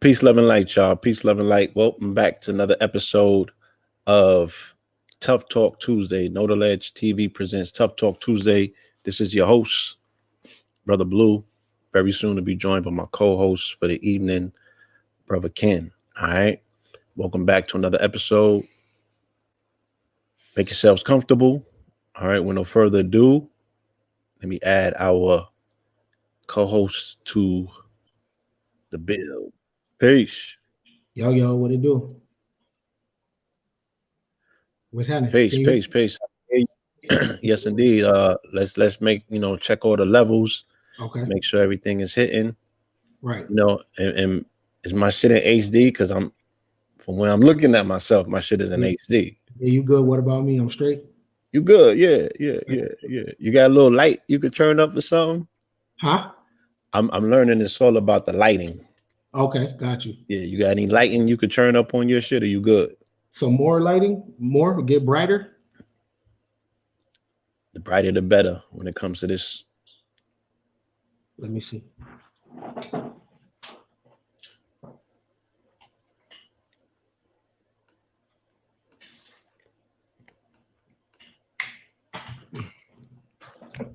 Peace, love, and light, y'all. Peace, love, and light. Welcome back to another episode of Tough Talk Tuesday. Know the Ledge TV presents Tough Talk Tuesday. This is your host, Brother Blue. Very soon to be joined by my co-host for the evening, Brother Ken. All right. Welcome back to another episode. Make yourselves comfortable. All right. With no further ado, let me add our co-host to the bill. Peace. Yo, what it do? What's happening? Peace. Yes, indeed. Let's make check all the levels, Okay, make sure everything is hitting. right. And is my shit in HD? Because I'm from where I'm looking at myself, my shit is in Yeah, HD. you good? What about me? I'm straight. You good? Yeah. You got a little light you could turn up or something? Huh? I'm learning it's all about the lighting. Okay, got you. Yeah, you got any lighting you could turn up on your shit? Or you good? So more lighting, more get brighter. The brighter the better when it comes to this. Let me see.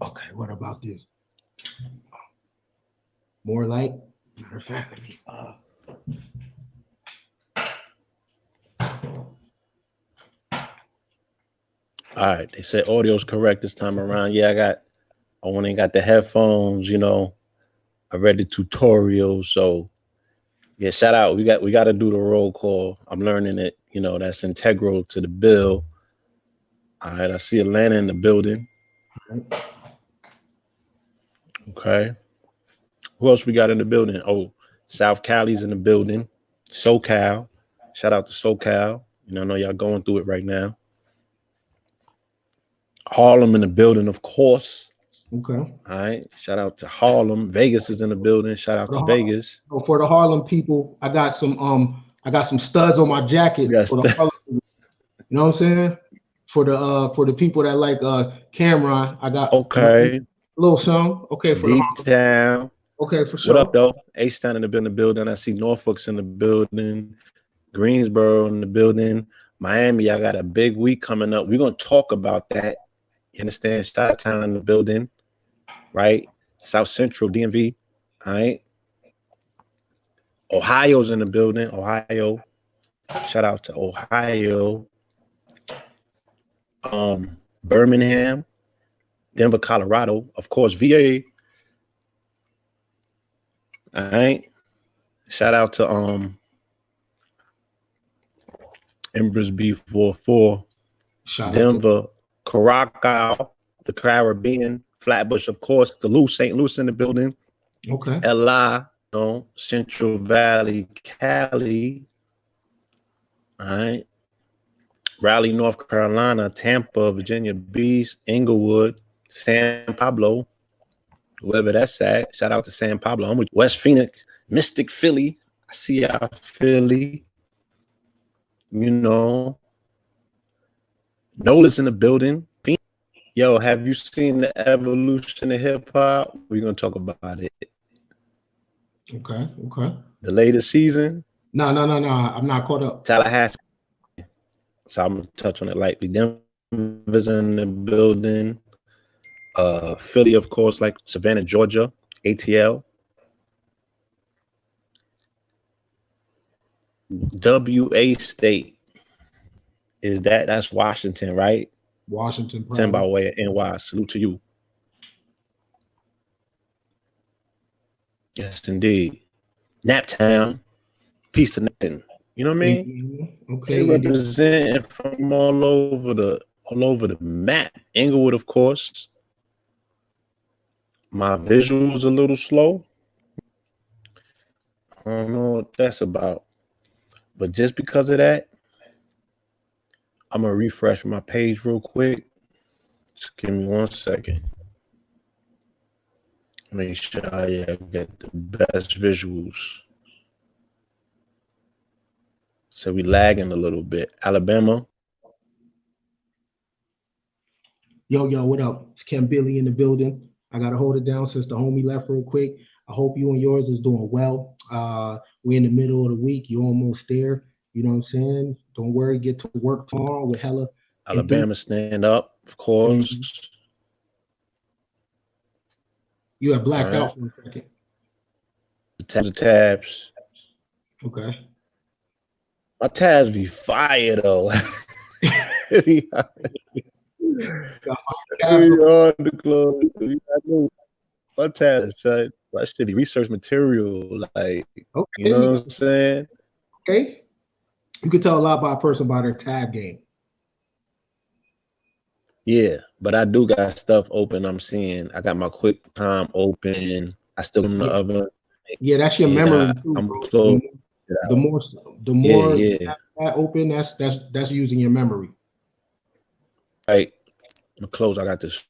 Okay, what about this? More light. Matter of fact, let me. All right, they said audio's correct this time around. Yeah, I went and got the headphones, I read the tutorial. So yeah, shout out. We got to do the roll call. I'm learning it, that's integral to the bill. All right, I see Atlanta in the building. Okay. Who else we got in the building? Oh, South Cali's in the building. SoCal. Shout out to SoCal. I know y'all going through it right now. Harlem in the building, of course. Okay. All right. Shout out to Harlem. Vegas is in the building. Shout out to Vegas. For the Harlem people, I got some studs on my jacket for the Harlem. You know what I'm saying? For the people that like Cameron, I got okay. A little song. Okay, for D-Town. Okay, for sure. What up, though? H-Town in the building. I see Norfolk's in the building. Greensboro in the building. Miami, I got a big week coming up. We're going to talk about that. You understand? Chi-Town in the building, right? South Central, DMV, all right? Ohio's in the building. Ohio. Shout out to Ohio. Birmingham, Denver, Colorado. Of course, VA. All right. Shout out to Embers B44. Denver, Caracas, the Caribbean, Flatbush, of course, Duluth, St. Louis in the building. Okay. LI, Central Valley, Cali. All right. Raleigh, North Carolina, Tampa, Virginia Beach, Inglewood, San Pablo, whoever that's at. Shout out to San Pablo. I'm with West Phoenix, Mystic, Philly. I see y'all, Philly. Nola's in the building. Yo, have you seen the evolution of hip hop? We're gonna talk about it. Okay. The latest season? No. I'm not caught up. Tallahassee. So I'm gonna touch on it lightly. Denver's in the building. Philly, of course, like Savannah, Georgia, ATL. WA State. That's Washington, right? Washington. 10 by way of NY. Salute to you. Yes, indeed. Naptown. Peace to nothing. You know what I mean? Okay. They representing from all over the map. Inglewood, of course. My visual's a little slow. I don't know what that's about. But just because of that, I'm going to refresh my page real quick. Just give me 1 second. Make sure I get the best visuals. So we lagging a little bit. Alabama. Yo, what up? It's Ken Billy in the building. I got to hold it down since the homie left real quick. I hope you and yours is doing well. We're in the middle of the week. You're almost there. You know what I'm saying? Don't worry. Get to work tomorrow with hella Alabama stand up, of course. Mhm. You have blacked All right. out for a second. The tabs. Okay. My tabs be fire though. Hard to close. My tabs, son. My shitty research material, like, Okay. you know what I'm saying? Okay. You can tell a lot about a person by their tab game. Yeah, but I do got stuff open. I'm seeing I got my QuickTime open. I still got the oven. Yeah, that's your memory too, I'm bro. close. The more you have that open, that's using your memory. Right. I'm close. I got this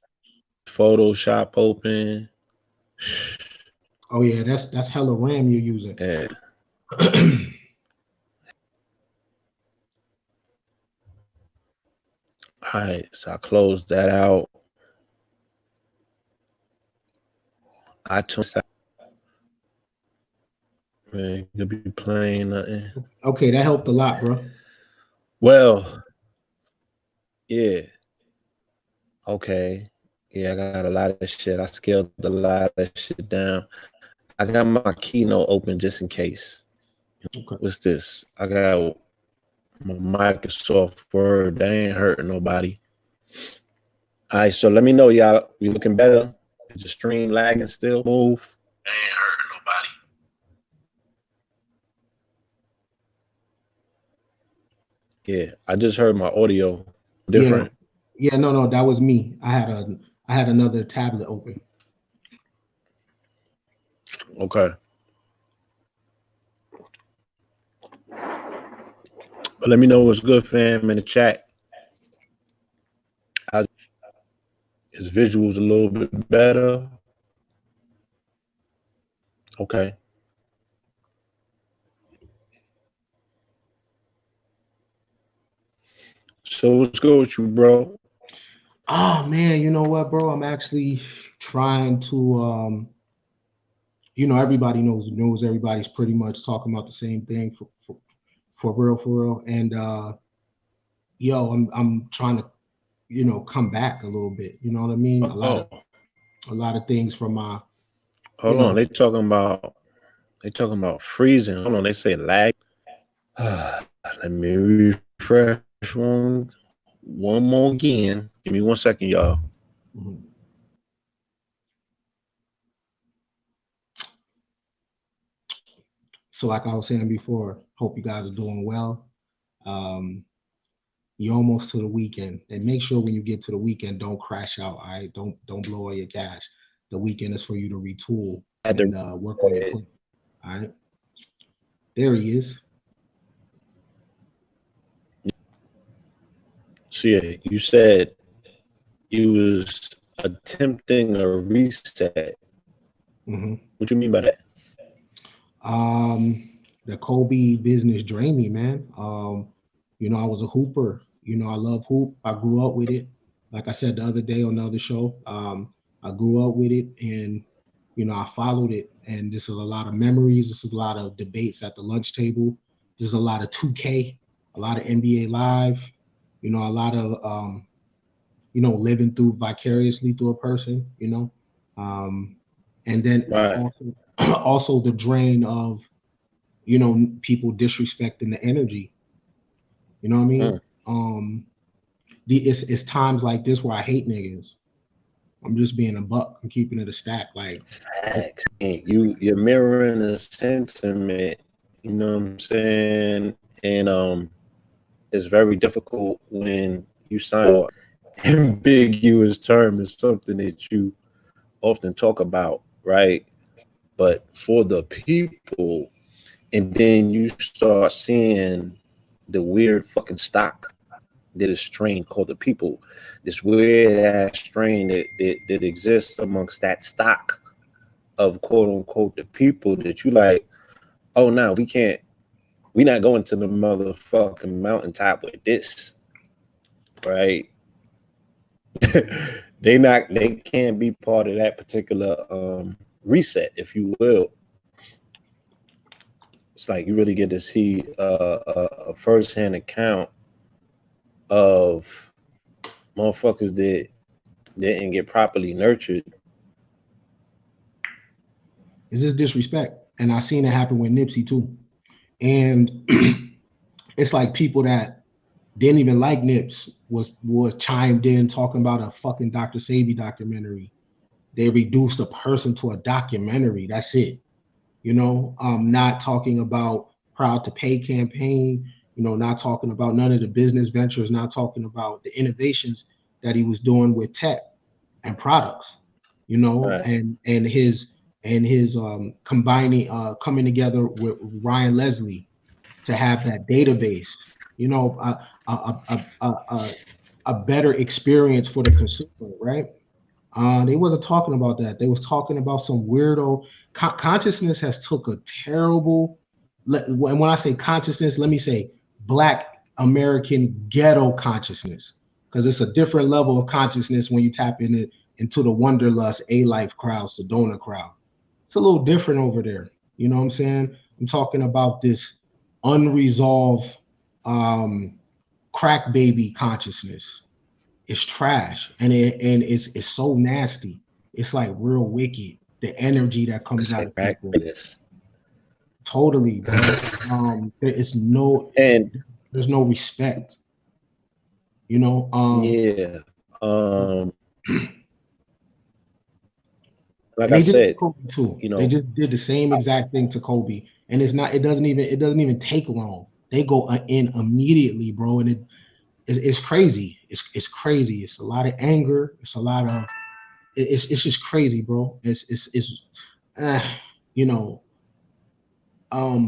Photoshop open. Oh yeah, that's hella RAM you're using. Yeah. All right, so I closed that out. I took man, you'll be playing nothing. Okay, that helped a lot, bro. Well, yeah. Okay. Yeah, I got a lot of shit. I scaled a lot of shit down. I got my Keynote open just in case. Okay. What's this? I got my Microsoft Word. They ain't hurting nobody. All right, so let me know, y'all. We looking better? Is the stream lagging still? Move. They ain't hurting nobody. Yeah, I just heard my audio different. Yeah, no, that was me. I had another tablet open. Okay. But let me know what's good, fam, in the chat. His visuals a little bit better. Okay. So what's good with you, bro? Oh man, you know what, bro? I'm actually trying to everybody knows everybody's pretty much talking about the same thing for real. And I'm trying to, come back a little bit. You know what I mean? A lot of things from my Hold on, they talking about freezing. Hold on, they say lag. Let me refresh one more again. Give me 1 second, y'all. Mm-hmm. So like I was saying before, hope you guys are doing well. You're almost to the weekend, and make sure when you get to the weekend, don't crash out. All right, don't blow all your cash. The weekend is for you to retool and work on your plan. All right, there he is. So yeah, you said you was attempting a reset. Mm-hmm. What you mean by that? The Kobe business drained me, man. I was a hooper. I love hoop. I grew up with it. Like I said the other day on the other show, I grew up with it, and I followed it. And this is a lot of memories. This is a lot of debates at the lunch table. This is a lot of 2K, a lot of NBA Live. A lot of living through vicariously through a person. And then also the drain of people disrespecting the energy. You know what I mean? It's times like this where I hate niggas. I'm just being a buck. I'm keeping it a stack. Like facts. You're mirroring the sentiment. You know what I'm saying? And it's very difficult when you sign an ambiguous term is something that you often talk about, right? But for the people, and then you start seeing the weird fucking stock that is strain called the people, this weird ass strain that exists amongst that stock of quote unquote the people that you like, oh no, we not going to the motherfucking mountaintop with this, right? They can't be part of that particular reset, if you will. It's like you really get to see a first-hand account of motherfuckers that didn't get properly nurtured. It's just disrespect. And I seen it happen with Nipsey too. And it's like people that didn't even like Nips was chimed in talking about a fucking Dr. Sabi documentary. They reduced a person to a documentary. That's it. Not talking about Proud to Pay campaign, not talking about none of the business ventures, not talking about the innovations that he was doing with tech and products, Right. and his combining coming together with Ryan Leslie to have that database, you know, a a a a, a better experience for the consumer, right? They wasn't talking about that. They was talking about some weirdo consciousness has took a terrible. And when I say consciousness, let me say Black American ghetto consciousness, because it's a different level of consciousness when you tap into the Wanderlust, A Life crowd, Sedona crowd. It's a little different over there. You know what I'm saying? I'm talking about this unresolved crack baby consciousness. It's trash, and it's so nasty. It's like real wicked. The energy that It's comes out like of people, practice. totally, bro. There is no, And there's no respect. You know, yeah, like and I they did it to said, Kobe too. you They know, just did the same exact thing to Kobe, and it's not. It doesn't even take long. They go in immediately, bro, and it's crazy. It's crazy. It's a lot of anger. It's a lot of it's just crazy, bro. Uh, you know.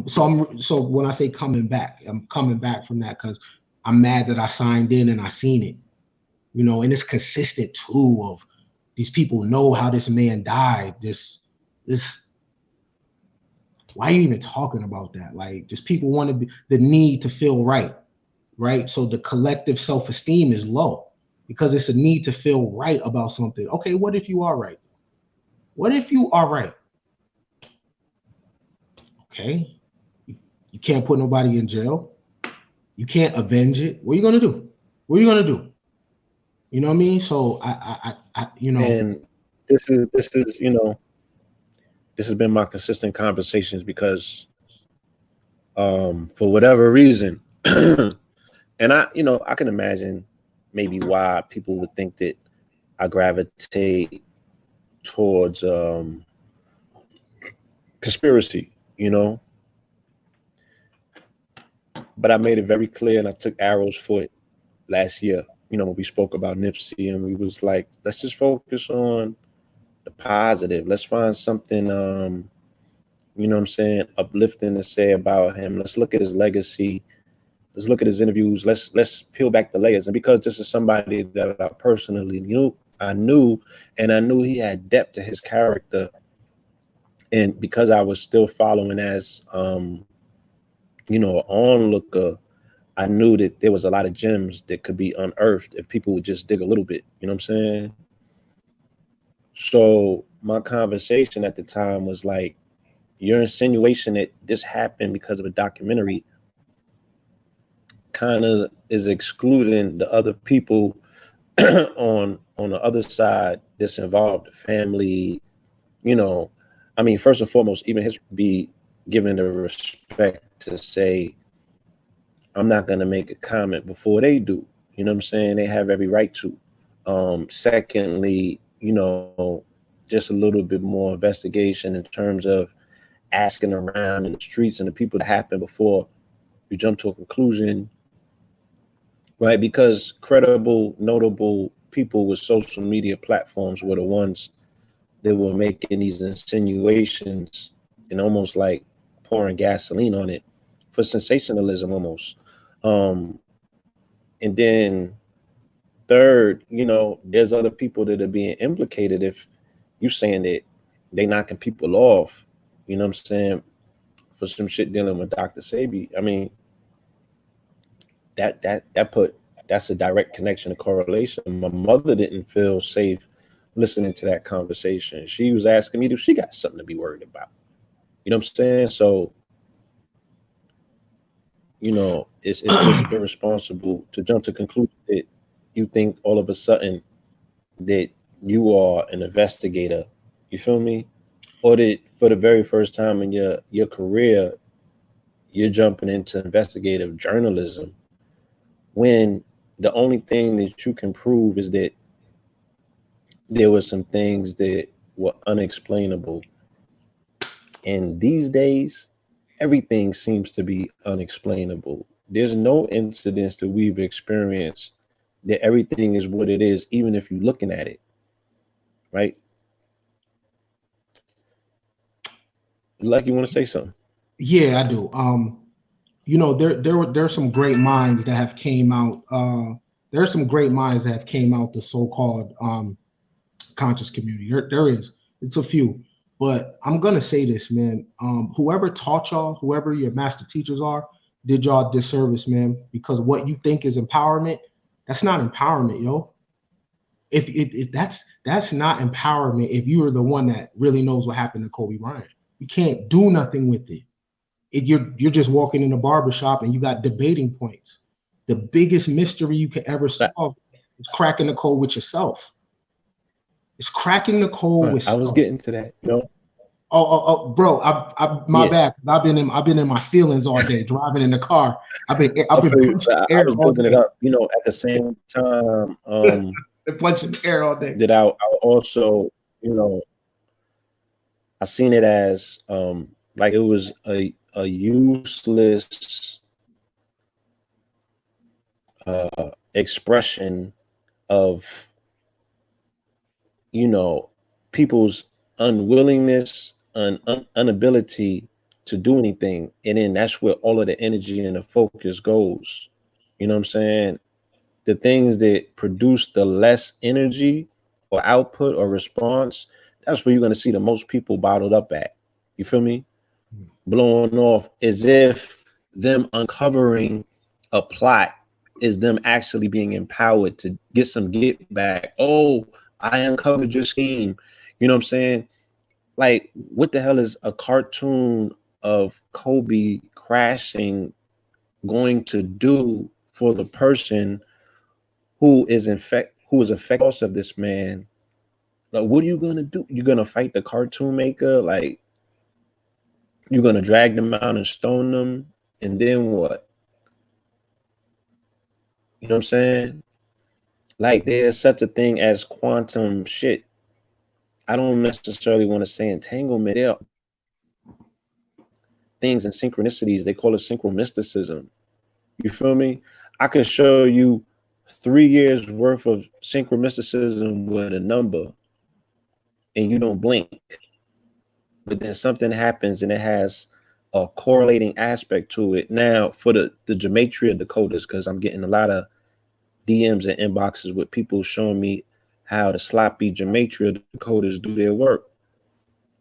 So when I say coming back, I'm coming back from that because I'm mad that I signed in and I seen it. And it's consistent too. Of these people know how this man died. This. Why are you even talking about that? Like, just people want to be the need to feel right, right? So the collective self-esteem is low because it's a need to feel right about something. Okay, what if you are right? What if you are right? Okay, you can't put nobody in jail. You can't avenge it. What are you gonna do? What are you gonna do? You know what I mean? So and this is this has been my consistent conversations because for whatever reason, and I can imagine maybe why people would think that I gravitate towards conspiracy, but I made it very clear and I took arrows for it last year, when we spoke about Nipsey, and we was like, let's just focus on the positive. Let's find something what I'm saying, uplifting to say about him. Let's look at his legacy. Let's look at his interviews. Let's peel back the layers. And because this is somebody that I personally knew, and I knew he had depth to his character, and because I was still following as an onlooker, I knew that there was a lot of gems that could be unearthed if people would just dig a little bit. You know what I'm saying? So my conversation at the time was like, your insinuation that this happened because of a documentary kind of is excluding the other people on the other side that's involved, the family. You know, I mean, first and foremost, even his be given the respect to say, I'm not going to make a comment before they do. You know what I'm saying? They have every right to. Secondly, just a little bit more investigation in terms of asking around in the streets and the people that happened before you jump to a conclusion, right? Because credible, notable people with social media platforms were the ones that were making these insinuations and almost like pouring gasoline on it for sensationalism almost. And then third, there's other people that are being implicated if you saying that they knocking people off, you know what I'm saying, for some shit dealing with Dr. Sabi. I mean, that's a direct connection, a correlation. My mother didn't feel safe listening to that conversation. She was asking me, do she got something to be worried about? You know what I'm saying? So, it's just irresponsible to jump to conclusion that you think all of a sudden that you are an investigator. You feel me? Or that for the very first time in your career, you're jumping into investigative journalism when the only thing that you can prove is that there were some things that were unexplainable. And these days, everything seems to be unexplainable. There's no incidents that we've experienced that everything is what it is, even if you're looking at it, right? Like you want to say something? Yeah, I do. There's some great minds that have came out. There are some great minds that have came out the so-called conscious community. There is. It's a few, but I'm gonna say this, man. Whoever taught y'all, whoever your master teachers are, did y'all a disservice, man. Because what you think is empowerment, that's not empowerment, yo. If that's not empowerment, if you are the one that really knows what happened to Kobe Bryant, you can't do nothing with it. You're just walking in a barber shop and you got debating points. The biggest mystery you could ever solve is cracking the code with yourself. It's cracking the code with I was self. getting to that. Bro, my Yeah. bad. I've been in my feelings all day driving in the car. I've I been feel you. punching I air was all building it day. up. At the same time, Been punching air all day. that I also, I seen it as like it was a useless expression of people's unwillingness and inability to do anything, and then that's where all of the energy and the focus goes. You know what I'm saying? The things that produce the less energy or output or response, that's where you're going to see the most people bottled up at. You feel me? Blowing off as if them uncovering a plot is them actually being empowered to get some get back. Oh, I uncovered your scheme. You know what I'm saying? Like, what the hell is a cartoon of Kobe crashing going to do for the person who is affected of this man? Like, what are you gonna do? You're gonna fight the cartoon maker? Like, you're gonna drag them out and stone them, and then what? You know what I'm saying? Like, there's such a thing as quantum shit. I don't necessarily want to say entanglement. There are things and synchronicities. They call it synchromysticism. You feel me? I could show you 3 years worth of synchromysticism with a number, and you don't blink. But then something happens and it has a correlating aspect to it. Now, for the gematria decoders, because I'm getting a lot of DMs and inboxes with people showing me how the sloppy gematria decoders do their work,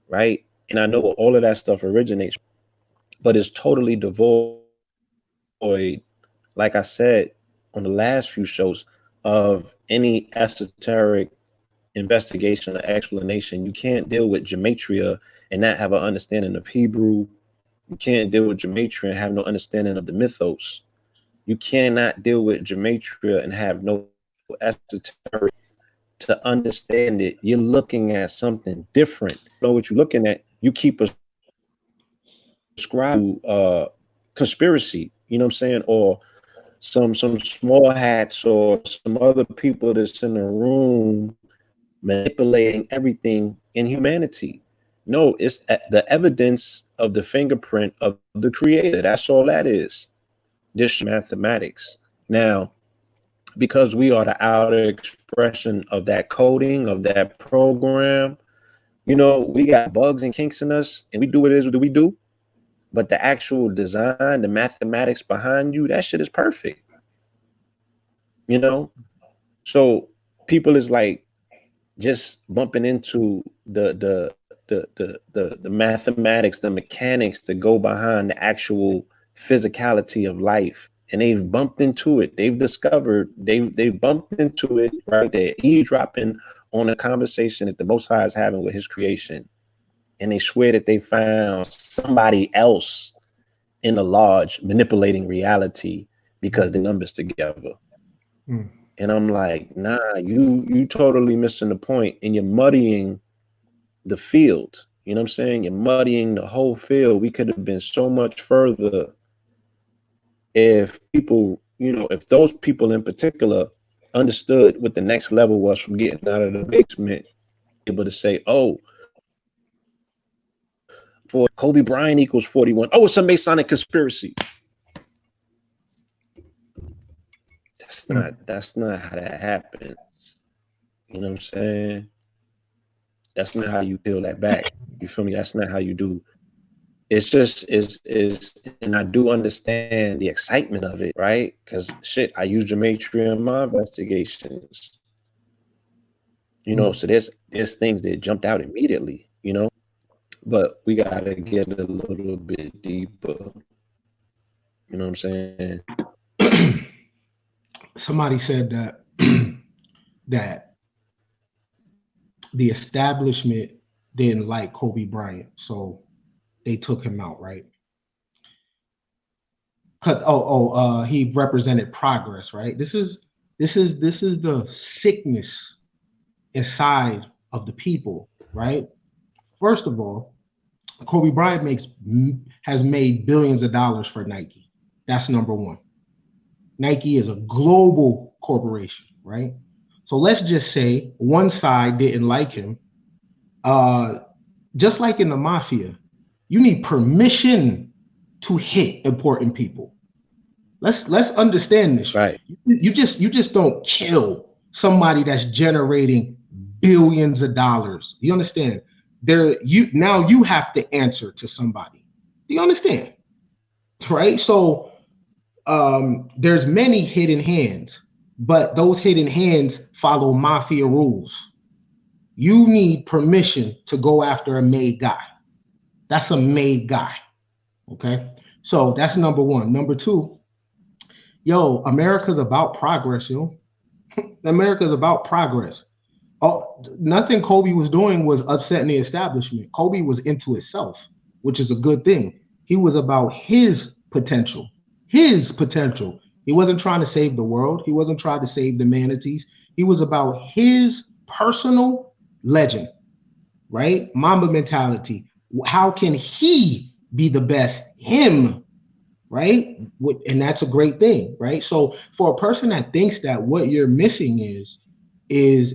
right? And I know where all of that stuff originates, but it's totally devoid, like I said on the last few shows, of any esoteric investigation or explanation. You can't deal with gematria and not have an understanding of Hebrew. You can't deal with gematria and have no understanding of the mythos. You cannot deal with gematria and have no esoteric to understand it. You're looking at something different. You know what you're looking at? You keep ascribing to conspiracy, you know what I'm saying? Or some small hats or some other people that's in the room manipulating everything in humanity. No, it's the evidence of the fingerprint of the creator. That's all that is. This mathematics. Now, because we are the outer expression of that coding, of that program, we got bugs and kinks in us, and we do what it is that we do. But the actual design, the mathematics behind you, that shit is perfect. You know? So people is like just bumping into the mathematics, the mechanics that go behind the actual physicality of life. And they've bumped into it. They've discovered they've bumped into it, right? They're eavesdropping on a conversation that the Most High is having with his creation, and they swear that they found somebody else in the large manipulating reality because the numbers together. And I'm like, nah, you totally missing the point, and you're muddying the field. You know what I'm saying? You're muddying the whole field. We could have been so much further if people, if those people in particular understood what the next level was from getting out of the basement, able to say, oh, for Kobe Bryant equals 41. Oh, it's a Masonic conspiracy. That's not how that happens. You know what I'm saying? That's not how you peel that back. You feel me? That's not how you do. It's just and I do understand the excitement of it, right? Because shit, I use gematria in my investigations. So there's things that jumped out immediately, but we gotta get a little bit deeper. You know what I'm saying? Somebody said that that the establishment didn't like Kobe Bryant, so they took him out, right? He represented progress, right? This is the sickness inside of the people, right? First of all, Kobe Bryant has made billions of dollars for Nike. That's number one. Nike is a global corporation, right? So let's just say one side didn't like him. Just like in the mafia, you need permission to hit important people. Let's understand this. Right. You just don't kill somebody that's generating billions of dollars. You understand? Now you have to answer to somebody. Do you understand? Right? So there's many hidden hands, but those hidden hands follow mafia rules. You need permission to go after a made guy. That's a made guy. Okay. So that's number one. Number two, America's about progress, America's about progress. Nothing Kobe was doing was upsetting the establishment. Kobe was into himself, which is a good thing. He was about his potential. His potential. He wasn't trying to save the world. He wasn't trying to save the manatees. He was about his personal legend, right? Mamba mentality. How can he be the best him, right? And that's a great thing, right? So for a person that thinks that what you're missing is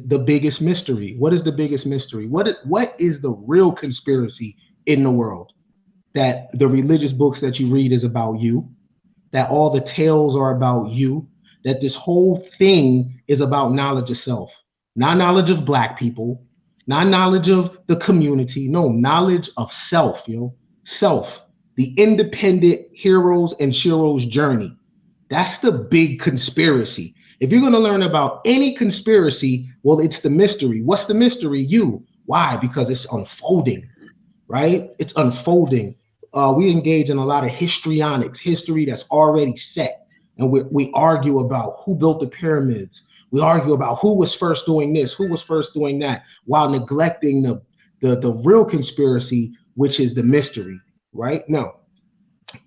the biggest mystery. What is the biggest mystery? What is the real conspiracy in the world? That the religious books that you read is about you, that all the tales are about you, that this whole thing is about knowledge of self, not knowledge of Black people, not knowledge of the community, no, knowledge of self, self, the independent heroes and sheroes journey. That's the big conspiracy. If you're going to learn about any conspiracy, well, it's the mystery. What's the mystery? You. Why? Because it's unfolding, right? It's unfolding. We engage in a lot of histrionics, history that's already set. And we argue about who built the pyramids. We argue about who was first doing this, who was first doing that, while neglecting the real conspiracy, which is the mystery, right? Now,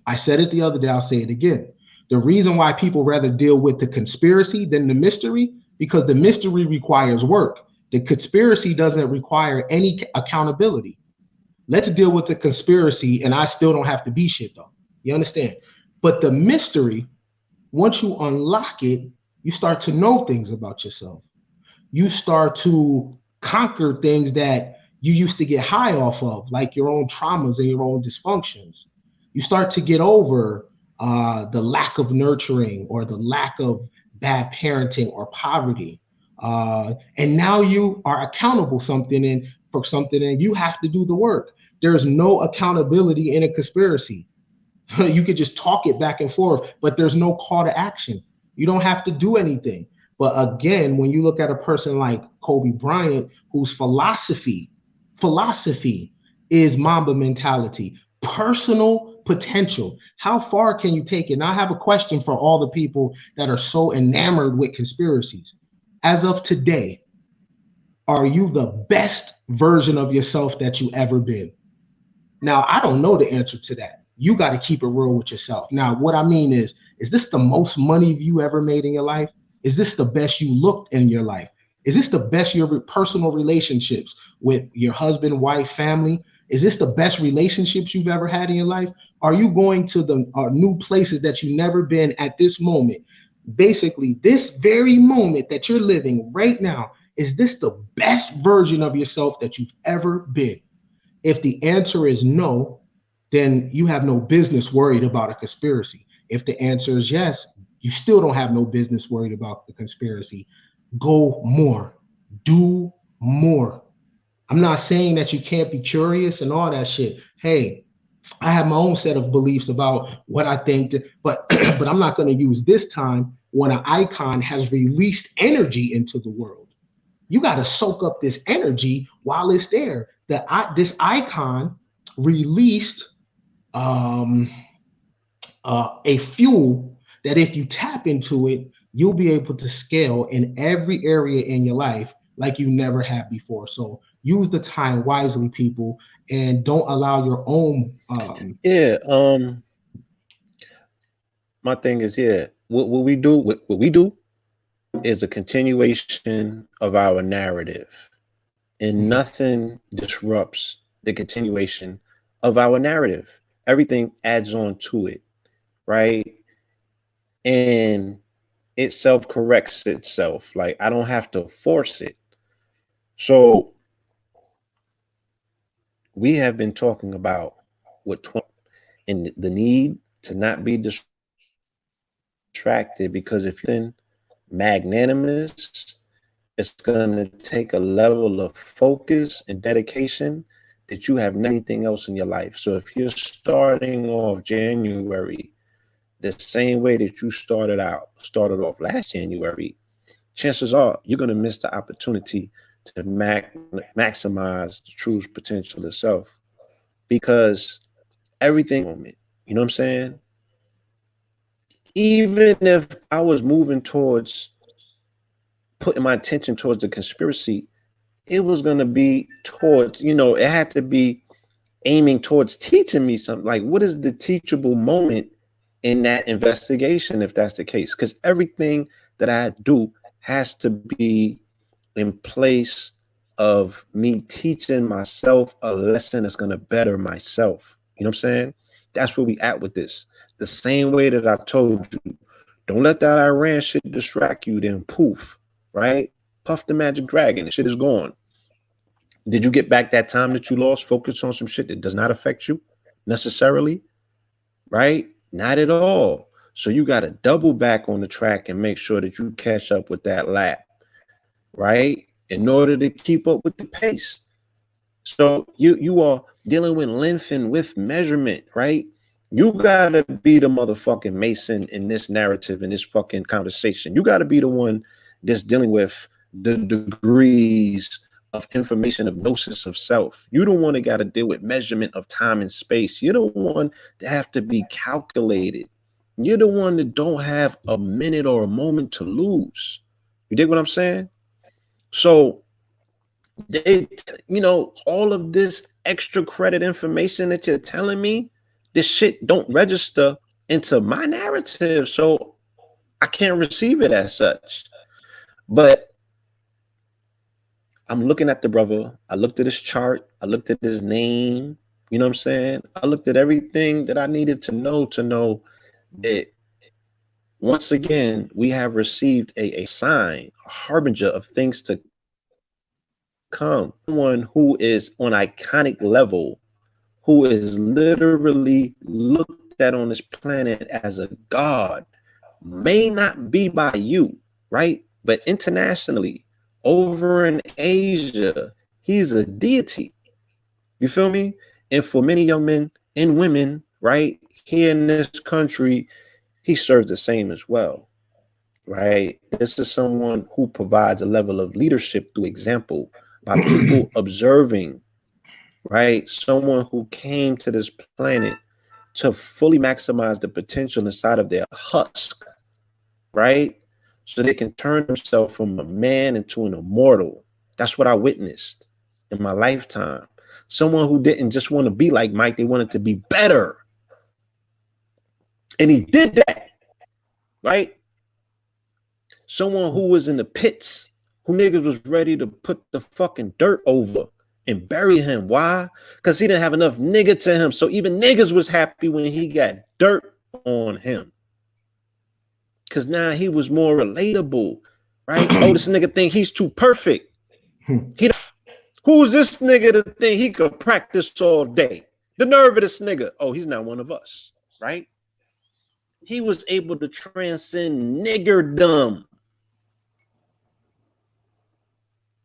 I said it the other day, I'll say it again. The reason why people rather deal with the conspiracy than the mystery, because the mystery requires work. The conspiracy doesn't require any accountability. Let's deal with the conspiracy, and I still don't have to be shit, though. You understand? But the mystery, once you unlock it, you start to know things about yourself. You start to conquer things that you used to get high off of, like your own traumas and your own dysfunctions. You start to get over the lack of nurturing or the lack of bad parenting or poverty. And now you are accountable for something and you have to do the work. There's no accountability in a conspiracy. You could just talk it back and forth, but there's no call to action. You don't have to do anything. But again, when you look at a person like Kobe Bryant, whose philosophy is Mamba mentality, personal potential. How far can you take it? Now I have a question for all the people that are so enamored with conspiracies. As of today, Are you the best version of yourself that you ever been? Now, I don't know the answer to that. You got to keep it real with yourself. Now, what I mean is this the most money you ever made in your life? Is this the best you looked in your life? Is this the best your personal relationships with your husband, wife, family? Is this the best relationships you've ever had in your life? Are you going to the new places that you've never been at this moment? Basically, this very moment that you're living right now, is this the best version of yourself that you've ever been? If the answer is no, then you have no business worried about a conspiracy. If the answer is yes, you still don't have no business worried about the conspiracy. Go more, do more. I'm not saying that you can't be curious and all that shit. Hey, I have my own set of beliefs about what I think, but but I'm not going to use this time when an icon has released energy into the world. You got to soak up this energy while it's there. This icon released um, a fuel that if you tap into it, you'll be able to scale in every area in your life like you never have before. So use the time wisely, people, and don't allow your own. Yeah. My thing is, yeah, what we do is a continuation of our narrative, and nothing disrupts the continuation of our narrative. Everything adds on to it, right? And it self corrects itself. Like, I don't have to force it. So we have been talking about what and the need to not be distracted, because if you're magnanimous, it's going to take a level of focus and dedication that you have not anything else in your life. So if you're starting off January the same way that you started off last January, chances are you're going to miss the opportunity to maximize the true potential of self, because everything moment, you know what I'm saying? Even if I was moving towards putting my attention towards the conspiracy, it was going to be towards, it had to be aiming towards teaching me something. Like, what is the teachable moment in that investigation, if that's the case? Because everything that I do has to be in place of me teaching myself a lesson that's going to better myself. You know what I'm saying? That's where we at with this. The same way that I told you, don't let that Iran shit distract you, then poof, right? Puff the magic dragon, the shit is gone. Did you get back that time that you lost? Focus on some shit that does not affect you necessarily, right? Not at all. So you got to double back on the track and make sure that you catch up with that lap, right? In order to keep up with the pace. So you are dealing with length and width measurement, right? You gotta be the motherfucking Mason in this narrative, in this fucking conversation. You gotta be the one that's dealing with the degrees of information of gnosis of self. You don't want to got to deal with measurement of time and space. You're the one that have to be calculated. You're the one that don't have a minute or a moment to lose. You dig what I'm saying? So all of this extra credit information that you're telling me, this shit don't register into my narrative. So I can't receive it as such. But I'm looking at the brother. I looked at his chart. I looked at his name. You know what I'm saying? I looked at everything that I needed to know that once again, we have received a sign, a harbinger of things to come. Someone who is on iconic level, who is literally looked at on this planet as a god, may not be by you, right? But internationally, over in Asia, he's a deity. You feel me? And for many young men and women, right, here in this country, he serves the same as well, right? This is someone who provides a level of leadership through example by people observing, right? Someone who came to this planet to fully maximize the potential inside of their husk, right? So they can turn themselves from a man into an immortal. That's what I witnessed in my lifetime. Someone who didn't just want to be like Mike, they wanted to be better. And he did that, right? Someone who was in the pits, who niggas was ready to put the fucking dirt over and bury him. Why? Because he didn't have enough nigga to him. So even niggas was happy when he got dirt on him. Because now he was more relatable, right? Oh, this nigga think he's too perfect. Who's this nigga to think he could practice all day? The nerve of this nigga. Oh, he's not one of us, right? He was able to transcend niggerdom.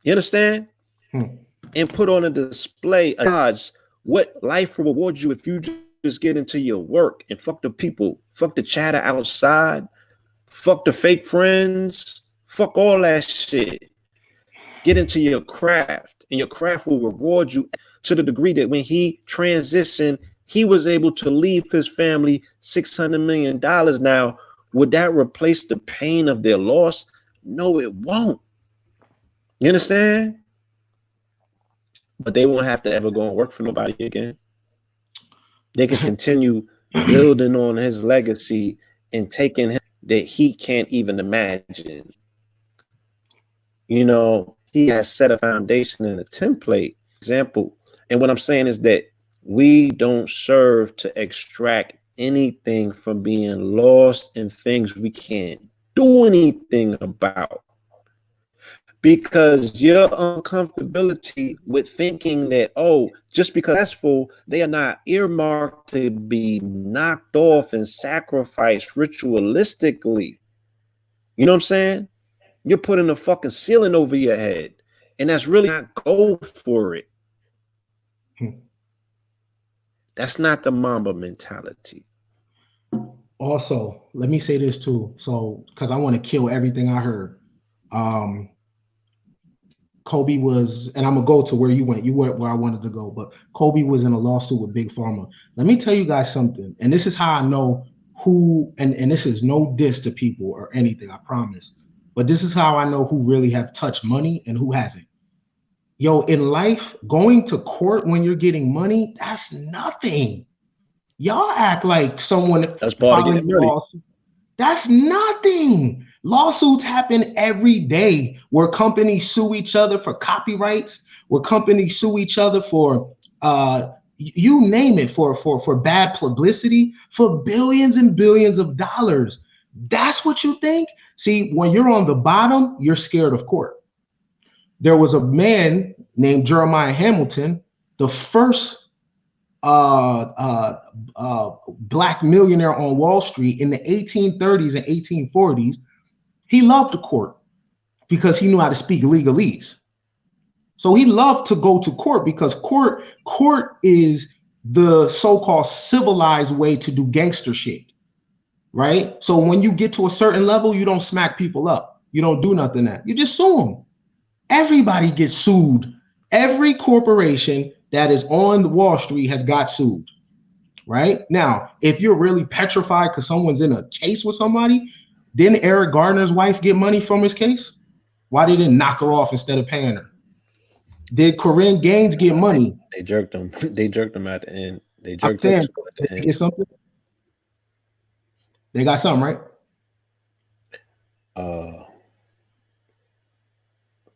You understand? And put on a display of God's what life will reward you if you just get into your work and fuck the people, fuck the chatter outside, fuck the fake friends, fuck all that shit. Get into your craft, and your craft will reward you to the degree that when he transitioned, he was able to leave his family $600 million. Now, would that replace the pain of their loss? No, it won't. You understand? But they won't have to ever go and work for nobody again. They can continue building on his legacy and taking him that he can't even imagine. You know, he has set a foundation and a template example. And what I'm saying is that we don't serve to extract anything from being lost in things we can't do anything about. Because your uncomfortability with thinking that, oh, just because successful, they are not earmarked to be knocked off and sacrificed ritualistically. You know what I'm saying? You're putting a fucking ceiling over your head, and that's really not go for it. That's not the Mamba mentality. Also, let me say this too. So, because I want to kill everything I heard. Kobe was, and I'm gonna go to where you went. You weren't where I wanted to go, but Kobe was in a lawsuit with Big Pharma. Let me tell you guys something, and this is how I know who, and this is no diss to people or anything, I promise. But this is how I know who really have touched money and who hasn't. Yo, in life, going to court when you're getting money, that's nothing. Y'all act like someone that's part of getting money. That's nothing. Lawsuits happen every day where companies sue each other for copyrights, where companies sue each other for you name it, for bad publicity, for billions and billions of dollars. That's what you think? See, when you're on the bottom, you're scared of court. There was a man named Jeremiah Hamilton, the first black millionaire on Wall Street in the 1830s and 1840s. He loved the court because he knew how to speak legalese. So he loved to go to court because court is the so-called civilized way to do gangster shit, right? So when you get to a certain level, you don't smack people up. You don't do nothing that. You just sue them. Everybody gets sued. Every corporation that is on Wall Street has got sued, right? Now, if you're really petrified because someone's in a case with somebody, didn't Eric Gardner's wife get money from his case? Why they didn't knock her off instead of paying her? Did Corinne Gaines get money? They jerked him. They jerked him at the end. They jerked him at the end. They get something? They got something, right?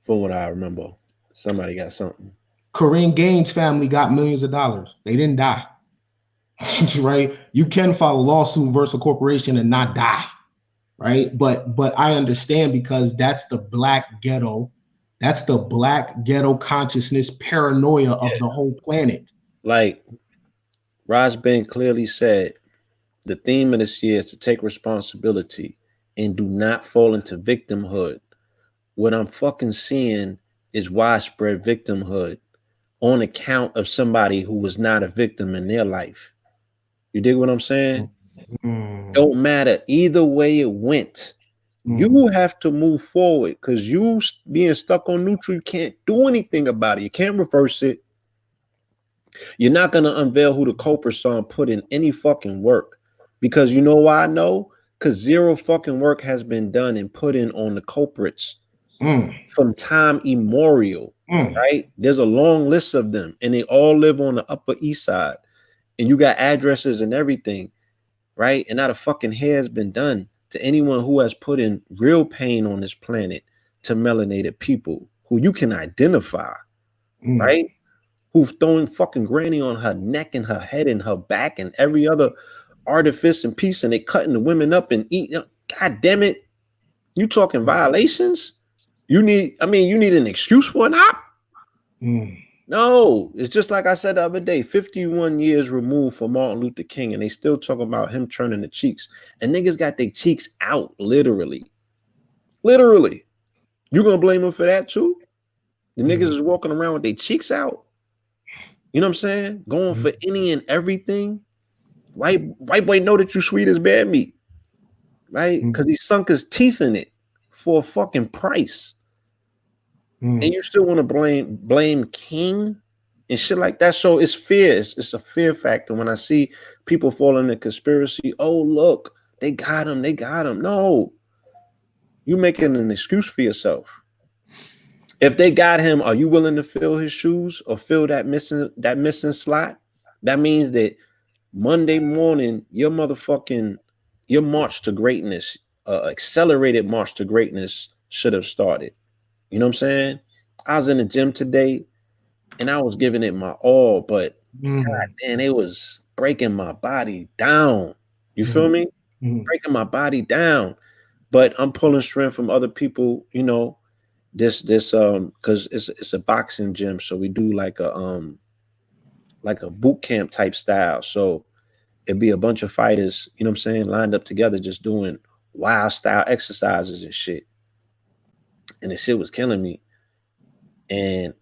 From what I remember, somebody got something. Corinne Gaines' family got millions of dollars. They didn't die, right? You can file a lawsuit versus a corporation and not die, right? But I understand because that's the black ghetto. That's the black ghetto consciousness paranoia of the whole planet. Like BRISBON clearly said, the theme of this year is to take responsibility and do not fall into victimhood. What I'm fucking seeing is widespread victimhood on account of somebody who was not a victim in their life. You dig what I'm saying? Don't matter. Either way it went. You have to move forward because you being stuck on neutral, you can't do anything about it. You can't reverse it. You're not going to unveil who the culprits are and put in any fucking work. Because you know why I know? Because zero fucking work has been done and put in on the culprits. Mm, from time immemorial, mm, right? There's a long list of them, and they all live on the Upper East Side, and you got addresses and everything, right? And not a fucking hair has been done to anyone who has put in real pain on this planet to melanated people who you can identify, mm, right? Who've thrown fucking granny on her neck and her head and her back and every other artifice and piece, and they cutting the women up and eating. God damn it. You talking violations? You need an excuse for an op? mm, No, it's just like I said the other day, 51 years removed from Martin Luther King, and they still talking about him turning the cheeks. And niggas got their cheeks out, literally. Literally. You gonna blame them for that too? The niggas mm, is walking around with their cheeks out. You know what I'm saying? Going mm, for any and everything. White boy know that you sweet as bad meat, right? mm, Because he sunk his teeth in it for a fucking price. And mm, you still want to blame King and shit like that. So it's fear. It's a fear factor when I see people fall into conspiracy. Oh, look, they got him. They got him. No, you making an excuse for yourself. If they got him, are you willing to fill his shoes or fill that missing slot? That means that Monday morning, your march to greatness, accelerated march to greatness should have started. You know what I'm saying? I was in the gym today and I was giving it my all, but god mm, damn, it was breaking my body down. You feel mm, me? mm. Breaking my body down. But I'm pulling strength from other people, this because it's a boxing gym, so we do like a boot camp type style. So it'd be a bunch of fighters, you know what I'm saying, lined up together just doing wild style exercises and shit. And the shit was killing me. And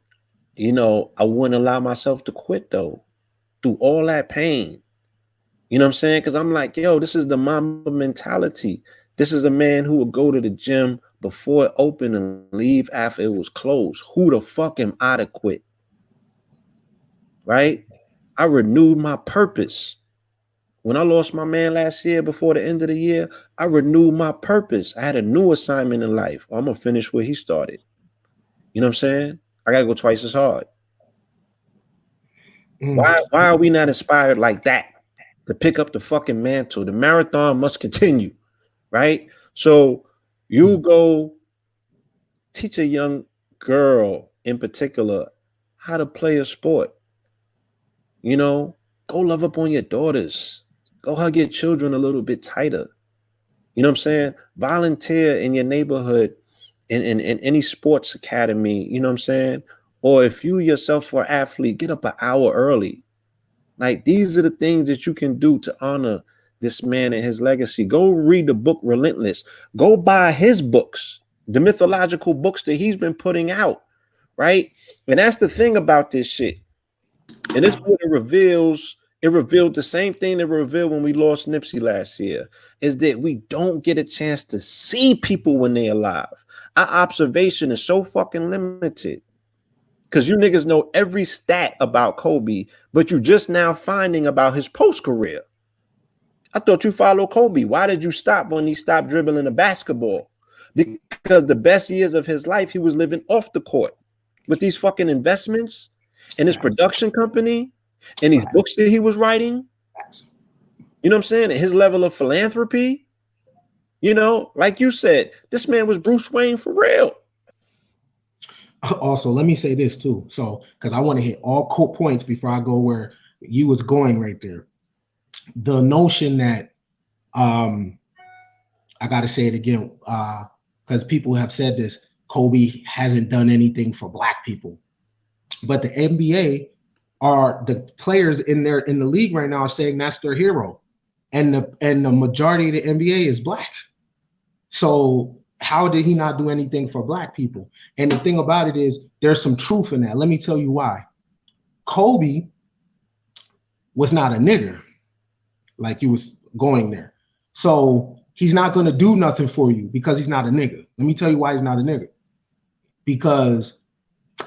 I wouldn't allow myself to quit though through all that pain. You know what I'm saying? Because I'm like, yo, this is the Mamba mentality. This is a man who would go to the gym before it opened and leave after it was closed. Who the fuck am I to quit? Right? I renewed my purpose. When I lost my man last year before the end of the year, I renewed my purpose. I had a new assignment in life. I'm going to finish where he started. You know what I'm saying? I got to go twice as hard. Mm. Why are we not inspired like that to pick up the fucking mantle? The marathon must continue, right? So you go teach a young girl in particular how to play a sport. Go love up on your daughters. Go hug your children a little bit tighter. You know what I'm saying? Volunteer in your neighborhood in any sports academy, you know what I'm saying? Or if you yourself are an athlete, get up an hour early. Like these are the things that you can do to honor this man and his legacy. Go read the book Relentless. Go buy his books, the mythological books that he's been putting out, right? And that's the thing about this shit. And it's what it reveals. It revealed the same thing that revealed when we lost Nipsey last year, is that we don't get a chance to see people when they're alive. Our observation is so fucking limited. Because you niggas know every stat about Kobe, but you just now finding about his post career. I thought you followed Kobe. Why did you stop when he stopped dribbling the basketball? Because the best years of his life, he was living off the court with these fucking investments and his Facts, production company and these facts, books that he was writing. facts. You know what I'm saying? And his level of philanthropy. Like you said, this man was Bruce Wayne for real. Also, let me say this too. So, because I want to hit all points before I go where you was going right there. The notion that I got to say it again, because people have said this: Kobe hasn't done anything for Black people, but the NBA are the players in the league right now are saying that's their hero, and the majority of the NBA is Black. So how did he not do anything for Black people? And the thing about it is, there's some truth in that. Let me tell you why. Kobe was not a nigger, like you was going there. So he's not going to do nothing for you because he's not a nigger. Let me tell you why he's not a nigger. Because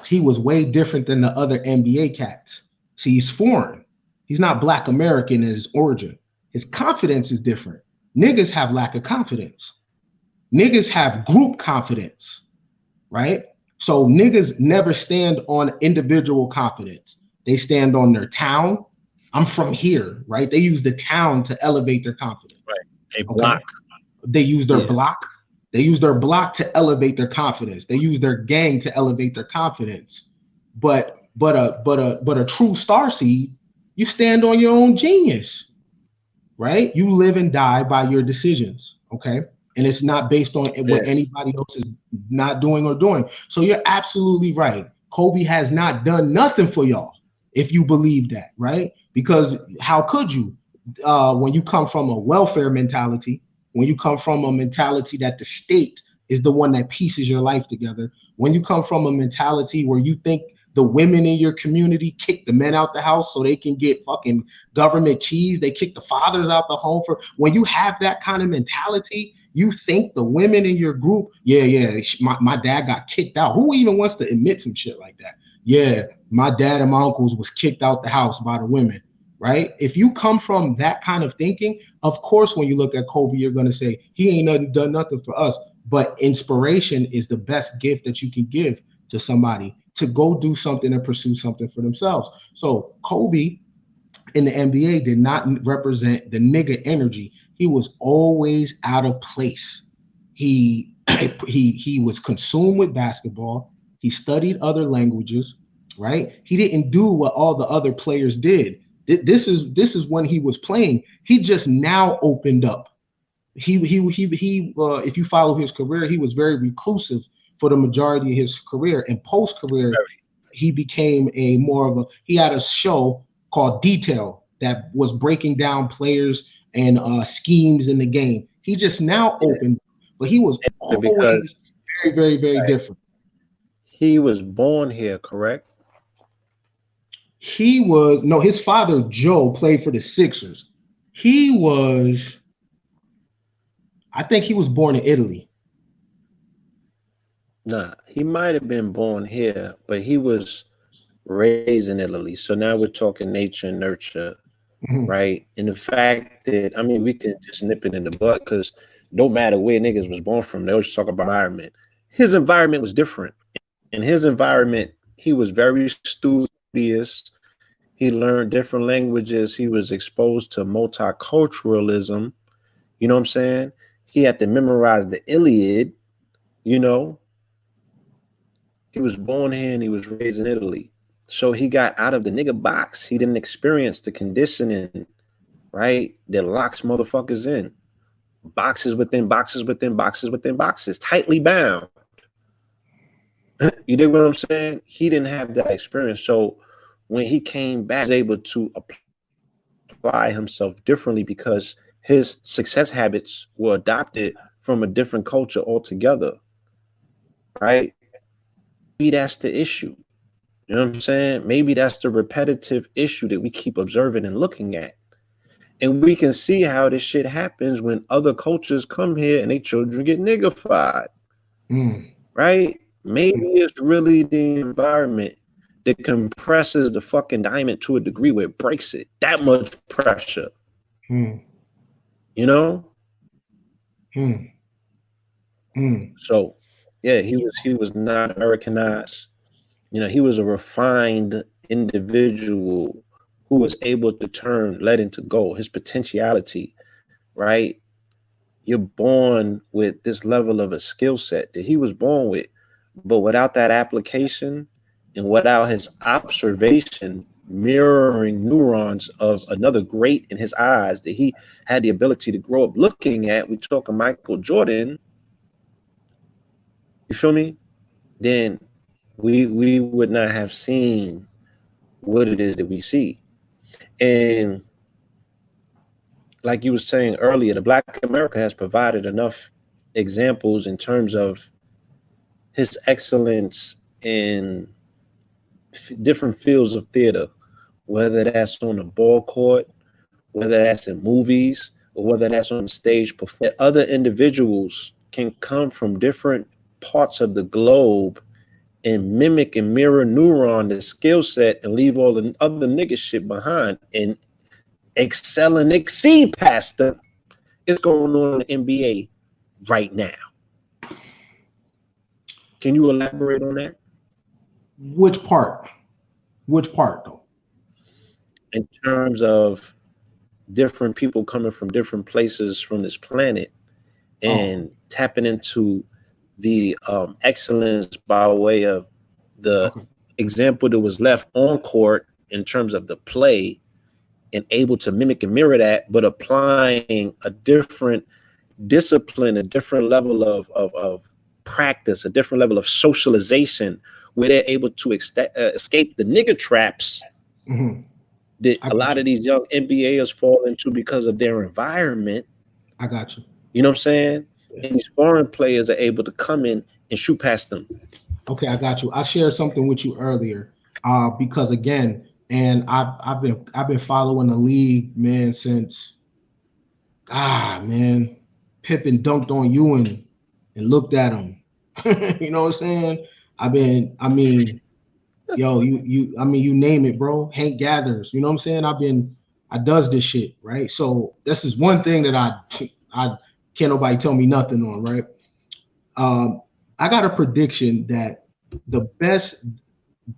he was way different than the other NBA cats. See, he's foreign. He's not Black American in his origin. His confidence is different. Niggas have lack of confidence. Niggas have group confidence. right? So niggas never stand on individual confidence. They stand on their town. I'm from here, right? They use the town to elevate their confidence. Right. A Okay. block. They use their Yeah. block. They use their block to elevate their confidence. They use their gang to elevate their confidence. But a true star seed, you stand on your own genius, right? You live and die by your decisions, okay? And it's not based on Yeah. what anybody else is not doing or doing. So you're absolutely right. Kobe has not done nothing for y'all if you believe that, right? Because how could you? When you come from a welfare mentality, when you come from a mentality that the state is the one that pieces your life together, when you come from a mentality where you think the women in your community kick the men out the house so they can get fucking government cheese, they kick the fathers out the home for, when you have that kind of mentality, you think the women in your group, yeah, my dad got kicked out. Who even wants to admit some shit like that? Yeah, my dad and my uncles was kicked out the house by the women, right? If you come from that kind of thinking, of course, when you look at Kobe, you're going to say, he ain't done nothing for us. But inspiration is the best gift that you can give to somebody to go do something and pursue something for themselves. So Kobe in the NBA did not represent the nigga energy. He was always out of place. He he was consumed with basketball. He studied other languages, right? He didn't do what all the other players did. This is when he was playing. He just now opened up. He if you follow his career, he was very reclusive for the majority of his career. And post career, he became a more of a, he had a show called Detail that was breaking down players and schemes in the game. He just now Yeah. opened, but he was And because always very right, different. he was born here, correct? He was, no, his father Joe played for the Sixers. He was, I think he was born in Italy. Nah, he might have been born here, but he was raised in Italy. So now we're talking nature and nurture, Mhm. right? And the fact that, I mean, we can just nip it in the butt because no matter where niggas was born from, they always talk about environment. His environment was different. In his environment, he was very studious. He learned different languages. He was exposed to multiculturalism. You know what I'm saying? He had to memorize the Iliad, you know. He was born here and he was raised in Italy. So he got out of the nigga box. He didn't experience the conditioning, right? That locks motherfuckers in. Boxes within boxes within boxes within boxes, tightly bound. You dig what I'm saying? He didn't have that experience. So when he came back, he was able to apply himself differently because his success habits were adopted from a different culture altogether, right? Maybe that's the issue. You know what I'm saying? Maybe that's the repetitive issue that we keep observing and looking at. And we can see how this shit happens when other cultures come here and their children get niggified, Mm. right? Maybe it's really the environment that compresses the fucking diamond to a degree where it breaks it. That much pressure, Mm. you know? Mm. Mm. So yeah, he was not Americanized. You know, he was a refined individual who was able to turn lead into gold. His potentiality, right? You're born with this level of a skill set that he was born with, but without that application and without his observation mirroring neurons of another great in his eyes that he had the ability to grow up looking at, we talking Michael Jordan, you feel me? Then we would not have seen what it is that we see. And like you were saying earlier, the Black America has provided enough examples in terms of his excellence in different fields of theater, whether that's on the ball court, whether that's in movies, or whether that's on stage performance. Other individuals can come from different parts of the globe and mimic and mirror neuron the skill set and leave all the other nigga shit behind and excel and exceed past them. It's going on in the NBA right now. Can you elaborate on that? Which part? Which part though? In terms of different people coming from different places from this planet Oh, and tapping into the excellence by way of the okay. example that was left on court in terms of the play, and able to mimic and mirror that, but applying a different discipline, a different level of practice, a different level of socialization, where they're able to escape the nigger traps Hmm. that I a got lot you. of these young NBAers fall into because of their environment. I got you. You know what I'm saying? Yeah. And these foreign players are able to come in and shoot past them. Okay, I got you. I shared something with you earlier, because again, and I've been following the league, man, since man, Pippen dunked on Ewing and looked at him. You know what I'm saying? I mean, yo, I mean, you name it, bro. Hank Gathers. You know what I'm saying? I does this shit, right? So this is one thing that I can't nobody tell me nothing on, right? Um, I got a prediction that the best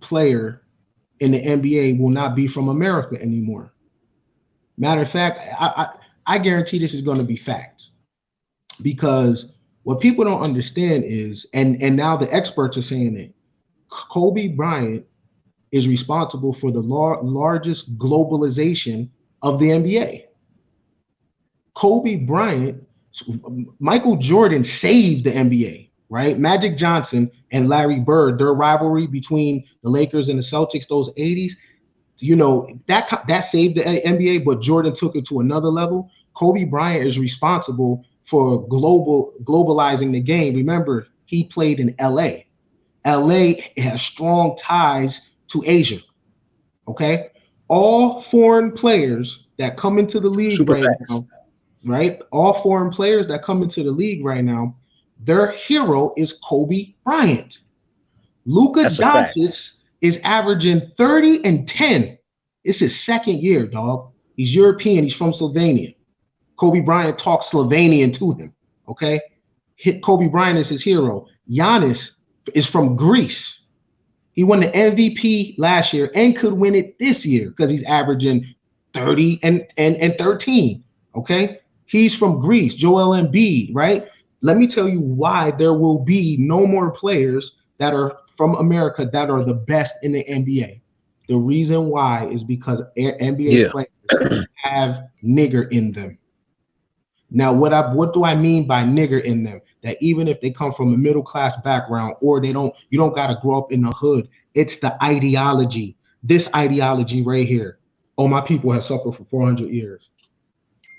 player in the NBA will not be from America anymore. Matter of fact, I guarantee this is going to be fact, because what people don't understand is, and now the experts are saying it, Kobe Bryant is responsible for the largest globalization of the NBA. Kobe Bryant, Michael Jordan saved the NBA, right? Magic Johnson and Larry Bird, their rivalry between the Lakers and the Celtics, those 80s, you know, that saved the NBA, but Jordan took it to another level. Kobe Bryant is responsible for globalizing the game. Remember, he played in LA. LA has strong ties to Asia. Okay. All foreign players that come into the league Super right facts. now, right? All foreign players that come into the league right now, their hero is Kobe Bryant. Luka That's a fact. Doncic is averaging 30 and 10. It's his second year, dog. He's European. He's from Slovenia. Kobe Bryant talks Slovenian to him. Okay. Kobe Bryant is his hero. Giannis is from Greece. He won the MVP last year and could win it this year because he's averaging 30 and 13. Okay. He's from Greece, Joel Embiid, right? Let me tell you why there will be no more players that are from America that are the best in the NBA. The reason why is because NBA Yeah. players have nigger in them. Now, what do I mean by nigger in them? That even if they come from a middle class background, or you don't got to grow up in the hood. It's the ideology. This ideology right here. Oh, my people have suffered for 400 years.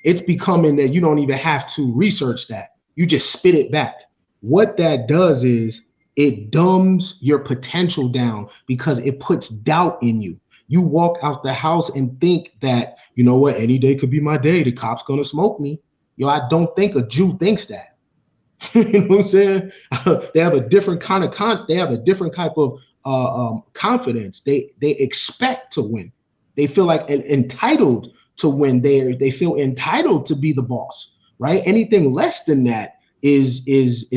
It's becoming that you don't even have to research that. You just spit it back. What that does is it dumbs your potential down because it puts doubt in you. You walk out the house and think that, you know what, any day could be my day. The cop's gonna smoke me. Yo, I don't think a Jew thinks that. You know what I'm saying? They have a different kind of they have a different type of confidence. They expect to win. They feel like entitled to win. They feel entitled to be the boss, right? Anything less than that is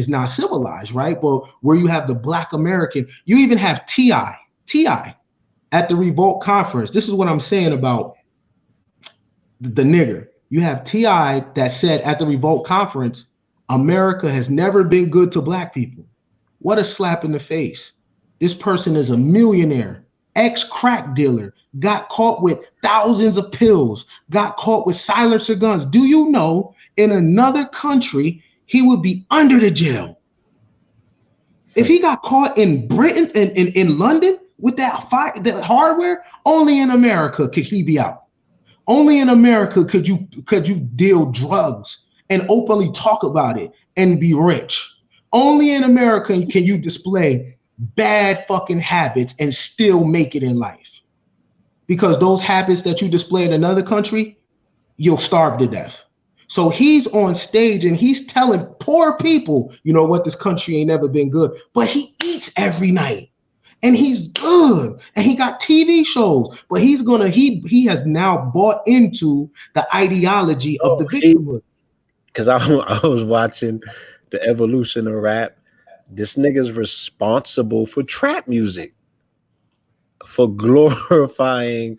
not civilized, right? But where you have the Black American, you even have Ti at the Revolt Conference. This is what I'm saying about the nigger. You have Ti that said at the Revolt Conference, America has never been good to Black people. What a slap in the face. This person is a millionaire, ex-crack dealer, got caught with thousands of pills, got caught with silencer guns. Do you know in another country, he would be under the jail? If he got caught in Britain, in London with that hardware, only in America could he be out. Only in America could you deal drugs and openly talk about it and be rich. Only in America can you display bad fucking habits and still make it in life. Because those habits that you display in another country, you'll starve to death. So he's on stage and he's telling poor people, you know what, this country ain't never been good, but he eats every night. And he's good, and he got TV shows, but he has now bought into the ideology of the Oh, victimhood. because I was watching the evolution of rap, This nigga's responsible for trap music, for glorifying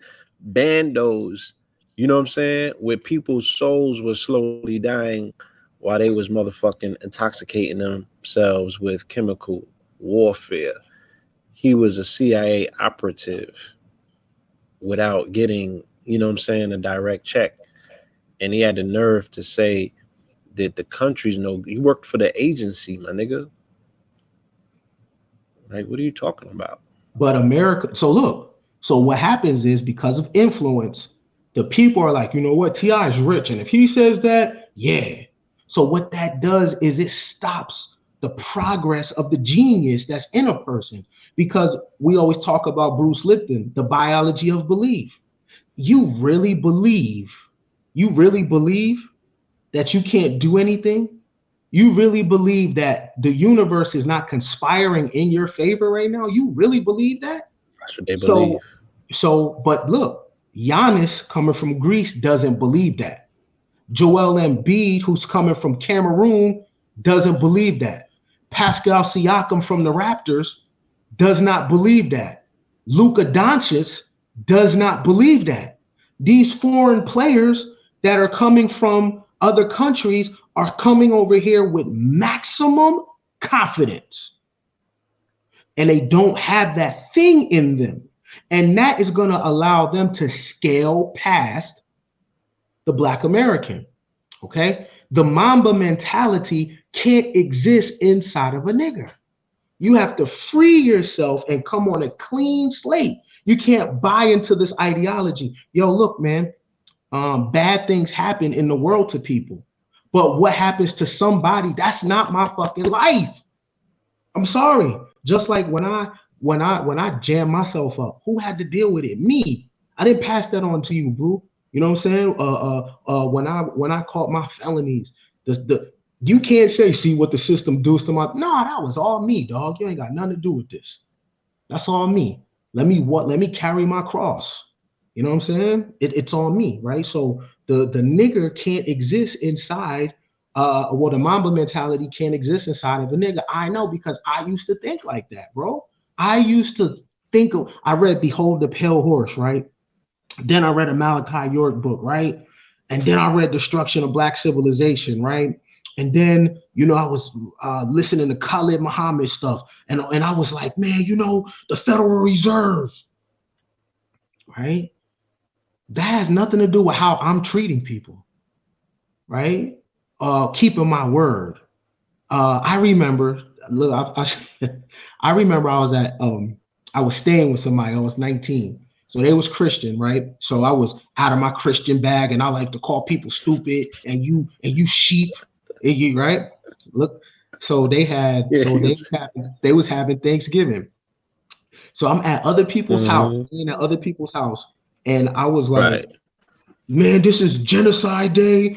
bandos, you know what I'm saying? Where people's souls were slowly dying while they was motherfucking intoxicating themselves with chemical warfare. He was a CIA operative without getting, you know what I'm saying, a direct check. And he had the nerve to say that the countries know you worked for the agency, my nigga. Like, what are you talking about? But America, so look, so what happens is because of influence, the people are like, you know what, T.I. is rich. And if he says that, yeah. So what that does is it stops the progress of the genius that's in a person. Because we always talk about Bruce Lipton, the biology of belief. You really believe, you really believe that you can't do anything? You really believe that the universe is not conspiring in your favor right now? You really believe that? That's what they believe. But look, Giannis coming from Greece doesn't believe that. Joel Embiid, who's coming from Cameroon, doesn't believe that. Pascal Siakam from the Raptors does not believe that. Luka Doncic does not believe that. These foreign players that are coming from other countries are coming over here with maximum confidence. And they don't have that thing in them. And that is going to allow them to scale past the Black American. Okay? The Mamba mentality can't exist inside of a nigger. You have to free yourself and come on a clean slate. You can't buy into this ideology. Yo, look, man, bad things happen in the world to people. But what happens to somebody, that's not my fucking life. I'm sorry. Just like when I jam myself up, who had to deal with it? Me. I didn't pass that on to you, boo. You know what I'm saying? When I caught my felonies, the you can't say, see what the system does to my. No, that was all me, dog. You ain't got nothing to do with this. That's all me. Let me carry my cross. You know what I'm saying? It's on me, right? So the nigger can't exist inside. Well, the Mamba mentality can't exist inside of a nigga. I know because I used to think like that, bro. I used to think of. I read "Behold the Pale Horse," right? Then I read a Malachi York book, right? And then I read Destruction of Black Civilization, right? And then, I was listening to Khalid Muhammad stuff. And I was like, man, the Federal Reserve, right? That has nothing to do with how I'm treating people, right? Keeping my word. I remember, look, I remember I was staying with somebody. I was 19. So they was Christian, right? So I was out of my Christian bag, and I like to call people stupid and you sheep, right? Look, so they was having Thanksgiving. So I'm at other people's house, staying at other people's house, and I was like, Right. man, this is genocide day.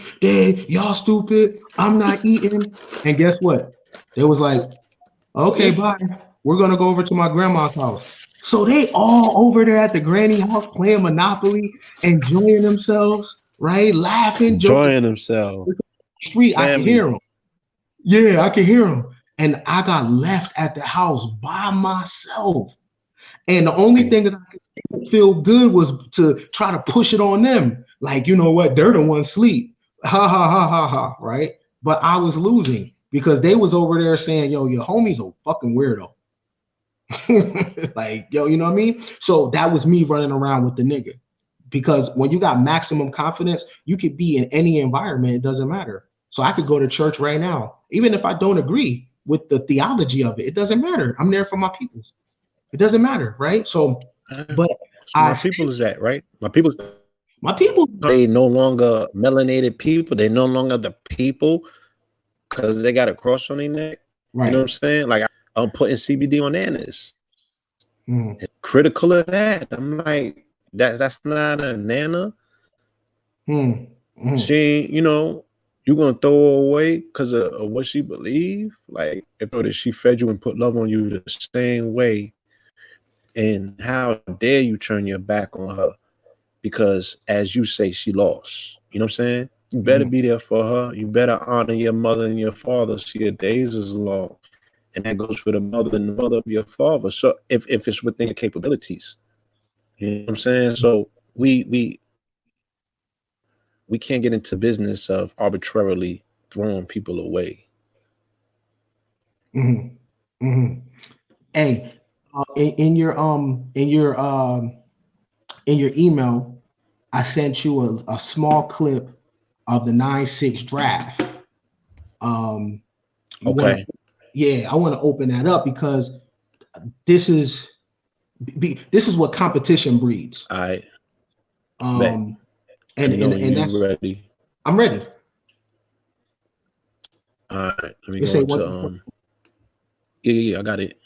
Y'all stupid. I'm not eating. And guess what? They was like, okay, bye. We're gonna go over to my grandma's house. So they all over there at the granny house playing Monopoly, enjoying themselves, right? Laughing, joking. Enjoying themselves. Street, I can hear Family. them. Yeah, I can hear them. And I got left at the house by myself. And the only thing that I could feel good was to try to push it on them. Like, you know what? They're the ones sleep. Ha ha ha ha ha. Right. But I was losing because they was over there saying, yo, your homie's a fucking weirdo. Like, yo, you know what I mean? So that was me running around with the nigga. Because when you got maximum confidence, you could be in any environment. It doesn't matter. So I could go to church right now, even if I don't agree with the theology of it. It doesn't matter. I'm there for my peoples. It doesn't matter, right? So, but So my people is that, right? My people, people, they no longer melanated people. They no longer the people because they got a cross on their neck. right? You know what I'm saying? Like I'm putting CBD on nanas. Mm. Critical of that. I'm like, that's not a nana. She, you gonna throw her away because of what she believe? Like, if she fed you and put love on you the same way, and how dare you turn your back on her? Because as you say, she lost. You know what I'm saying? You better be there for her. You better honor your mother and your father so your days is long. and that goes for the mother and the mother of your father. So if it's within your capabilities, you know what I'm saying? So we can't get into business of arbitrarily throwing people away. Mm-hmm. Mm-hmm. Hey, in your email, I sent you a small clip of the 9-6 draft. You want to, Okay. yeah, I want to open that up because this is this is what competition breeds. All right. Bet. Um, Let me know when and you're that's ready. I'm ready. All right. Let me You go say what? into yeah, I got it.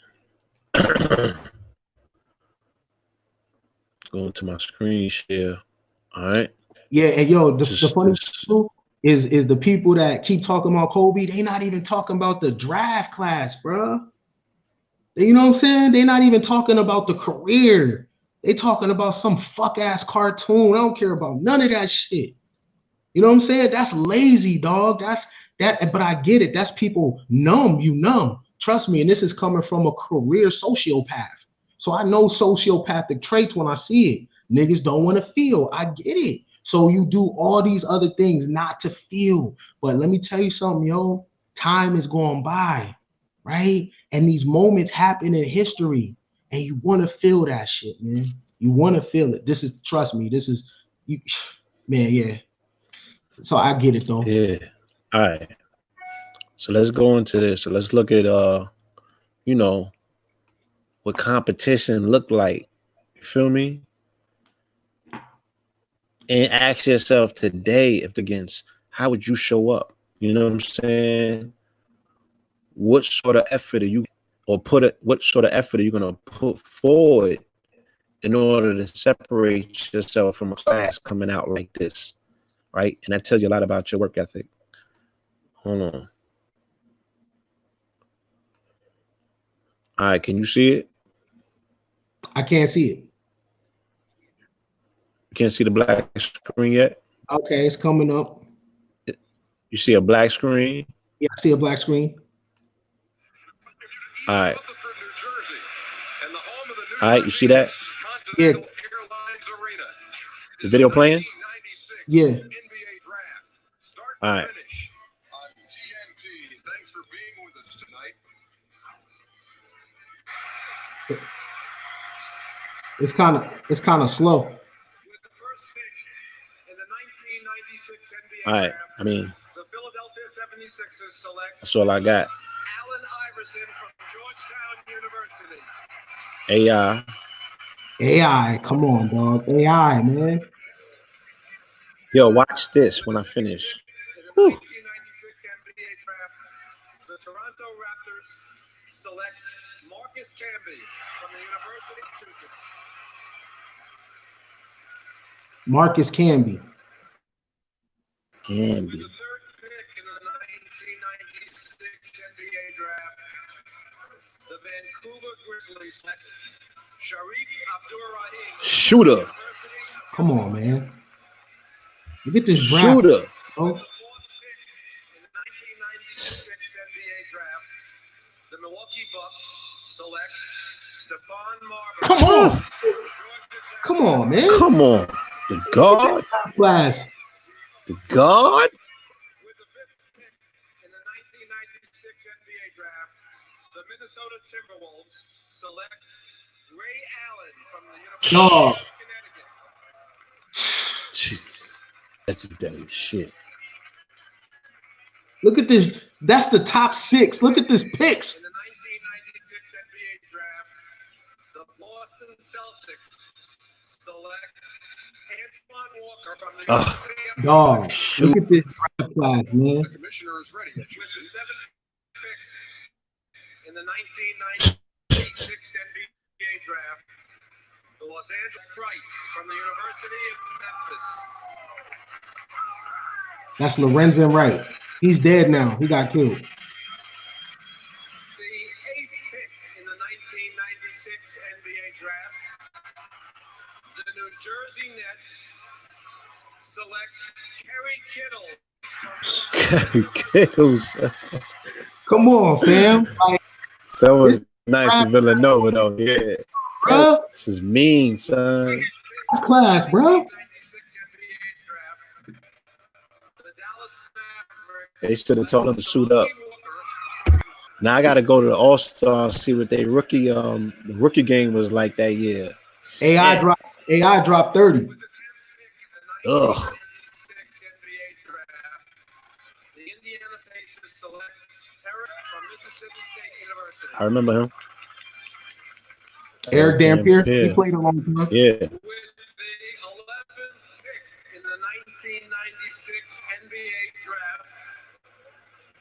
Go into my screen share. All right. Yeah, and yo, the Just funny just thing is the people that keep talking about Kobe, they not even talking about the draft class, bro. You know what I'm saying? They're not even talking about the career. They talking about some fuck ass cartoon. I don't care about none of that shit. You know what I'm saying? That's lazy, dog. That's that. But I get it. That's people numb. You numb. Trust me. And this is coming from a career sociopath. So I know sociopathic traits when I see it. Niggas don't want to feel. I get it. So you do all these other things not to feel. But let me tell you something, yo. Time is going by, right? And these moments happen in history, and you want to feel that shit, man. You want to feel it. This is, trust me. This is, you, man. Yeah. So I get it though. yeah. All right. So let's go into this. So let's look at you know, what competition look like. You feel me? And ask yourself today, if against, how would you show up? You know what I'm saying? What sort of effort are you what sort of effort are you gonna put forward in order to separate yourself from a class coming out like this? Right? And that tells you a lot about your work ethic. Hold on. All right, can you see it? I can't see it. You can't see the black screen yet? Okay, it's coming up. You see a black screen? Yeah, I see a black screen. All right. All right, you see that? Yeah, The video playing? yeah. All right. It's kind of slow. All right. I mean, that's all I got. AI. AI, come on, dog. AI, man. Yo, watch this when I finish. Whew. The Toronto Raptors select Marcus Camby from the University of Massachusetts. Marcus Camby. Camby. With the third pick in the 1996 NBA draft, the Vancouver Grizzlies select Sharif Abdur-Rahim. Shooter. Come on, man. Look at this draft. Shooter. Oh. With the fourth pick in the 1996 NBA draft, the Milwaukee Bucks select Stephon Marbury. Come on. Come on, man. Come on. The God. Class. The God. With the fifth pick in the 1996 NBA draft, the Minnesota Timberwolves select Ray Allen from the University Dog. of Connecticut. Jeez. Legendary shit. Look at this. That's the top 6. Look at this picks. In the 1996 NBA draft, the Boston Celtics select Antoine Walker from the University of Dog. Shoot. Look at this draft class, man. The commissioner is ready. With the seventh pick in the 1996 NBA draft, the Los Angeles Wright from the University of Memphis. That's Lorenzen Wright. He's dead now. He got killed. The eighth pick in the 1996 NBA draft, the New Jersey Nets select Kerry Kittles. Kerry Kittles. Come on, fam. Like, So was nice in Villanova, though. Yeah. Bro, This is mean, son. class, bro. 1996 NBA draft. The Dallas Mavericks. They should have told him to suit up. Walker. Now I got to go to the All-Star and see what they rookie game was like that year. AI dropped 30. With the 10th pick in the Ugh. 1996 NBA draft, the Indiana Pacers select Eric from Mississippi State University. I remember him. Eric Dampier, he Yeah. played a long time. Yeah. With the 11th pick in the 1996 NBA draft,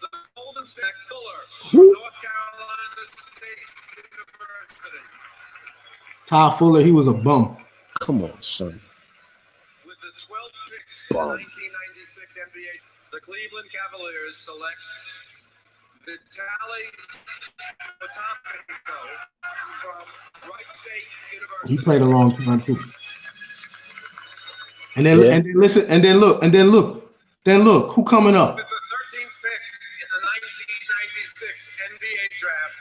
the Golden State Killer from North Carolina State University. Ty Fuller, he was a bum. Come on, son. With the 12th pick in the 1996 NBA, the Cleveland Cavaliers select Vitaly Potapenko from Wright State University. He played a long time too. And then Yeah. and then listen, and then look, who coming up? With the 13th pick in the 1996 NBA draft,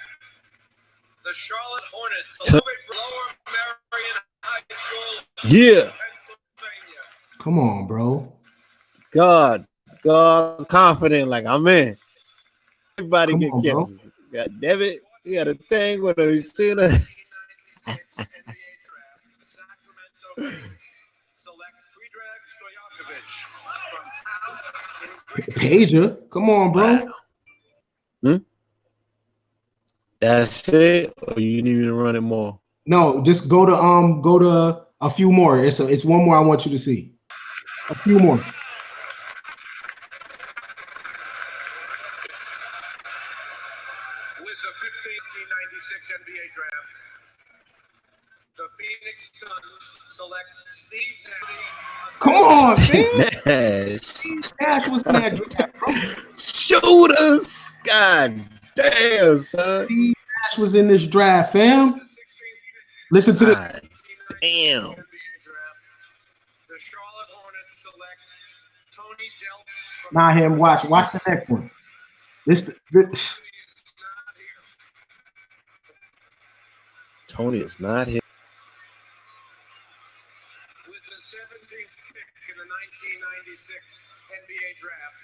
the Charlotte Hornets select Lower Merion High School, Yeah. Pennsylvania. Come on, bro. God, confident, like I'm in. Everybody Come get on, bro. kisses. God damn it. He had a thing with him. You see that? 1996 NBA draft, the Sacramento Kings select Predrag Stojakovic from Pau in Greece. Pager, come on, bro. Wow. That's it, or you need me to run it more? No, just go to a few more. It's one more I want you to see. A few more. With the 1996 NBA draft, the Phoenix Suns select Steve Nash. Come on, Steve man. Nash. Nash was in that draft, bro. Shooters. God damn, son. Steve Nash was in this draft, fam. The 16th pick Listen to this. God in damn. the 1996 NBA draft, the Charlotte Hornets select Tony Delp from Not him. Watch the next one. This Tony is not here. With the 17th pick in the 1996 NBA draft,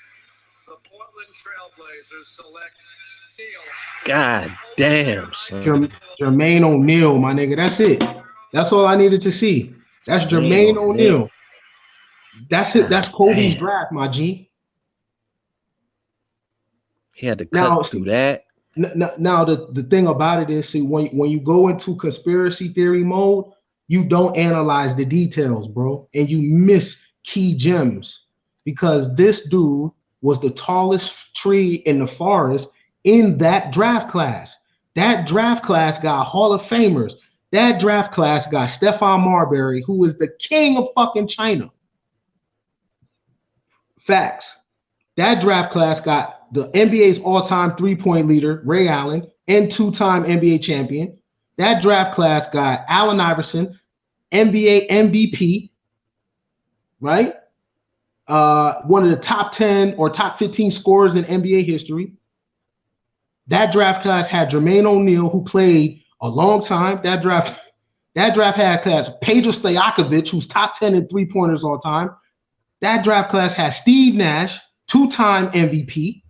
the Portland Trailblazers select Neil. God damn, son. Jermaine O'Neal, my nigga. That's it. That's all I needed to see. That's Jermaine Jermaine O'Neal. O'Neal. That's it. That's Kobe's Damn. draft, my G. He had to cut Now, through that. Now the thing about it is, see, when you go into conspiracy theory mode, you don't analyze the details, bro, and you miss key gems because this dude was the tallest tree in the forest in that draft class. That draft class got Hall of Famers. That draft class got Stephon Marbury, who is the king of fucking China. Facts. That draft class got the NBA's all-time three-point leader, Ray Allen, and two-time NBA champion. That draft class got Allen Iverson, NBA MVP, right? One of the top 10 or top 15 scorers in NBA history. That draft class had Jermaine O'Neal, who played a long time. That draft had class Pedro Stojakovic, who's top 10 in three-pointers all time. That draft class had Steve Nash, two-time MVP.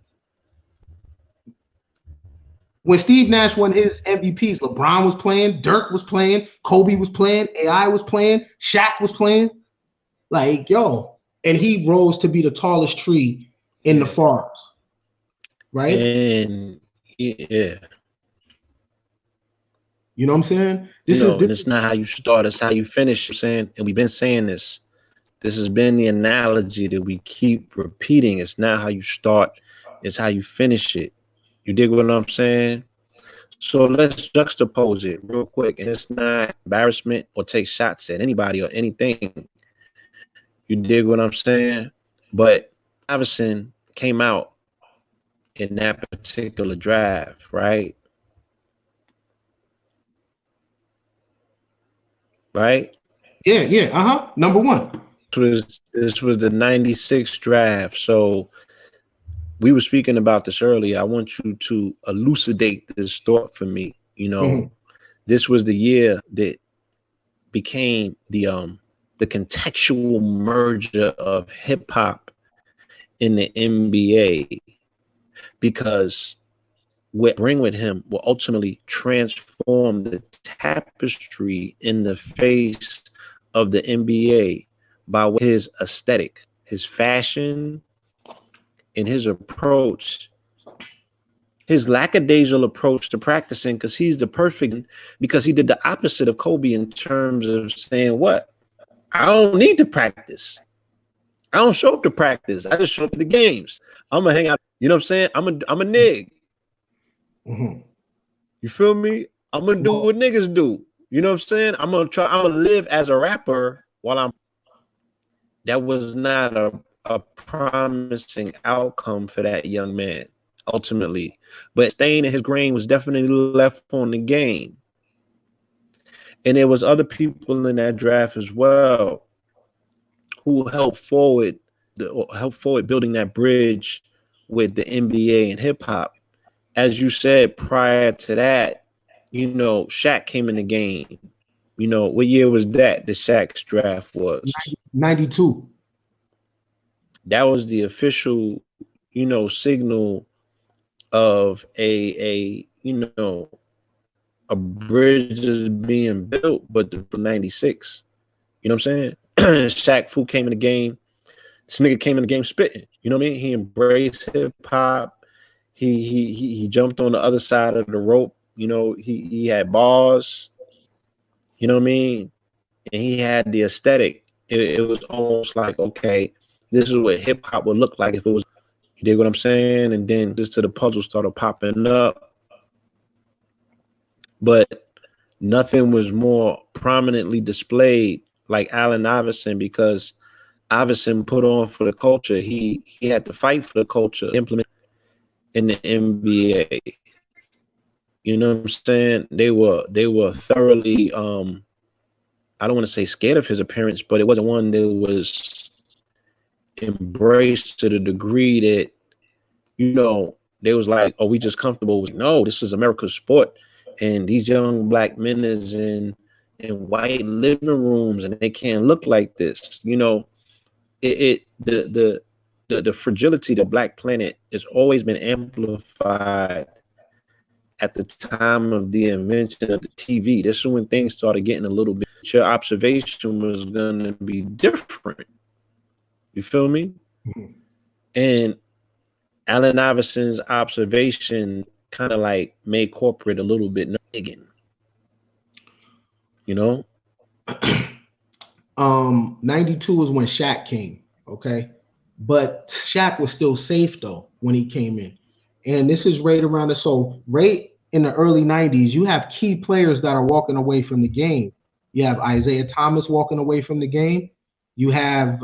When Steve Nash won his MVPs, LeBron was playing, Dirk was playing, Kobe was playing, AI was playing, Shaq was playing. Like, yo, and he rose to be the tallest tree in the forest, right? And yeah. You know what I'm saying? And it's not how you start, it's how you finish. I'm saying, and we've been saying this. This has been the analogy that we keep repeating. It's not how you start, it's how you finish it. You dig what I'm saying? So let's juxtapose it real quick. And it's not embarrassment or take shots at anybody or anything. You dig what I'm saying? But Iverson came out in that particular draft, right? Right? Yeah. Number one. This was the 96 draft. So we were speaking about this earlier. I want you to elucidate this thought for me. This was the year that became the contextual merger of hip hop in the NBA, because what bring with him will ultimately transform the tapestry in the face of the NBA by his aesthetic, his fashion, and his approach, his lackadaisical approach to practicing, because he's the perfect, because he did the opposite of Kobe in terms of saying, what? I don't need to practice. I don't show up to practice. I just show up to the games. I'm gonna hang out. You know what I'm saying? I'm a nig. Mm-hmm. You feel me? I'm gonna do what niggas do. You know what I'm saying? I'm gonna live as a rapper while I'm. That was not a promising outcome for that young man, ultimately. But staying in his grain was definitely left on the game. And there was other people in that draft as well who helped forward building that bridge with the NBA and hip hop. As you said, prior to that, Shaq came in the game. What year was that? The Shaq's draft was 92. That was the official, signal of a bridge is being built, but the 96. You know what I'm saying? Shaq Fu came in the game. This nigga came in the game spitting. You know what I mean? He embraced hip hop. He jumped on the other side of the rope. He had bars. You know what I mean? And he had the aesthetic. It was almost like, okay, this is what hip hop would look like if it was. You dig what I'm saying? And then just to the puzzle started popping up. But nothing was more prominently displayed like Allen Iverson, because Iverson put on for the culture. He had to fight for the culture, implement in the NBA. You know what I'm saying? They were thoroughly I don't want to say scared of his appearance, but it wasn't one that was embraced to the degree that, they was like, oh, we just comfortable with, no, this is America's sport. And these young black men is in white living rooms and they can't look like this. The fragility of the Black planet has always been amplified at the time of the invention of the TV. This is when things started getting a little bit. Your observation was going to be different. You feel me? Mm-hmm. And Allen Iverson's observation kind of like made corporate a little bit nigging. 92 is when Shaq came, okay? But Shaq was still safe though when he came in. And this is right around right in the early 90s, you have key players that are walking away from the game. You have Isaiah Thomas walking away from the game. You have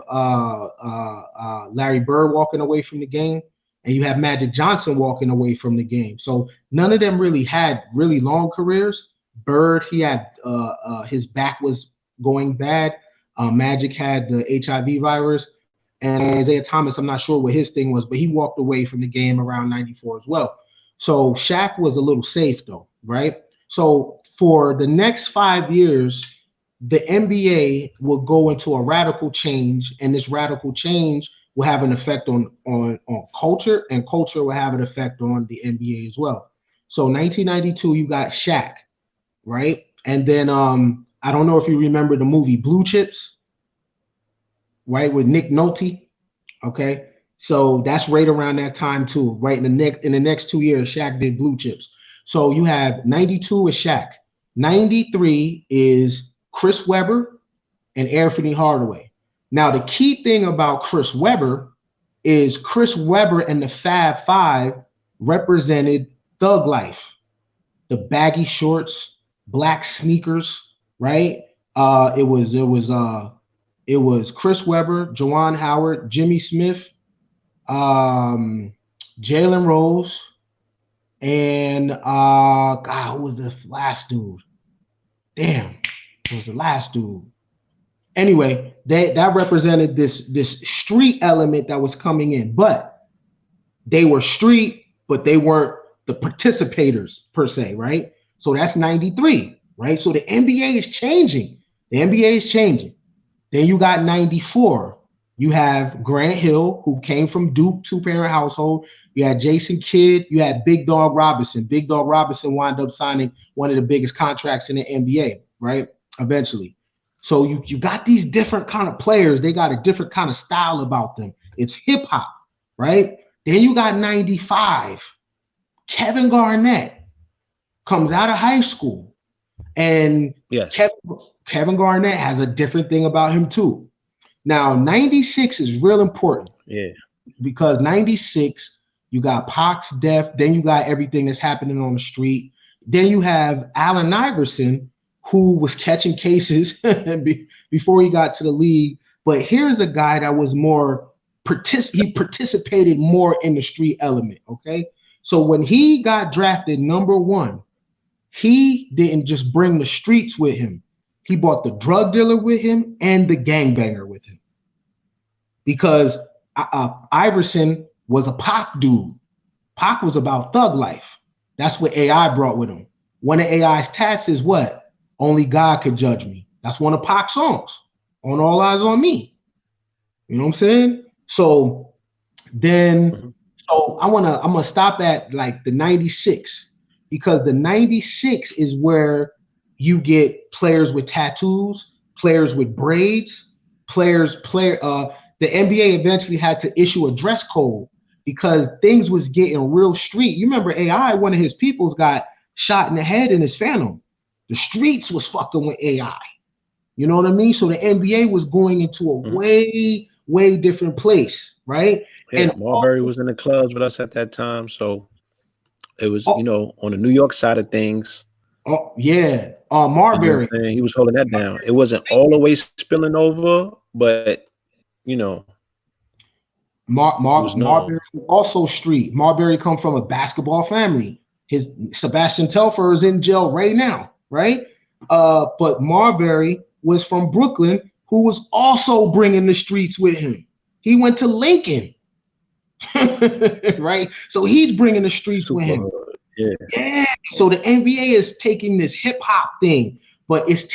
Larry Bird walking away from the game. And you have Magic Johnson walking away from the game. So none of them really had really long careers. Bird, he had his back was going bad. Magic had the HIV virus. And Isaiah Thomas, I'm not sure what his thing was, but he walked away from the game around 94 as well. So Shaq was a little safe though, right? So for the next 5 years, the NBA will go into a radical change, and this radical change will have an effect on culture, and culture will have an effect on the NBA as well. So 1992, you got Shaq, right? And then I don't know if you remember the movie Blue Chips, right, with Nick Nolte. Okay, so that's right around that time too, right? In the next 2 years, Shaq did Blue Chips. So you have 92 is Shaq, 93 is Chris Webber and Anthony Hardaway. Now the key thing about Chris Webber is Chris Webber and the Fab Five represented thug life, the baggy shorts, black sneakers, right? It was Chris Webber, Juwan Howard, Jimmy Smith, Jalen Rose, and God, who was the last dude? Damn, who was the last dude? Anyway, that represented this street element that was coming in. But They were street, but they weren't the participators per se, right? So that's 93, right? So the NBA is changing. The NBA is changing. Then you got 94. You have Grant Hill, who came from Duke, two-parent household. You had Jason Kidd. You had Big Dog Robinson. Big Dog Robinson wound up signing one of the biggest contracts in the NBA, right? Eventually. So you got these different kind of players. They got a different kind of style about them. It's hip hop, right? Then you got 95. Kevin Garnett comes out of high school, and Yes. Kevin Garnett has a different thing about him too. Now, 96 is real important. Yeah. Because 96, you got Pac's death, then you got everything that's happening on the street. Then you have Allen Iverson, who was catching cases before he got to the league. But here's a guy that was more he participated more in the street element. Okay. So when he got drafted number 1, he didn't just bring the streets with him. He brought the drug dealer with him and the gangbanger with him. Because Iverson was a Pac dude. Pac was about thug life. That's what AI brought with him. One of AI's tats is what? Only God could judge me. That's one of Pac's songs. On All Eyes on Me. You know what I'm saying? So then, so I'm gonna stop at like the 96, because the 96 is where you get players with tattoos, players with braids, the NBA eventually had to issue a dress code because things was getting real street. You remember AI, one of his peoples got shot in the head in his Phantom. The streets was fucking with AI. You know what I mean? So the NBA was going into a way different place, right? Yeah, and Marbury was in the clubs with us at that time. So it was, you know, on the New York side of things. Yeah. You know Marbury. what I'm saying? He was holding that down. It wasn't all the way spilling over, but, you know. Marbury also street. Marbury come from a basketball family. His Sebastian Telfair is in jail right now, right? But Marbury was from Brooklyn, who was also bringing the streets with him. He went to Lincoln, right? So he's bringing the streets with him. Yeah. So the NBA is taking this hip hop thing, but it's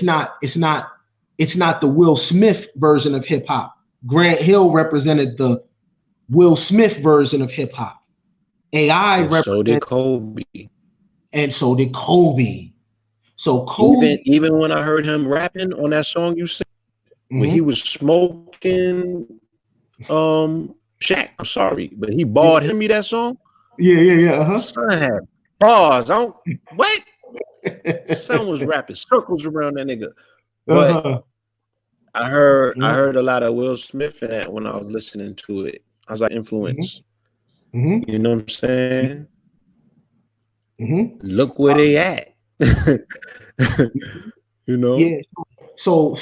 not the Will Smith version of hip hop. Grant Hill represented the Will Smith version of hip hop. AI represented. So did Kobe. And so did Kobe. So Kobe, even when I heard him rapping on that song you said, when he was smoking Shaq, I'm sorry, but he bawled him me that song. Yeah. Son had bars. What? Son was rapping circles around that nigga. But I heard a lot of Will Smith in that when I was listening to it. I was like, influence. You know what I'm saying? Look where they at. You know? Yeah. So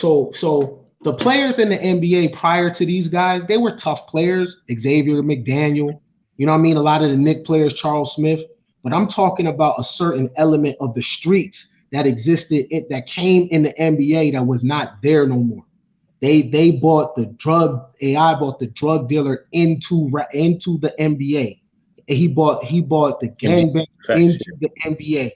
the players in the NBA prior to these guys, they were tough players. Xavier McDaniel, you know what I mean? A lot of the Knicks players, Charles Smith. But I'm talking about a certain element of the streets that existed, that came in the NBA that was not there no more. They bought the drug, AI bought the drug dealer into the NBA. And he bought the gangbang into the NBA,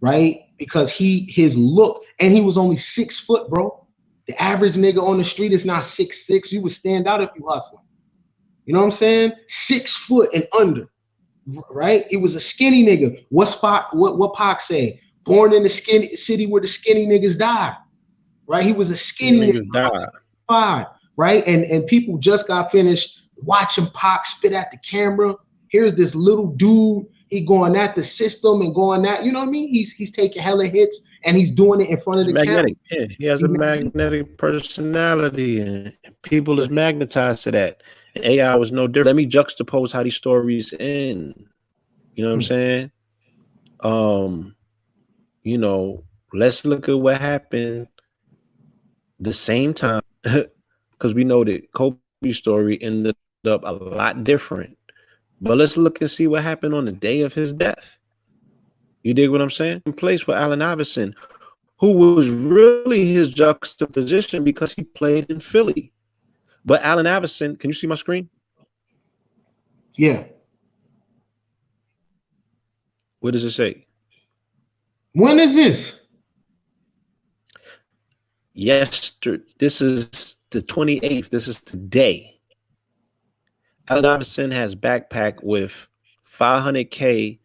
right? Because his look, and he was only 6 foot, bro. The average nigga on the street is not 6'6". You would stand out if you hustling. You know what I'm saying? 6 foot and under, right? It was a skinny nigga. What Pac say? Born in the skinny city where the skinny niggas die, right? He was a skinny nigga. Right? And people just got finished watching Pac spit at the camera. Here's this little dude. He going at the system and going at, you know what I mean? He's taking hella hits and he's doing it in front of the camera. Yeah, he has a magnetic personality and people is magnetized to that. And AI was no different. Let me juxtapose how these stories end. You know what I'm saying? You know, let's look at what happened the same time, because we know that Kobe's story ended up a lot different. But let's look and see what happened on the day of his death. You dig what I'm saying? In place with Allen Iverson, who was really his juxtaposition because he played in Philly. But Allen Iverson, can you see my screen? Yeah. What does it say? When is this? Yesterday. This is the 28th. This is today. Allen Iverson has backpack with 500K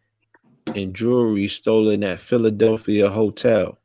in jewelry stolen at Philadelphia hotel.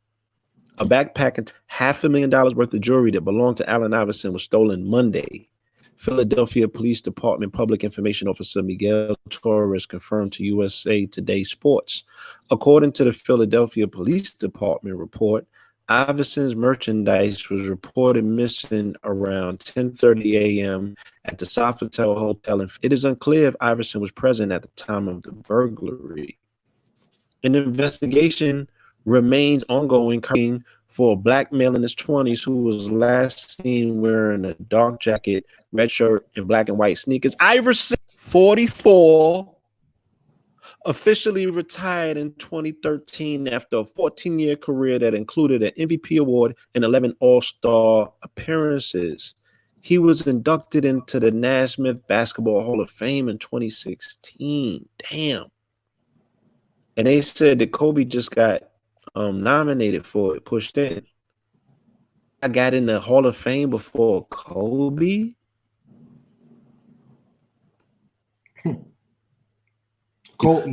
A backpack and $500,000 worth of jewelry that belonged to Allen Iverson was stolen Monday. Philadelphia Police Department Public Information Officer Miguel Torres confirmed to USA Today Sports. According to the Philadelphia Police Department report, Iverson's merchandise was reported missing around 10:30 a.m. at the Sofitel Hotel. And it is unclear if Iverson was present at the time of the burglary. An investigation remains ongoing for a black male in his 20s who was last seen wearing a dark jacket, red shirt, and black and white sneakers. Iverson, 44, officially retired in 2013 after a 14-year career that included an MVP award and 11 All-Star appearances. He was inducted into the Naismith Basketball Hall of Fame in 2016. Damn. And they said that Kobe just got nominated for it, pushed in. I got in the Hall of Fame before Kobe.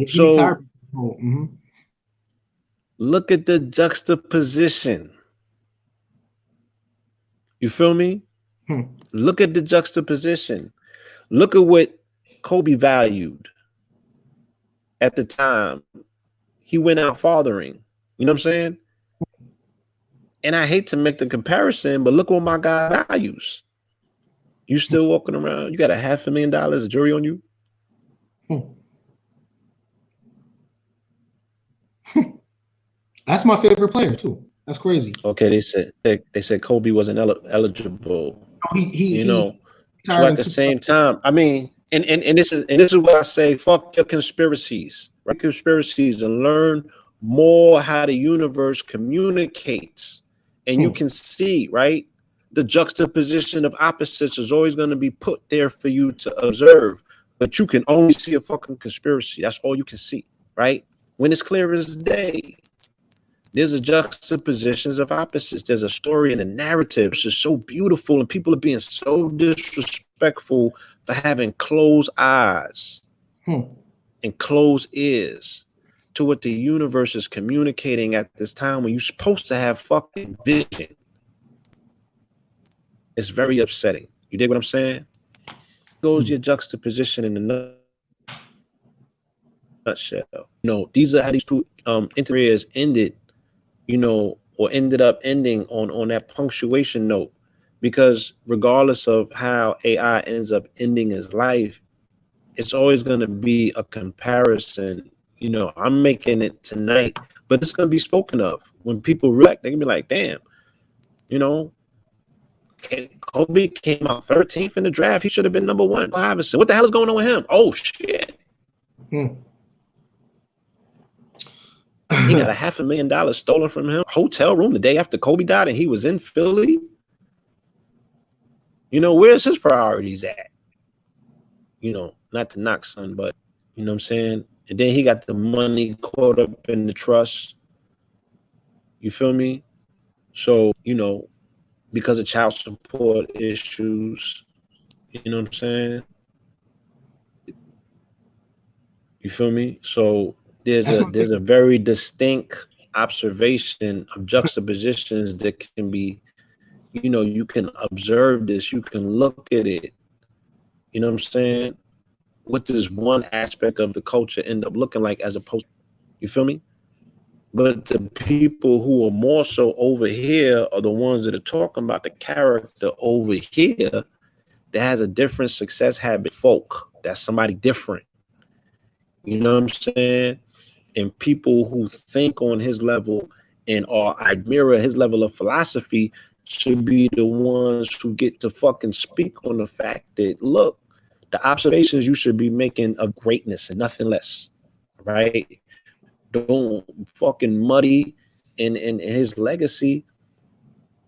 So look at the juxtaposition. You feel me? Look at the juxtaposition. Look at what Kobe valued at the time. He went out fathering. You know what I'm saying? And I hate to make the comparison, but look what my guy values. You still walking around, you got $500,000 of jewelry on you? That's my favorite player too. That's crazy. Okay, they said Kobe wasn't eligible. So at the same time, I mean, and this is what I say, fuck your conspiracies, right? Conspiracies, and learn more how the universe communicates. And you can see, right? The juxtaposition of opposites is always going to be put there for you to observe, but you can only see a fucking conspiracy. That's all you can see, right? When it's clear as day. There's a juxtapositions of opposites. There's a story and a narrative. It's just so beautiful, and people are being so disrespectful for having closed eyes and closed ears to what the universe is communicating at this time when you're supposed to have fucking vision. It's very upsetting. You dig what I'm saying? Goes your juxtaposition in the nutshell. These are how these two careers ended. Or ended up ending on that punctuation note, because regardless of how AI ends up ending his life, it's always going to be a comparison. I'm making it tonight, but it's going to be spoken of when people react. They can be like, damn, Kobe came out 13th in the draft. He should have been number one. Iverson, what the hell is going on with him? Oh shit. He got $500,000 stolen from him. Hotel room the day after Kobe died, and he was in Philly. Where's his priorities at? Not to knock son, but you know what I'm saying? And then he got the money caught up in the trust. You feel me? So, because of child support issues, you know what I'm saying? You feel me? So there's a very distinct observation of juxtapositions that can be, you can observe this, you can look at it, you know what I'm saying? What does one aspect of the culture end up looking like as opposed, you feel me? But the people who are more so over here are the ones that are talking about the character over here that has a different success habit folk. That's somebody different. You know what I'm saying? And people who think on his level and admire his level of philosophy should be the ones who get to fucking speak on the fact that, look, the observations you should be making of greatness and nothing less, right? Don't fucking muddy in his legacy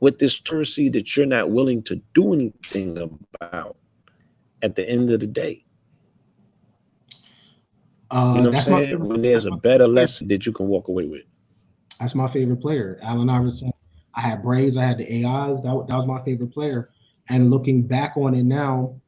with this touristy that you're not willing to do anything about at the end of the day. You know what I'm That's my saying? favorite. When there's a better lesson that you can walk away with. That's my favorite player, Allen Iverson. I had Braves, I had the AIs. That was my favorite player. And looking back on it now,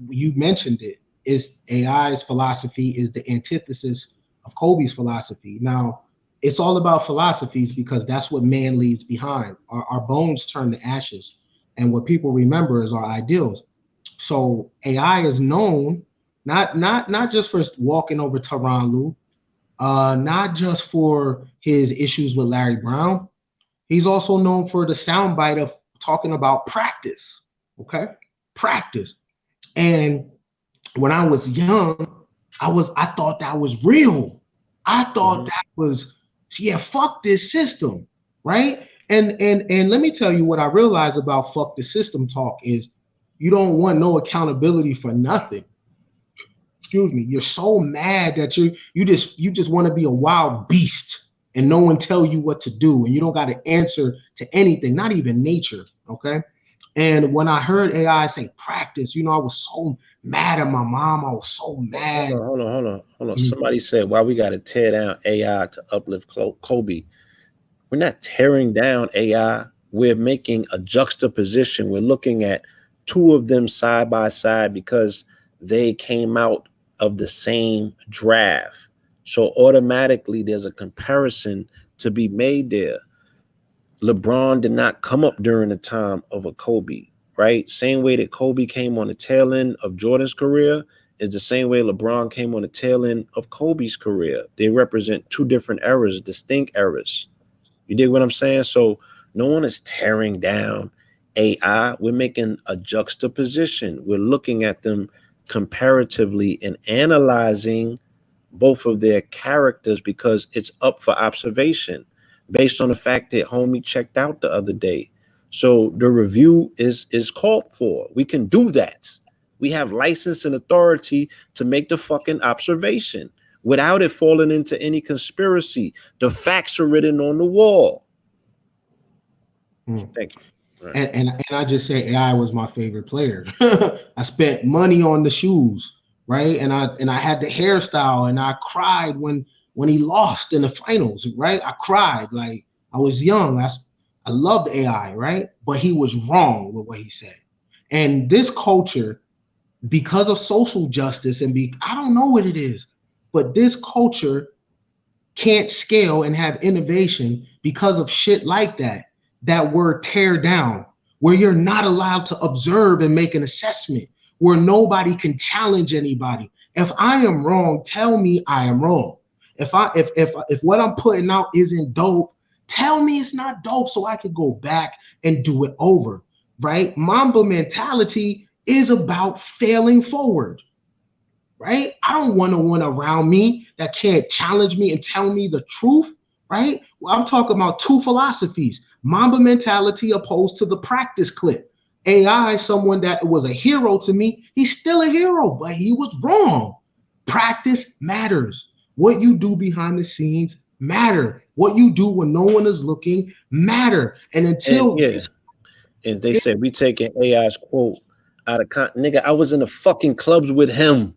you mentioned it. Is AI's philosophy is the antithesis of Kobe's philosophy. Now, it's all about philosophies because that's what man leaves behind. Our bones turn to ashes, and what people remember is our ideals. So AI is known not just for walking over Tyronn Lue, not just for his issues with Larry Brown. He's also known for the soundbite of talking about practice. Okay, practice. And when I was young, I thought that was real. I thought that was, yeah, fuck this system, right? And let me tell you what I realized about fuck the system talk is you don't want no accountability for nothing. Excuse me. You're so mad that you just want to be a wild beast and no one tell you what to do and you don't got to answer to anything, not even nature. Okay. And when I heard AI say practice, I was so mad at my mom. I was so mad. Hold on. Somebody said, why we got to tear down AI to uplift Kobe? We're not tearing down AI. We're making a juxtaposition. We're looking at two of them side by side because they came out of the same draft. So automatically there's a comparison to be made there. LeBron did not come up during the time of a Kobe, right? Same way that Kobe came on the tail end of Jordan's career is the same way LeBron came on the tail end of Kobe's career. They represent two different eras, distinct eras. You dig what I'm saying? So no one is tearing down AI. We're making a juxtaposition. We're looking at them comparatively and analyzing both of their characters because it's up for observation based on the fact that homie checked out the other day. So the review is called for. We can do that. We have license and authority to make the fucking observation without it falling into any conspiracy. The facts are written on the wall. Thank you. Right. And I just say AI was my favorite player. I spent money on the shoes, right? And I had the hairstyle, and I cried when he lost in the finals, right? I cried like I was young. I loved AI, right? But he was wrong with what he said. And this culture, because of social justice I don't know what it is, but this culture can't scale and have innovation because of shit like that word tear down, where you're not allowed to observe and make an assessment, where nobody can challenge anybody. If I am wrong, tell me I am wrong. If what I'm putting out isn't dope, tell me it's not dope so I could go back and do it over, right? Mamba mentality is about failing forward, right? I don't want no one around me that can't challenge me and tell me the truth, right? Well, I'm talking about two philosophies. Mamba mentality opposed to the practice clip. AI, someone that was a hero to me, he's still a hero, but he was wrong. Practice matters. What you do behind the scenes matter. What you do when no one is looking matter. And until and they said we taking AI's quote out of nigga, I was in the fucking clubs with him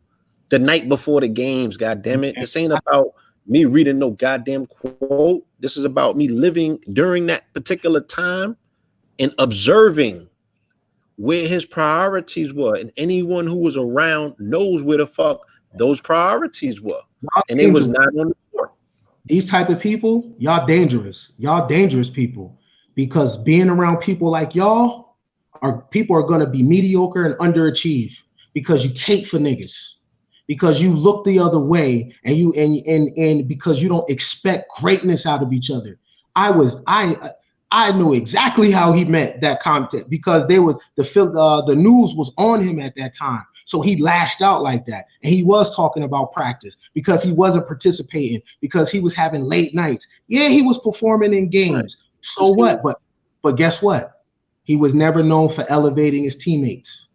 the night before the games. God damn it. This ain't about me reading no goddamn quote. This is about me living during that particular time and observing where his priorities were. And anyone who was around knows where the fuck those priorities were. And it was not on the court. These type of people, y'all dangerous. Y'all dangerous people. Because being around people like y'all, people are gonna be mediocre and underachieve because you cape for niggas. Because you look the other way and because you don't expect greatness out of each other. I knew exactly how he meant that content because the news was on him at that time. So he lashed out like that. And he was talking about practice because he wasn't participating, because he was having late nights. Yeah, he was performing in games. Right. So what? But guess what? He was never known for elevating his teammates.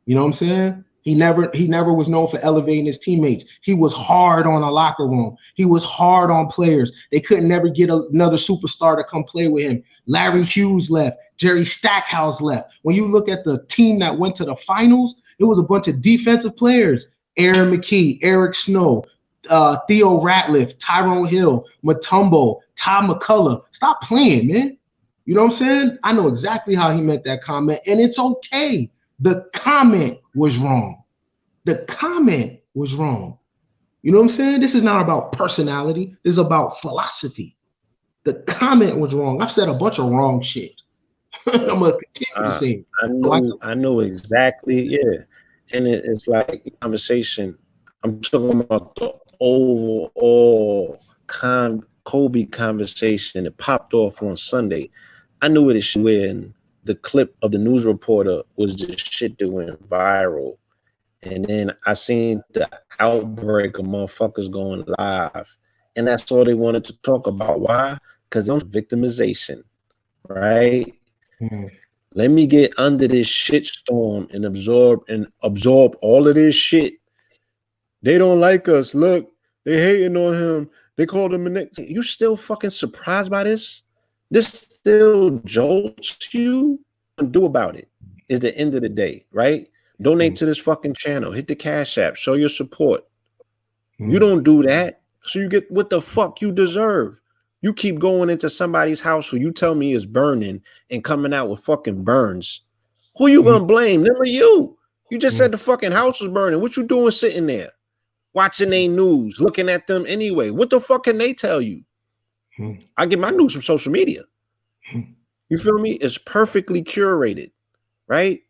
You know what I'm saying? He never was known for elevating his teammates. He was hard on a locker room. He was hard on players. They couldn't never get another superstar to come play with him. Larry Hughes left. Jerry Stackhouse left. When you look at the team that went to the finals, it was a bunch of defensive players. Aaron McKee, Eric Snow, Theo Ratliff, Tyrone Hill, Mutombo, Ty McCullough. Stop playing, man. You know what I'm saying? I know exactly how he meant that comment, and it's okay. The comment was wrong. The comment was wrong. You know what I'm saying? This is not about personality. This is about philosophy. The comment was wrong. I've said a bunch of wrong shit. I'm gonna continue to say it. I know exactly, yeah. And it's like conversation. I'm talking about the overall Kobe conversation. It popped off on Sunday. I knew it is when the clip of the news reporter was just shit that went viral. And then I seen the outbreak of motherfuckers going live. And that's all they wanted to talk about. Why? Because of victimization, right? Let me get under this shit storm and absorb all of this shit. They don't like us. Look, they hating on him. They called him a next. You still fucking surprised by this? This still jolts you? What do about it is the end of the day, right? Donate to this fucking channel. Hit the Cash App. Show your support. You don't do that, so you get what the fuck you deserve. You keep going into somebody's house who you tell me is burning and coming out with fucking burns. Who you gonna blame? Them or you? You just said the fucking house was burning. What you doing sitting there? Watching their news, looking at them anyway. What the fuck can they tell you? I get my news from social media. You feel me? It's perfectly curated, right?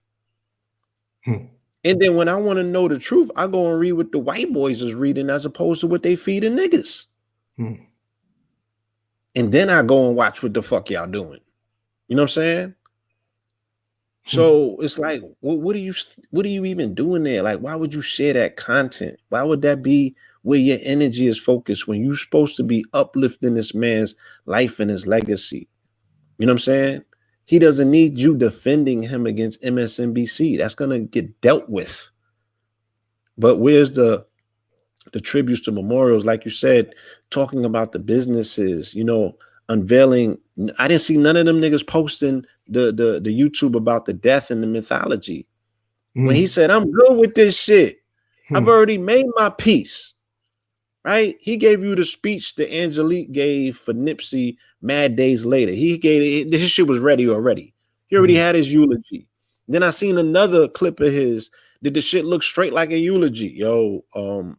And then when I want to know the truth, I go and read what the white boys is reading as opposed to what they feeding niggas. And then I go and watch what the fuck y'all doing. You know what I'm saying? So it's like, what are you even doing there? Like, why would you share that content? Why would that be where your energy is focused when you're supposed to be uplifting this man's life and his legacy? You know what I'm saying? He doesn't need you defending him against MSNBC. That's gonna get dealt with. But where's the tributes to memorials, like you said, talking about the businesses, you know, unveiling. I didn't see none of them niggas posting the YouTube about the death and the mythology. When he said, I'm good with this shit. I've already made my peace. Right? He gave you the speech that Angelique gave for Nipsey mad days later. His shit was ready already. He already had his eulogy. Then I seen another clip of his. Did the shit look straight like a eulogy? Yo, I'm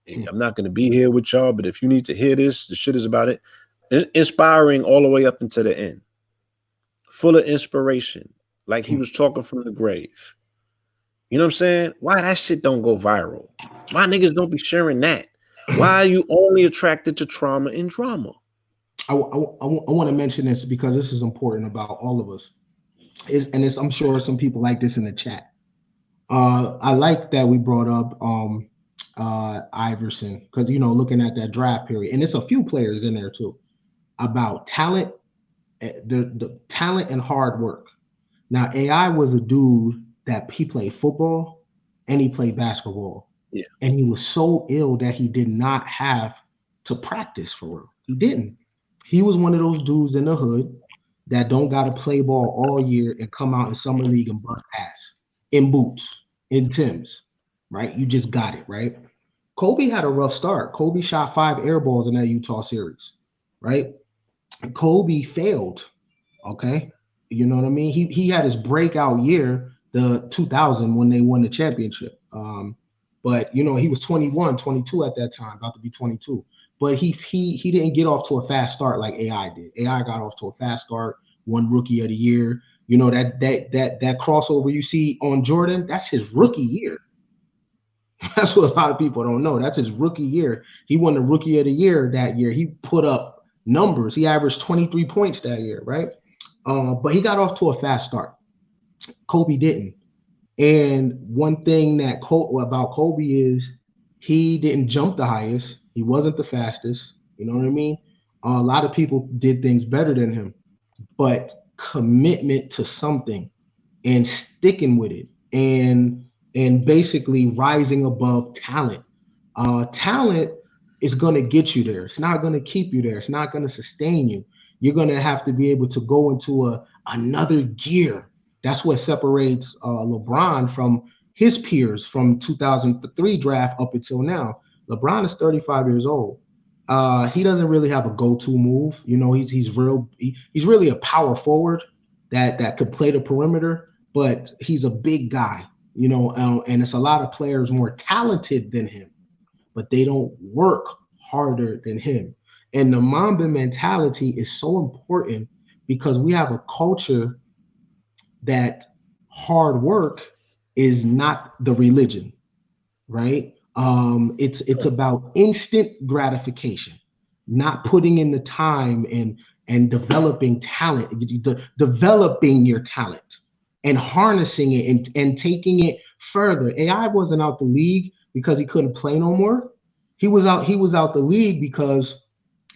not going to be here with y'all, but if you need to hear this, the shit is about it. It's inspiring all the way up into the end. Full of inspiration. Like he was talking from the grave. You know what I'm saying? Why that shit don't go viral? Why niggas don't be sharing that? Why are you only attracted to trauma and drama? I want to mention this because this is important about all of us. I'm sure some people like this in the chat. I like that we brought up Iverson because, you know, looking at that draft period, and it's a few players in there too, about talent, the talent and hard work. Now, AI was a dude that he played football and he played basketball. Yeah. And he was so ill that he did not have to practice for real. He didn't. He was one of those dudes in the hood that don't got to play ball all year and come out in summer league and bust ass in boots, in Timbs, right? You just got it, right? Kobe had a rough start. Kobe shot 5 air balls in that Utah series, right? Kobe failed, okay? You know what I mean? He had his breakout year, the 2000 when they won the championship. But, you know, he was 21, 22 at that time, about to be 22. But he didn't get off to a fast start like AI did. AI got off to a fast start, won Rookie of the Year. You know, that crossover you see on Jordan, that's his rookie year. That's what a lot of people don't know. That's his rookie year. He won the Rookie of the Year that year. He put up numbers. He averaged 23 points that year, right? But he got off to a fast start. Kobe didn't. And one thing that about Kobe is he didn't jump the highest. He wasn't the fastest. You know what I mean? A lot of people did things better than him. But commitment to something and sticking with it and basically rising above talent. Talent is going to get you there. It's not going to keep you there. It's not going to sustain you. You're going to have to be able to go into another gear. That's what separates LeBron from his peers from 2003 draft up until now. LeBron is 35 years old. He doesn't really have a go-to move. You know, he's really a power forward that could play the perimeter, but he's a big guy. You know, and it's a lot of players more talented than him, but they don't work harder than him. And the Mamba mentality is so important because we have a culture that hard work is not the religion, right? It's about instant gratification, not putting in the time and developing talent, developing your talent and harnessing it and taking it further. AI wasn't out the league because he couldn't play no more. He was out the league because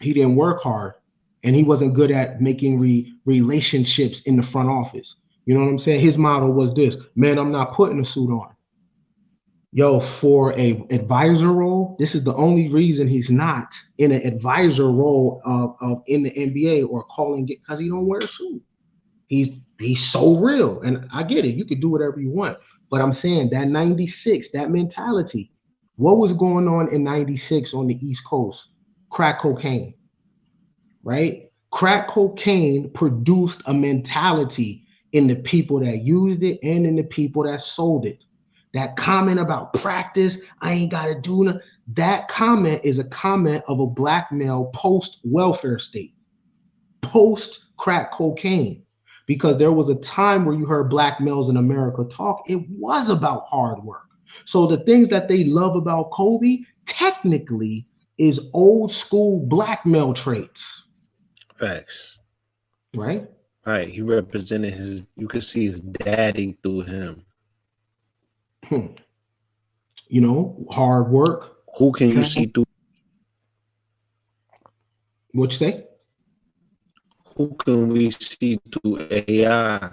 he didn't work hard and he wasn't good at making relationships in the front office. You know what I'm saying? His model was this: man, I'm not putting a suit on. Yo, for a advisor role, this is the only reason he's not in an advisor role of in the NBA or calling it, because he don't wear a suit. He's so real. And I get it. You could do whatever you want. But I'm saying that 96, that mentality, what was going on in 96 on the East Coast? Crack cocaine, right? Crack cocaine produced a mentality in the people that used it and in the people that sold it. That comment about practice, I ain't got to do nothing. That comment is a comment of a black male post-welfare state, post-crack cocaine. Because there was a time where you heard black males in America talk, it was about hard work. So the things that they love about Kobe technically is old school black male traits. Facts. Right? Right. He represented you could see his daddy through him. You know, hard work. Who can you see through? What you say? Who can we see through AI?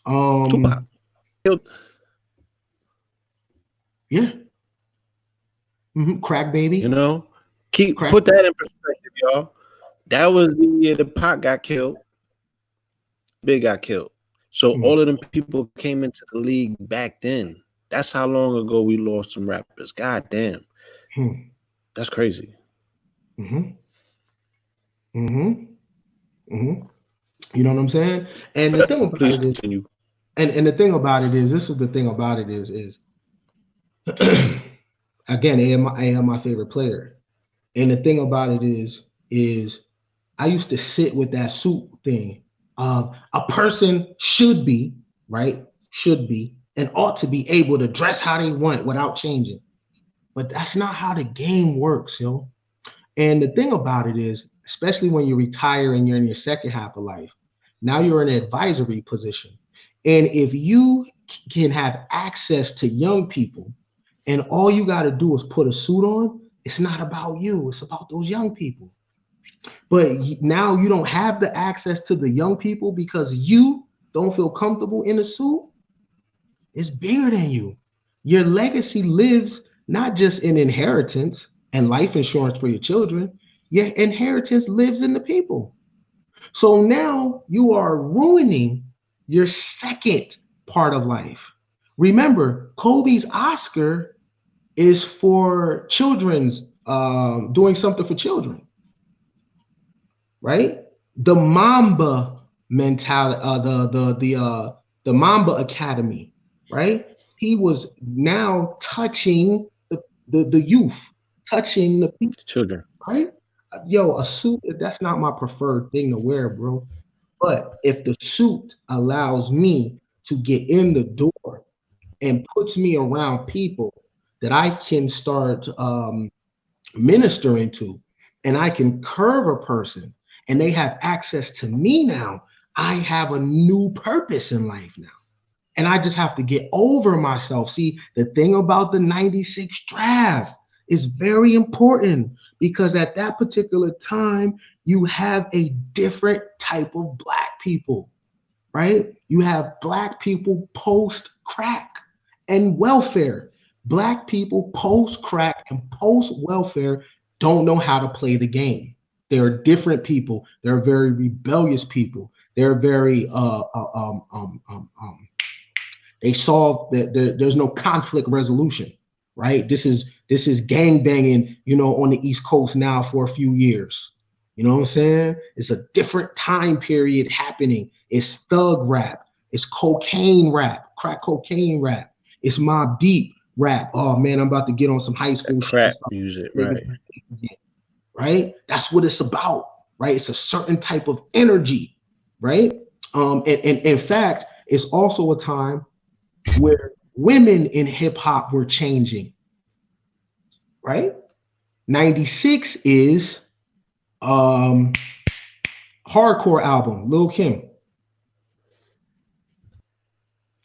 Tupac. Yeah. Crack baby. You know, put that in perspective, y'all. That was the year the Pac got killed. Big got killed. So all of them people came into the league back then. That's how long ago we lost some rappers. God damn. That's crazy. You know what I'm saying? And the thing about Please it is, continue. And the thing about it is, this is the thing about it is again, AI my favorite player. And the thing about it is I used to sit with that suit thing of a person should be, right? Should be and ought to be able to dress how they want without changing. But that's not how the game works, yo. And the thing about it is, especially when you retire and you're in your second half of life, now you're in an advisory position. And if you can have access to young people and all you got to do is put a suit on, it's not about you, it's about those young people. But now you don't have the access to the young people because you don't feel comfortable in a suit. It's bigger than you. Your legacy lives not just in inheritance and life insurance for your children. Your inheritance lives in the people. So now you are ruining your second part of life. Remember, Kobe's Oscar is for children's, doing something for children, right? The Mamba mentality, the Mamba Academy, right? He was now touching the youth, touching the people, children, right? Yo, a suit, that's not my preferred thing to wear, bro. But if the suit allows me to get in the door and puts me around people that I can start ministering to, and I can curve a person and they have access to me now, I have a new purpose in life now. And I just have to get over myself. See, the thing about the 96 draft is very important because at that particular time, you have a different type of black people, right? You have black people post-crack and welfare. Black people post-crack and post-welfare don't know how to play the game. They're different people. They're very rebellious people. They're very They solve that there's no conflict resolution, right? This is gang banging, on the East Coast now for a few years. You know what I'm saying? It's a different time period happening. It's thug rap. It's cocaine rap, crack cocaine rap. It's Mob Deep rap. Oh man, I'm about to get on some high school crap shit. music, right? Right? That's what it's about, right? It's a certain type of energy, right? And in fact, it's also a time where women in hip hop were changing, right? 96 is hardcore album, Lil Kim,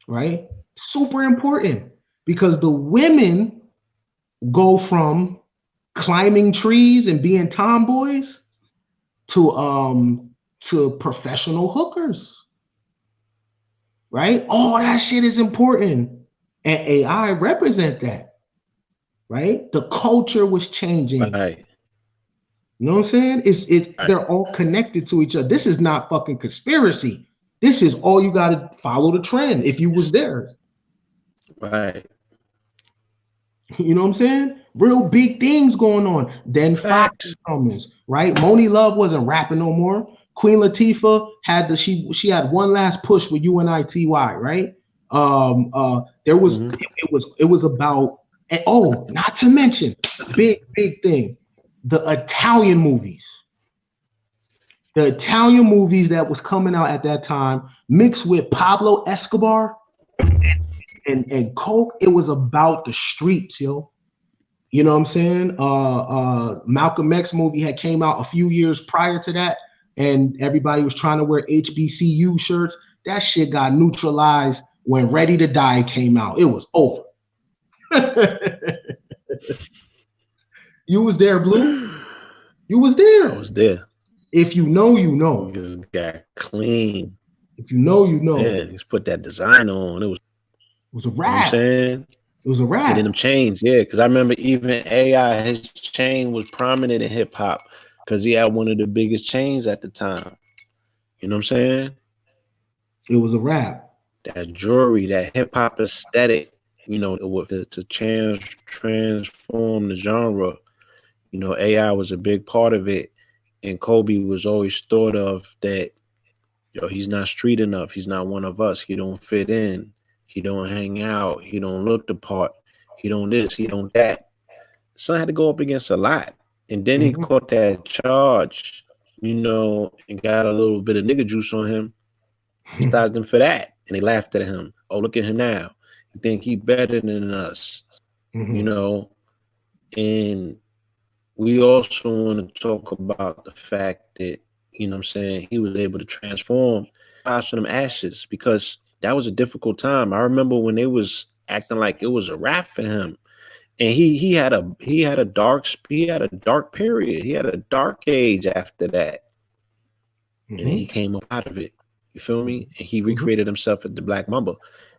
right? Super important because the women go from climbing trees and being tomboys to professional hookers, right? All that shit is important, and AI represent that, right? The culture was changing. Right. You know what I'm saying? They're all connected to each other. This is not fucking conspiracy. This is all you got to follow the trend if you was there. Right. You know what I'm saying? Real big things going on. Then Fox comes, right? Moni Love wasn't rapping no more. Queen Latifah had she had one last push with UNITY, right? There was it was about, and not to mention big thing, the Italian movies. The Italian movies that was coming out at that time, mixed with Pablo Escobar and Coke, it was about the streets, yo. You know what I'm saying? Malcolm X movie had came out a few years prior to that, and everybody was trying to wear HBCU shirts. That shit got neutralized when Ready to Die came out. It was over. You was there, Blue. You was there. I was there. If you know, you know. Niggas got clean. If you know, you know. Yeah, he's put that design on. It was a rap. You know what I'm saying? It was a rap. And then them chains, yeah, because I remember even AI, his chain was prominent in hip hop because he had one of the biggest chains at the time. You know what I'm saying? It was a rap. That jewelry, that hip hop aesthetic, to transform the genre. AI was a big part of it. And Kobe was always thought of that, he's not street enough. He's not one of us. He don't fit in. He don't hang out. He don't look the part. He don't this. He don't that. Son had to go up against a lot. And then he caught that charge, and got a little bit of nigga juice on him. Chastised him for that. And they laughed at him. Oh, look at him now. You think he better than us. And we also want to talk about the fact that, he was able to transform from them ashes, because that was a difficult time. I remember when they was acting like it was a rap for him. And he had a dark period. He had a dark age after that. And he came up out of it. You feel me? And he recreated himself as the Black Mamba.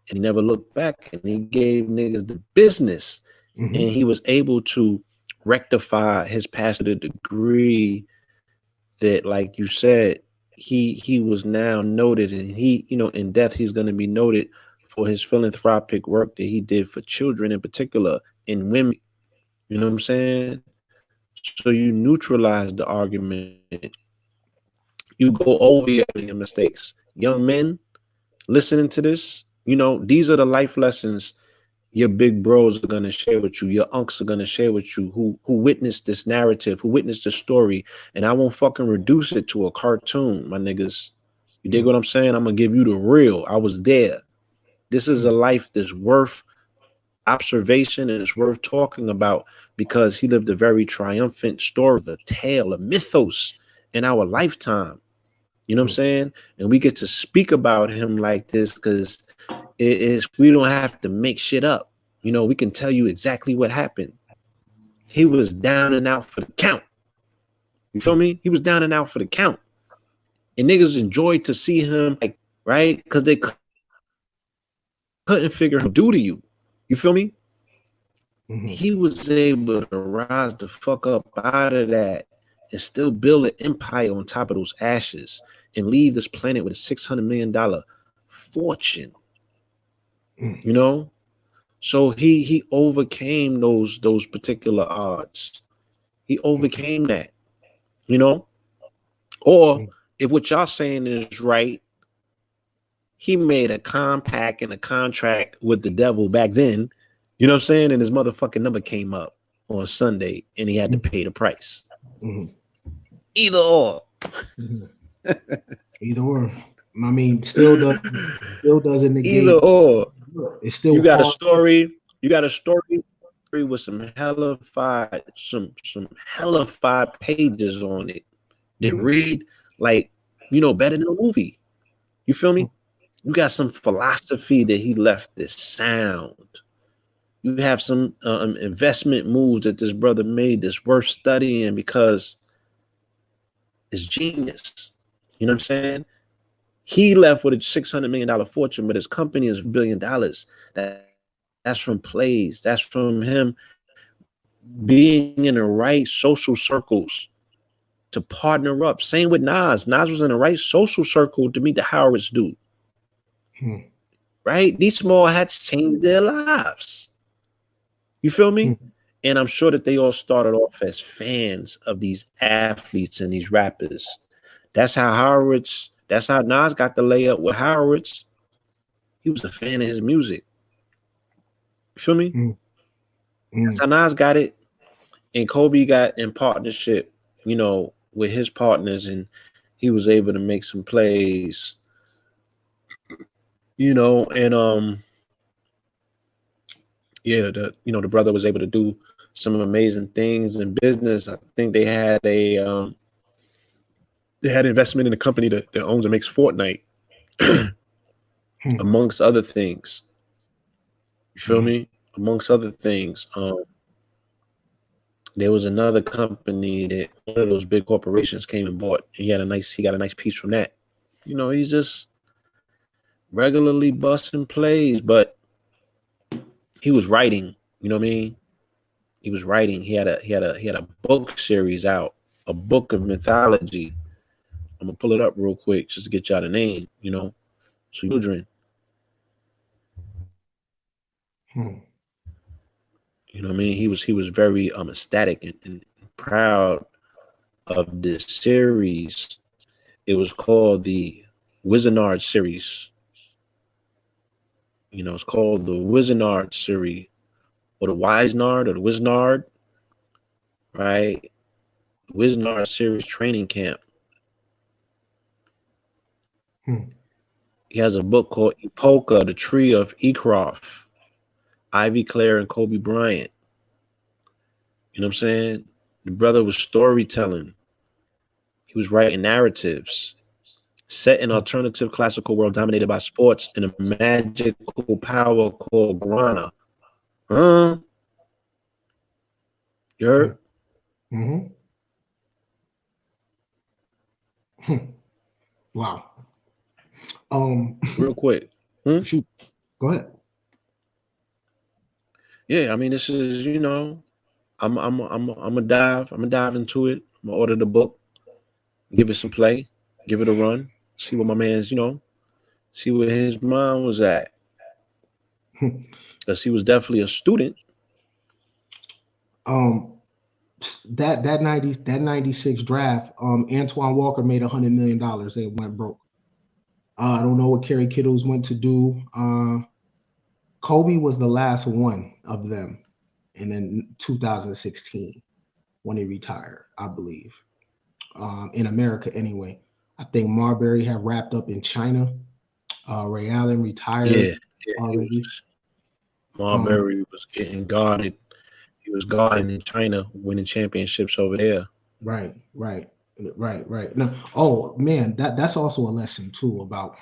And he never looked back. And he gave niggas the business. And he was able to rectify his past to the degree that, like you said, he was now noted. And he, in death, he's going to be noted for his philanthropic work that he did for children in particular, and women. You know what I'm saying? So you neutralize the argument. You go over your mistakes. Young men listening to this, these are the life lessons your big bros are going to share with you. Your unks are going to share with you who witnessed this narrative, who witnessed the story. And I won't fucking reduce it to a cartoon, my niggas. You dig what I'm saying? I'm going to give you the real. I was there. This is a life that's worth observation, and it's worth talking about, because he lived a very triumphant story, a tale, a mythos in our lifetime. You know what I'm saying? And we get to speak about him like this because we don't have to make shit up. We can tell you exactly what happened. He was down and out for the count. You feel me? He was down and out for the count. And niggas enjoyed to see him, like, right? Because they couldn't figure out what to do to you. You feel me? He was able to rise the fuck up out of that and still build an empire on top of those ashes and leave this planet with a $600 million fortune. you know. So he overcame those particular odds. He overcame that, you know. Or if what y'all saying is right, he made a compact and a contract with the devil back then, you know what I'm saying? And his motherfucking number came up on Sunday and he had to pay the price. Either or. Either or. I mean, still doesn't Either negate. or. It's still You got a hard. story. You got a story with some hellified pages on it that read like, you know, better than a movie. You feel me? You got some philosophy that he left this sound. You have some investment moves that this brother made that's worth studying because it's genius. You know what I'm saying? He left with a $600 million fortune, but his company is $1 billion. That's from plays. That's from him being in the right social circles to partner up. Same with Nas. Nas was in the right social circle to meet the Howard's dude. Right? These small hats changed their lives. You feel me? And I'm sure that they all started off as fans of these athletes and these rappers. That's how Nas got the layup with Howard's. He was a fan of his music. You feel me? That's how Nas got it. And Kobe got in partnership, you know, with his partners, and he was able to make some plays, you know, and yeah, the brother was able to do some amazing things in business. I think they had investment in a company that owns and makes Fortnite, amongst other things. You feel me? Amongst other things. There was another company that one of those big corporations came and bought. He got a nice piece from that. You know, he's just regularly busting plays, but he was writing. You know what I mean? He was writing. He had a book series out, a book of mythology. I'm gonna pull it up real quick just to get y'all the name. You know, children. You know what I mean? He was very ecstatic and proud of this series. It was called the Wizenard series. You know, it's called the Wizenard series, or the Wizenard, or the Wiznard, right? Wiznard series training camp. He has a book called Epoca, the Tree of Ecroft, Ivy Clare, and Kobe Bryant. You know what I'm saying? The brother was storytelling. He was writing narratives set in alternative classical world dominated by sports and a magical power called Guarana. You heard? Wow. Real quick. Shoot. Go ahead. Yeah, I mean, this is, you know, I'm gonna dive into it. I'm gonna order the book, give it some play, give it a run, see what my man's, you know, see where his mind was at. Because he was definitely a student. That 96 draft, Antoine Walker made $100 million. They went broke. I don't know what Kerry Kittles went to do. Kobe was the last one of them, and then 2016 when he retired, I believe, in America anyway. I think Marbury had wrapped up in China. Ray Allen retired already. Marbury was getting guarded. He was guarding in China, winning championships over there. Right. Now, oh man, that's also a lesson too about.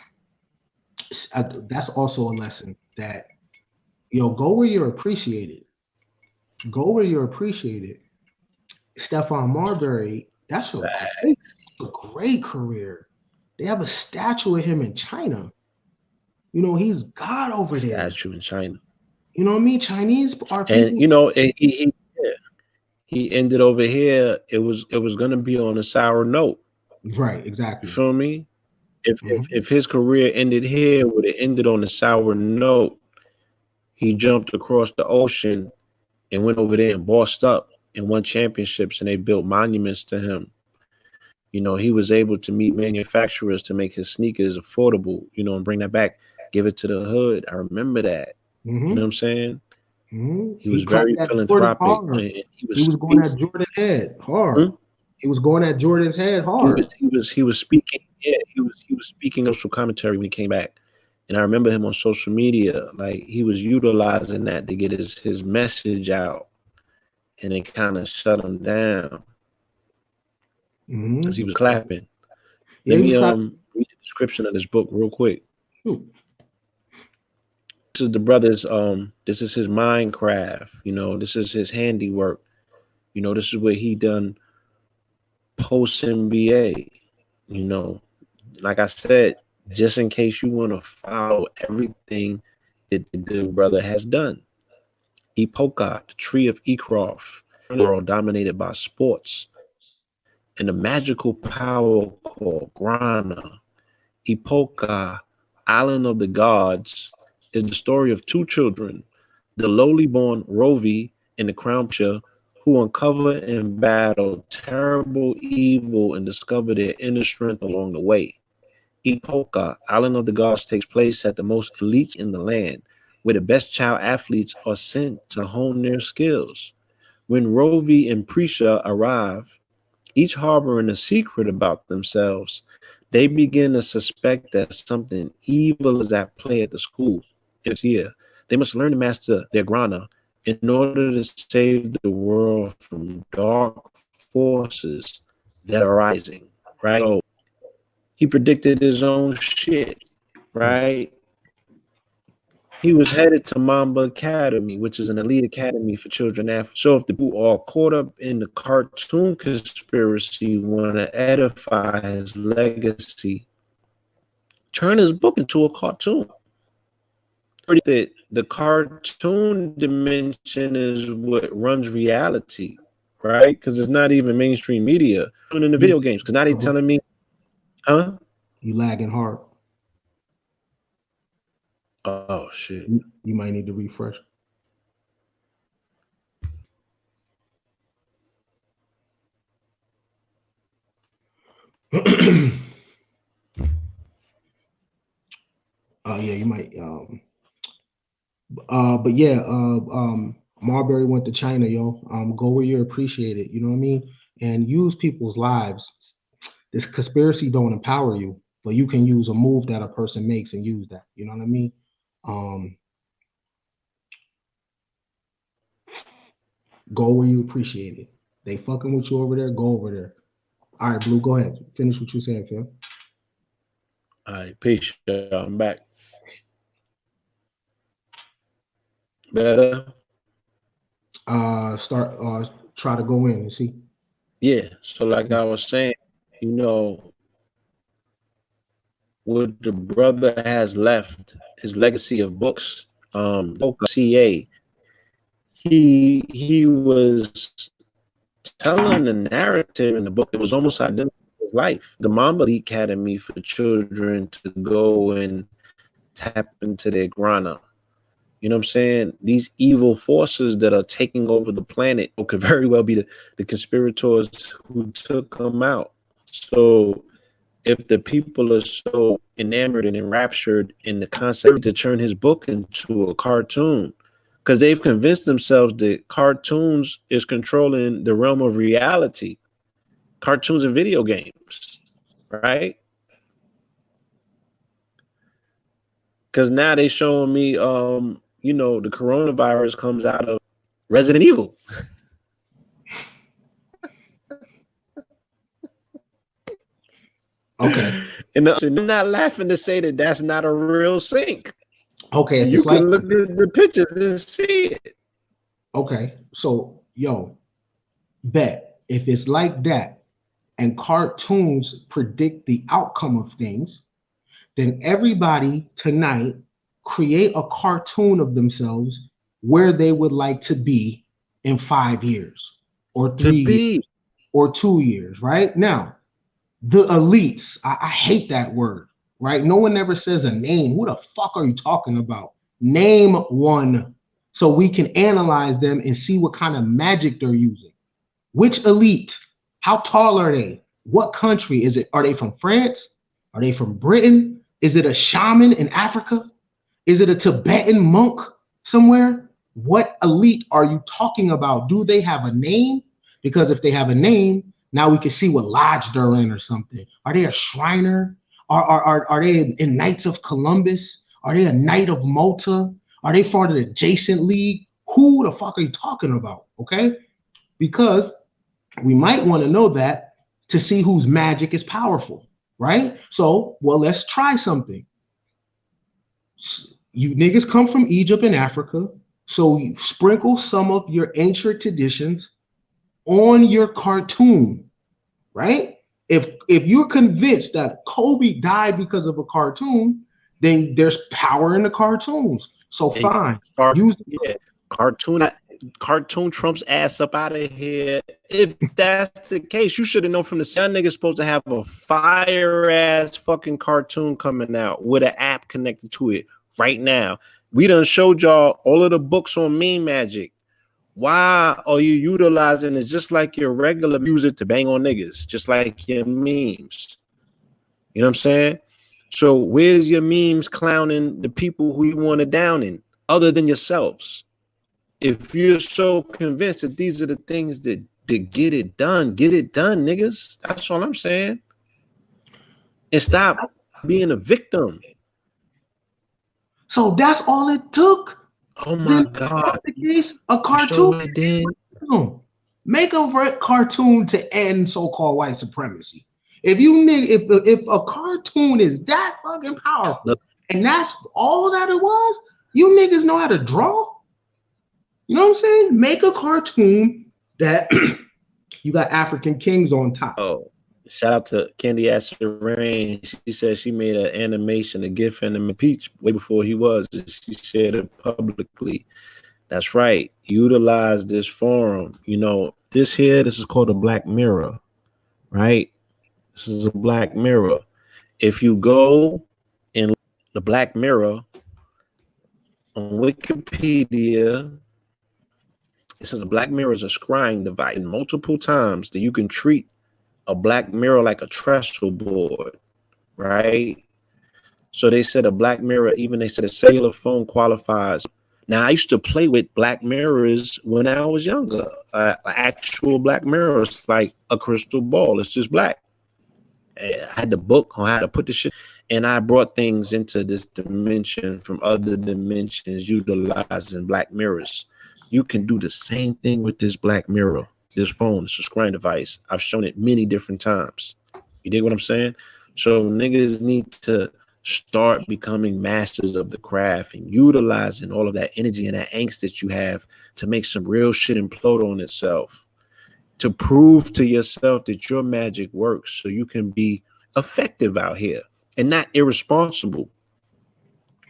That's also a lesson that, go where you're appreciated. Go where you're appreciated. Stephon Marbury, that's a great career. They have a statue of him in China. You know, he's God over there. Statue in China. You know what I mean? Chinese are people. And you know, he ended over here. It was gonna be on a sour note. Right, exactly. You feel me? If his career ended here, would it ended on a sour note? He jumped across the ocean and went over there and bossed up and won championships, and they built monuments to him. You know, he was able to meet manufacturers to make his sneakers affordable, you know, and bring that back, give it to the hood. I remember that. You know what I'm saying? He was He clapped very that Jordan philanthropic, hard. and he He was was going at Jordan's head hard. hmm? He was going at Jordan's head hard. He was speaking. Yeah, he was speaking social commentary when he came back, and I remember him on social media. Like he was utilizing that to get his message out, and it kind of shut him down because he was clapping. Yeah, Let he me was clapping. read the description of this book real quick. Shoot. This is the brother's this is his Minecraft, you know, this is his handiwork. You know, this is where he done post NBA, you know. Like I said, just in case you want to follow everything that the good brother has done. Epoca, the tree of Ekrof, world dominated by sports and the magical power called Grana. Epoca, island of the gods, is the story of two children, the lowly born Rovi and the crown prince, who uncover and battle terrible evil and discover their inner strength along the way. Epoca, island of the gods, takes place at the most elites in the land, where the best child athletes are sent to hone their skills. When Rovi and Prisha arrive, each harboring a secret about themselves, they begin to suspect that something evil is at play at the school. It's here. They must learn to master their grana in order to save the world from dark forces that are rising, right? So he predicted his own shit, right? He was headed to Mamba Academy, which is an elite academy for children athletes. So if the people are caught up in the cartoon conspiracy, want to edify his legacy, turn his book into a cartoon. That the cartoon dimension is what runs reality, right? Because it's not even mainstream media. In the video games, because now they telling me, huh? You lagging hard. Oh shit. You might need to refresh. Yeah, you might. But yeah, Marbury went to China, yo. Go where you're appreciated. You know what I mean? And use people's lives. This conspiracy don't empower you, but you can use a move that a person makes and use that. You know what I mean? Go where you appreciate it. They fucking with you over there. Go over there. All right, Blue. Go ahead. Finish what you saying, Phil. All right, peace. I'm back. Better. Try to go in and see. Yeah. So like I was saying, you know, what the brother has left, his legacy of books, CA, he was telling the narrative in the book. It was almost identical to his life. The Mamba Academy for children to go and tap into their grana. You know what I'm saying? These evil forces that are taking over the planet could very well be the conspirators who took them out. So if the people are so enamored and enraptured in the concept to turn his book into a cartoon, because they've convinced themselves that cartoons is controlling the realm of reality, cartoons and video games, right? Because now they showing me, you know, the coronavirus comes out of Resident Evil. Okay. And I'm not laughing to say that that's not a real sync. Okay, if You it's can like look at the pictures and see it. okay, so yo, bet if it's like that and cartoons predict the outcome of things, then everybody tonight create a cartoon of themselves where they would like to be in 5 years or 3 years or 2 years, right? Now, the elites, I hate that word, right? No one ever says a name. Who the fuck are you talking about? Name one so we can analyze them and see what kind of magic they're using. Which elite? How tall are they? What country is it? Are they from France? Are they from Britain? Is it a shaman in Africa? Is it a Tibetan monk somewhere? What elite are you talking about? Do they have a name? Because if they have a name, now we can see what lodge they're in or something. Are they a Shriner? Are they in Knights of Columbus? Are they a Knight of Malta? Are they part of the adjacent league? Who the fuck are you talking about? Okay? Because we might want to know that to see whose magic is powerful, right? So, well, let's try something. You niggas come from Egypt and Africa, so you sprinkle some of your ancient traditions on your cartoon, right? If you're convinced that Kobe died because of a cartoon, then there's power in the cartoons. So fine, use cartoon Trump's ass up out of here. If that's the case, you should have known from the young nigga's supposed to have a fire ass fucking cartoon coming out with an app connected to it right now. We done showed y'all all of the books on meme magic. Why are you utilizing it just like your regular music to bang on niggas, just like your memes? You know what I'm saying? So where's your memes clowning the people who you want to down in other than yourselves? If you're so convinced that these are the things that get it done, niggas. That's all I'm saying. And stop being a victim. So that's all it took. Oh my God. The case, a cartoon. Make a cartoon to end so-called white supremacy. If a cartoon is that fucking powerful, look, and that's all that it was, you niggas know how to draw. You know what I'm saying? Make a cartoon that you got African kings on top. Oh, shout out to Candy Ass Rain. She said she made an animation, a GIF, and a Peach way before he was. She shared it publicly. That's right. Utilize this forum. You know, this is called a Black Mirror, right? This is a Black Mirror. If you go in the Black Mirror on Wikipedia, it says a Black Mirror is a scrying device. And multiple times that you can treat a Black Mirror like a trestle board, right? So they said a Black Mirror, even they said a cellular phone qualifies. Now, I used to play with Black Mirrors when I was younger. Actual Black Mirrors, like a crystal ball. It's just black. I had the book on how to put the shit, and I brought things into this dimension from other dimensions utilizing Black Mirrors. You can do the same thing with this Black Mirror, this phone, this scrying device. I've shown it many different times. You dig what I'm saying? So niggas need to start becoming masters of the craft and utilizing all of that energy and that angst that you have to make some real shit implode on itself, to prove to yourself that your magic works so you can be effective out here and not irresponsible,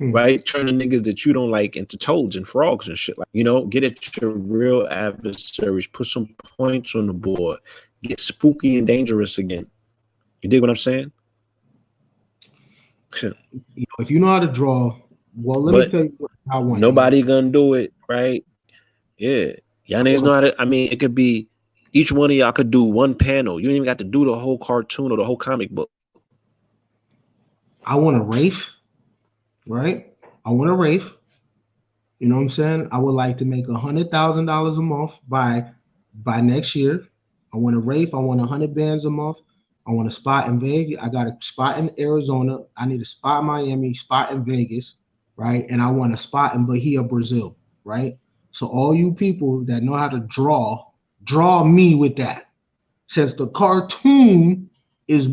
right? Turning niggas that you don't like into toads and frogs and shit. Like, you know, get at your real adversaries, put some points on the board, get spooky and dangerous again. You dig what I'm saying? If you know how to draw, well, let me tell you how I want. Nobody gonna do it, right? Yeah, y'all niggas know how to. I mean, it could be each one of y'all could do one panel. You don't even got to do the whole cartoon or the whole comic book. I want a Wraith, right? I want a Wraith. You know what I'm saying? I would like to make $100,000 a month by next year. I want a Wraith. I want 100 bands a month. I want a spot in Vegas. I got a spot in Arizona. I need a spot in Miami, spot in Vegas, right? And I want a spot in Bahia, Brazil, right? So all you people that know how to draw me with that. Since the cartoon is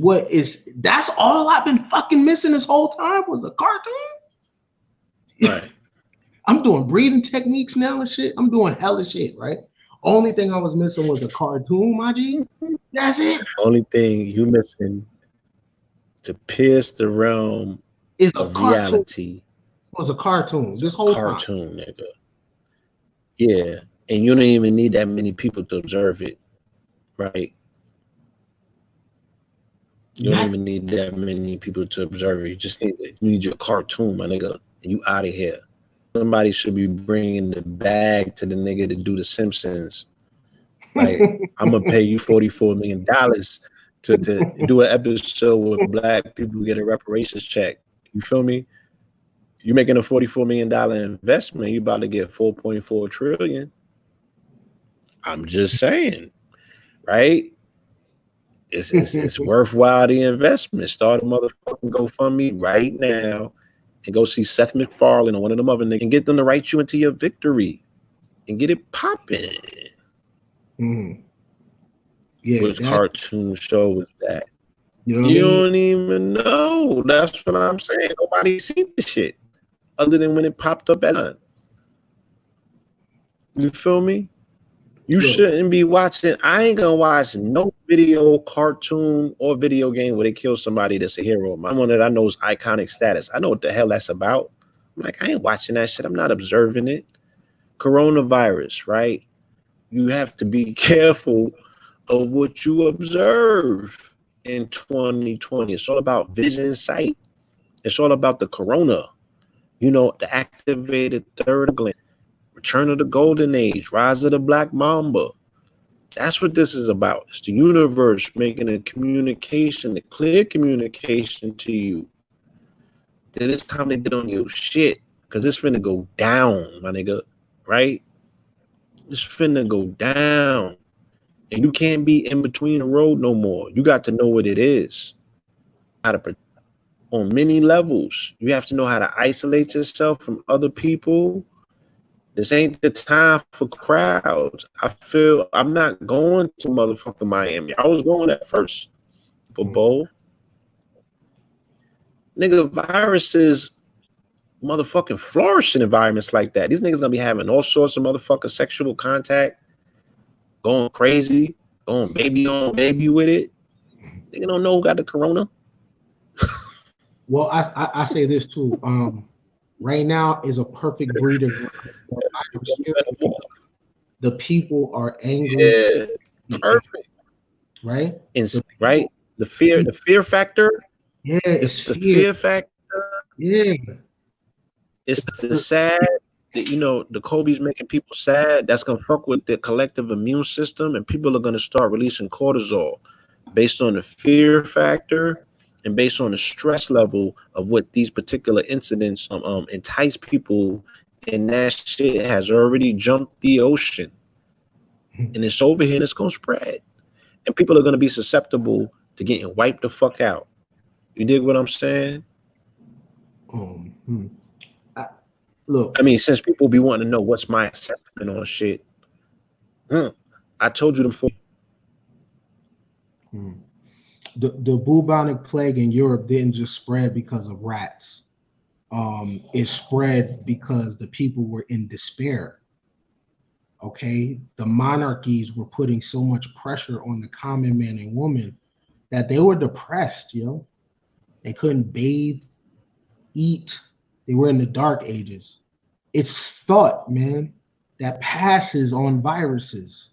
that's all I've been fucking missing this whole time was a cartoon. Right. I'm doing breathing techniques now and shit. I'm doing hella shit, right? Only thing I was missing was a cartoon, my G. That's it. Only thing you missing to pierce the realm is of reality. It was a cartoon. This whole cartoon, nigga. Yeah, and you don't even need that many people to observe it, right? You don't even need that many people to observe it. You just need your cartoon, my nigga, and you out of here. somebody should be bringing the bag to the nigga to do the Simpsons. Like, I'm gonna pay you $44 million to do an episode where black people get a reparations check. You feel me? You making a $44 million investment, you about to get 4.4 trillion. I'm just saying, right? It's worthwhile the investment. Start a motherfucking GoFundMe right now and go see Seth MacFarlane or one of them other niggas and get them to write you into your victory and get it popping. Yeah, Which cartoon show was that? You know You what I mean? don't even know. That's what I'm saying. Nobody seen the shit other than when it popped up as a. You feel me? You shouldn't be watching. I ain't gonna watch no video, cartoon, or video game where they kill somebody that's a hero. My one that I know is iconic status. I know what the hell that's about. I'm like, I ain't watching that shit. I'm not observing it. Coronavirus, right? You have to be careful of what you observe in 2020. It's all about vision and sight. It's all about the corona. You know, the activated third gland. Return of the Golden Age, Rise of the Black Mamba. That's what this is about. It's the universe making a communication, a clear communication to you that it's time to get on your shit because it's finna go down, my nigga, right? It's finna go down. And you can't be in between the road no more. You got to know what it is. How to, on many levels, you have to know how to isolate yourself from other people. This ain't the time for crowds. I feel I'm not going to motherfucking Miami. I was going at first for bowl. Nigga, viruses motherfucking flourish in environments like that. These niggas gonna be having all sorts of motherfucking sexual contact, going crazy, going baby on baby with it. Nigga don't know who got the corona. Well, I say this too. Right now is a perfect breeder. The people are angry. Yeah, perfect. Right? Right? The fear factor. Yeah, it's the fear factor. Yeah. It's the sad that, you know, the Kobe's making people sad. That's gonna fuck with the collective immune system, and people are gonna start releasing cortisol based on the fear factor and based on the stress level of what these particular incidents entice people, and that shit has already jumped the ocean, and it's over here and it's gonna spread, and people are gonna be susceptible to getting wiped the fuck out. You dig what I'm saying? Look, I mean, since people be wanting to know what's my assessment on shit, I told you them before. The bubonic plague in Europe didn't just spread because of rats. It spread because the people were in despair. Okay, the monarchies were putting so much pressure on the common man and woman that they were depressed, yo. They couldn't bathe, eat. They were in the dark ages. It's thought, man, that passes on viruses.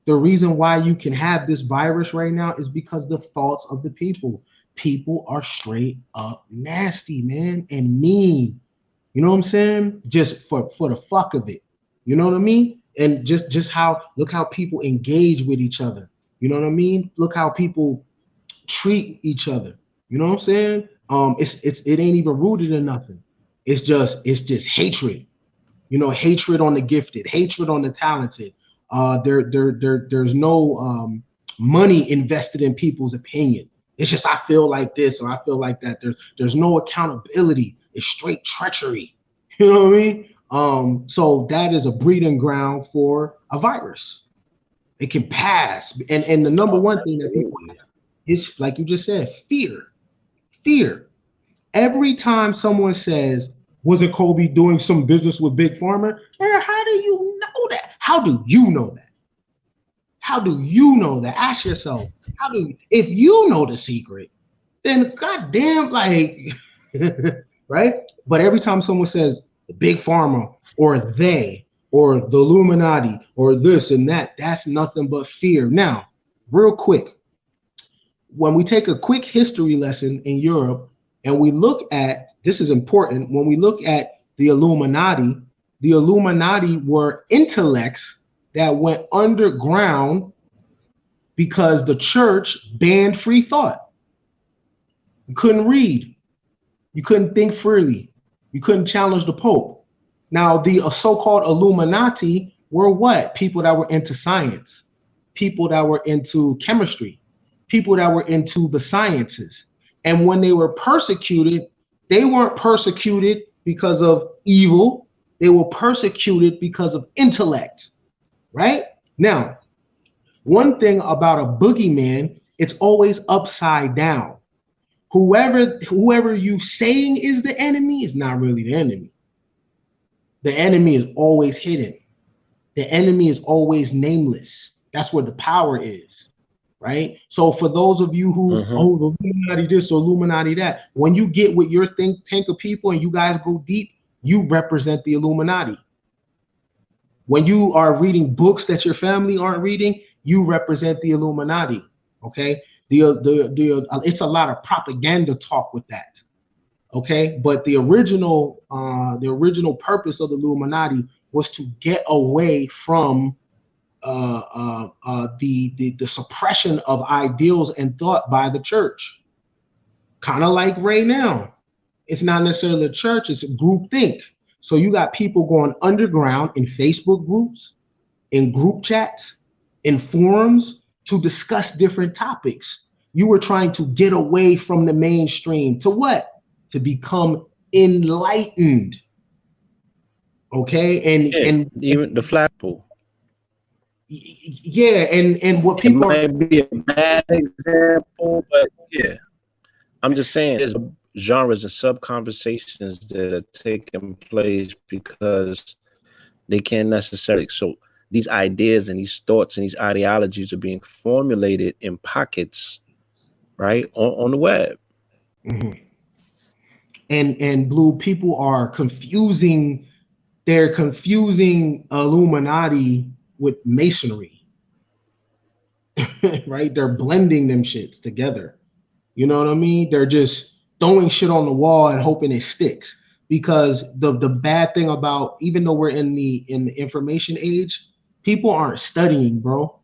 The reason why you can have this virus right now is because the thoughts of the people. People are straight up nasty, man, and mean. You know what I'm saying? Just for the fuck of it. You know what I mean? And just how, look how people engage with each other. You know what I mean? Look how people treat each other. You know what I'm saying? It ain't even rooted in nothing. It's just hatred. You know, hatred on the gifted, hatred on the talented. There's no money invested in people's opinion. It's just I feel like this or I feel like that. There's no accountability. It's straight treachery. You know what I mean? So that is a breeding ground for a virus. It can pass, and the number one thing that people have is, like you just said, fear. Fear. Every time someone says, wasn't Kobe doing some business with Big Pharma? How do you know that? How do you know that? How do you know that? Ask yourself, if you know the secret, then goddamn, like, right? But every time someone says the Big Pharma or they or the Illuminati or this and that, that's nothing but fear. Now, real quick, when we take a quick history lesson in Europe and we look at, this is important, when we look at the Illuminati were intellects that went underground because the church banned free thought. You couldn't read. You couldn't think freely. You couldn't challenge the Pope. Now, the so-called Illuminati were what? People that were into science, people that were into chemistry, people that were into the sciences. And when they were persecuted, they weren't persecuted because of evil. They were persecuted because of intellect, right? Now, one thing about a boogeyman, it's always upside down. Whoever you saying is the enemy is not really the enemy. The enemy is always hidden. The enemy is always nameless. That's where the power is, right? So for those of you who, oh, Illuminati this or Illuminati that, when you get with your think tank of people and you guys go deep, you represent the Illuminati. When you are reading books that your family aren't reading, you represent the Illuminati, okay? It's a lot of propaganda talk with that, okay? But the original purpose of the Illuminati was to get away from the suppression of ideals and thought by the church. Kind of like right now, it's not necessarily the church; it's a group think. So you got people going underground in Facebook groups, in group chats, in forums to discuss different topics. You were trying to get away from the mainstream to what? To become enlightened. Okay, and even the flapple. Yeah, and what people might be a bad example, but yeah, I'm just saying there's genres and sub conversations that are taking place because they can't necessarily. So these ideas and these thoughts and these ideologies are being formulated in pockets, right, on the web. And Blue, people are confusing. They're confusing Illuminati with Masonry, right? They're blending them shits together. You know what I mean? They're just throwing shit on the wall and hoping it sticks. Because the bad thing about, even though we're in the information age, people aren't studying, bro.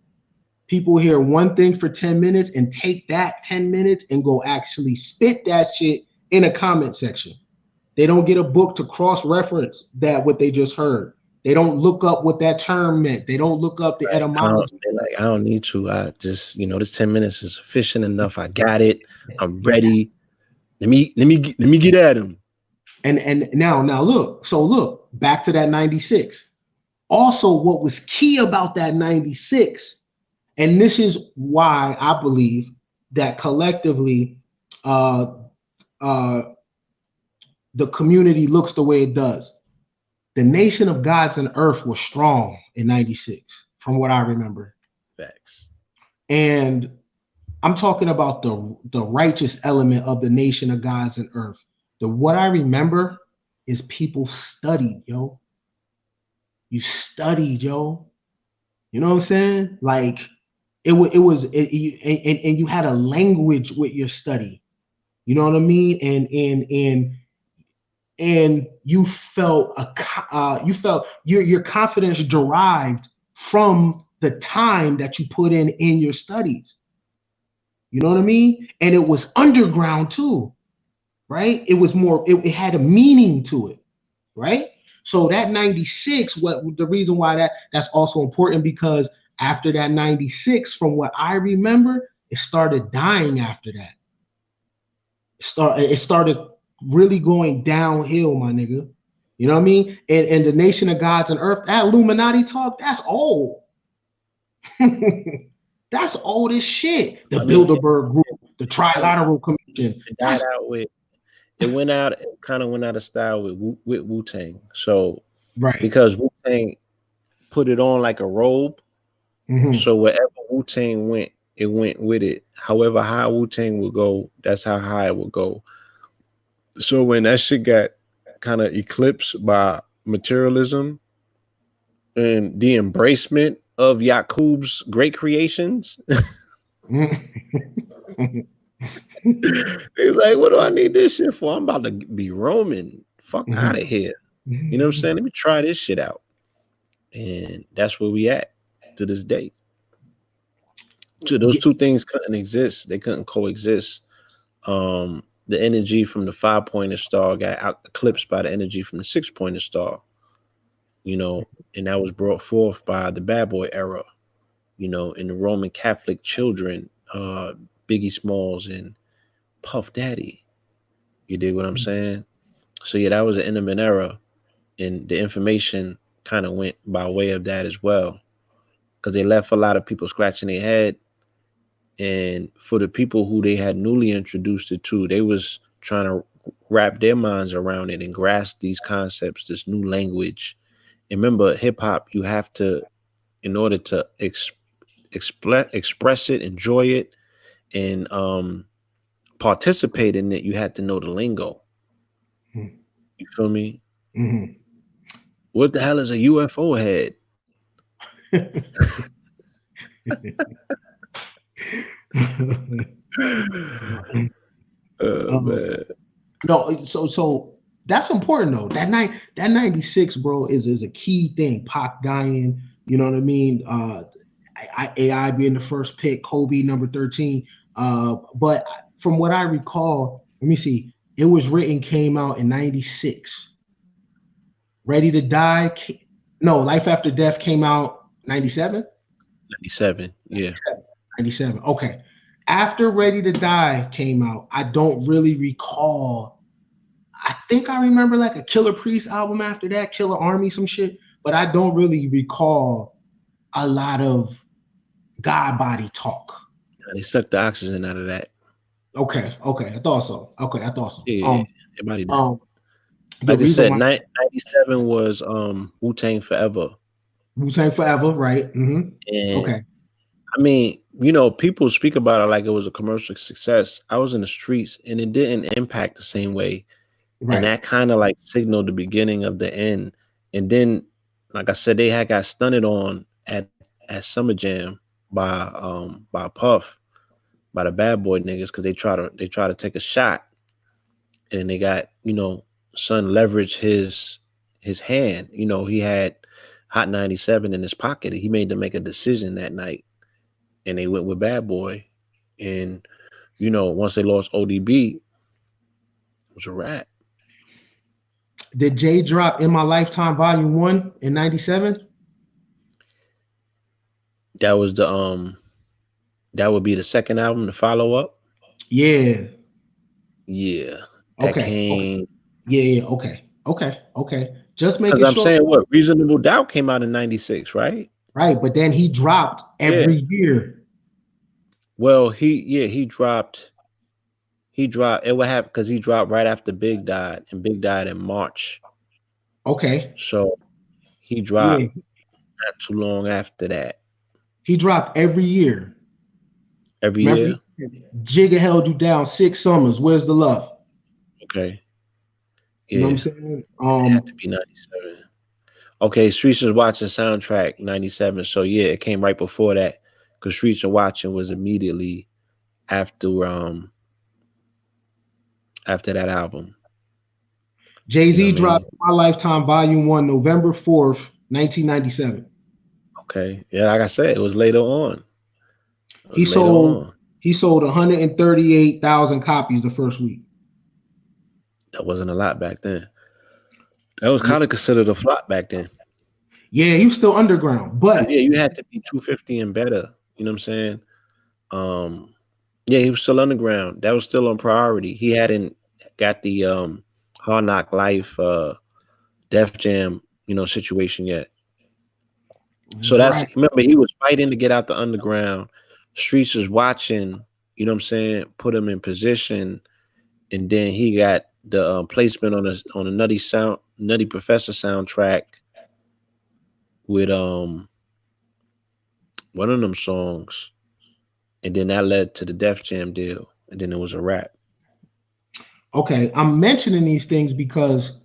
People hear one thing for 10 minutes and take that 10 minutes and go actually spit that shit in a comment section. They don't get a book to cross-reference that what they just heard. They don't look up what that term meant. They don't look up the etymology. I don't need to. I just, this 10 minutes is sufficient enough. I got it. I'm ready. Let me get at him. And now look, back to that 96. Also, what was key about that 96, and this is why I believe that collectively the community looks the way it does. The nation of gods and earth was strong in 96, from what I remember. Facts. And I'm talking about the righteous element of the nation of gods and earth. What I remember is people studied, yo. You studied, yo. You know what I'm saying? Like and you had a language with your study. You know what I mean? And you felt your confidence derived from the time that you put in your studies. You know what I mean? And it was underground too, right? It was more, it had a meaning to it, right? So that 96, the reason why that's also important, because after that 96, from what I remember, it started dying after that. It started really going downhill, my nigga. You know what I mean? And the nation of gods and earth, that Illuminati talk, that's old. That's old as shit. The Bilderberg Group, the Trilateral Commission. It went out, it kind of went out of style with Wu-Tang. So, right, because Wu-Tang put it on like a robe. So wherever Wu-Tang went, it went with it. However high Wu-Tang would go, that's how high it would go. So when that shit got kind of eclipsed by materialism and the embracement of Yakub's great creations, he's like, what do I need this shit for? I'm about to be Roman. Fuck out of here. You know what I'm saying? Let me try this shit out. And that's where we at to this day. So those two things couldn't exist. They couldn't coexist. The energy from the 5-pointer star got eclipsed by the energy from the 6-pointer star, you know, and that was brought forth by the bad boy era, you know, in the Roman Catholic children, Biggie Smalls and Puff Daddy. You dig what I'm saying? So yeah, that was an intimate era, and the information kind of went by way of that as well, because they left a lot of people scratching their head. And for the people who they had newly introduced it to, they was trying to wrap their minds around it and grasp these concepts, this new language. And remember, hip hop, you have to, in order to express it, enjoy it, and participate in it, you had to know the lingo. Mm-hmm. You feel me? Mm-hmm. What the hell is a UFO head? Man. No, so that's important though. That 96, bro, is a key thing. Pac dying, you know what I mean? AI being the first pick, Kobe number 13. But from what I recall, let me see. It was written, came out in 96. Ready to Die, no, Life After Death came out 97. 97, yeah. 97. Okay. After Ready to Die came out, I don't really recall. I think I remember like a Killer Priest album after that, Killer Army, some shit, but I don't really recall a lot of God body talk. They sucked the oxygen out of that. Okay, I thought so. Yeah, everybody did. The Like I reason said, why 97 was Wu-Tang Forever. Wu-Tang Forever, right? Mm-hmm. And Okay. I mean, you know, people speak about it like it was a commercial success. I was in the streets and it didn't impact the same way. Right. And that kind of like signaled the beginning of the end. And then, like I said, they had got stunted on at Summer Jam by Puff, by the bad boy niggas, because they try to take a shot. And then they got, you know, Son leveraged his hand. You know, he had Hot 97 in his pocket. He made to make a decision that night. And they went with Bad Boy. And, you know, once they lost ODB, it was a wrap. Did Jay drop In My Lifetime Volume 1 in 97? That was that would be the second album to follow up. Yeah. Yeah. That came. Yeah. Okay. Just making Because I'm sure. saying what Reasonable Doubt came out in 96, right? Right, but then he dropped every year. Well, he dropped. It would have, because he dropped right after Big died, and Big died in March. Okay. So he dropped not too long after that. He dropped every year. Every year? Jigga Held You Down 6 Summers. Where's the Love? Okay. Yeah. You know what I'm saying? It had to be 97. Okay, Streets Was Watching soundtrack 97. So yeah, it came right before that, because Streets Was Watching was immediately after that album. Jay-Z dropped My Lifetime Volume 1 November 4th, 1997. Okay. Yeah, like I said, it was later on. He sold 138,000 copies the first week. That wasn't a lot back then. That was kind of considered a flop back then. Yeah, he was still underground, but yeah, you had to be 250 and better. You know what I'm saying? Yeah, he was still underground. That was still on priority. He hadn't got the Hard Knock Life Def Jam, you know, situation yet. So remember, he was fighting to get out the underground. Streets Was Watching, you know what I'm saying, put him in position, and then he got the placement on a Nutty Professor soundtrack with one of them songs, and then that led to the Def Jam deal, and then it was a wrap. Okay, I'm mentioning these things because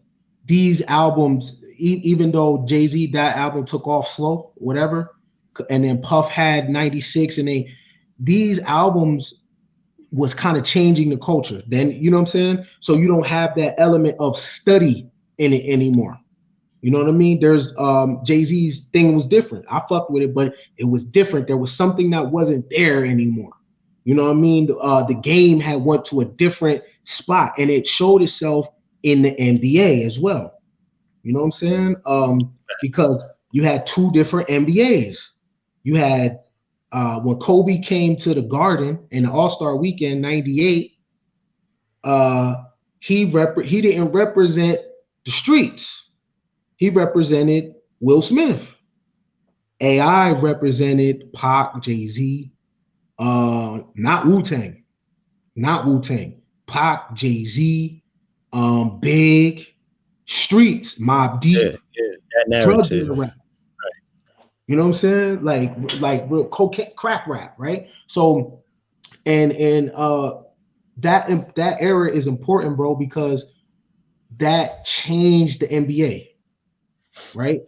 these albums, even though Jay-Z, that album took off slow, whatever, and then Puff had 96, and these albums was kind of changing the culture. Then, you know what I'm saying? So you don't have that element of study in it anymore. You know what I mean? There's Jay-Z's thing was different. I fucked with it, but it was different. There was something that wasn't there anymore. You know what I mean? The game had went to a different spot, and it showed itself in the NBA as well. You know what I'm saying? Because you had two different NBAs. You had when Kobe came to the Garden in the All-Star Weekend '98. He didn't represent the streets. He represented Will Smith. AI represented Pac, Jay-Z, not Wu-Tang, not Wu-Tang. Pac, Jay-Z, Big, Streets, Mob Deep, that drug narrative. dealer rap. You know what I'm saying? Like real cocaine crack rap, right? So and that era is important, bro, because that changed the NBA, right?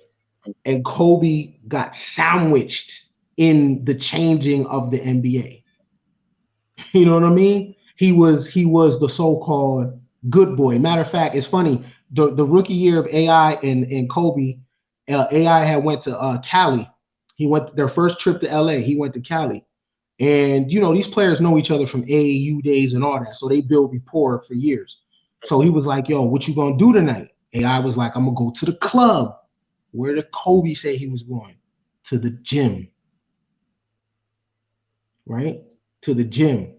And Kobe got sandwiched in the changing of the NBA. You know what I mean? He was the so-called good boy. Matter of fact, it's funny. The rookie year of AI and Kobe, AI had went to Cali. He went their first trip to LA. He went to Cali. And you know, these players know each other from AAU days and all that. So they build rapport for years. So he was like, yo, what you gonna do tonight? AI was like, I'm gonna go to the club. Where did Kobe say he was going? To the gym. Right? To the gym.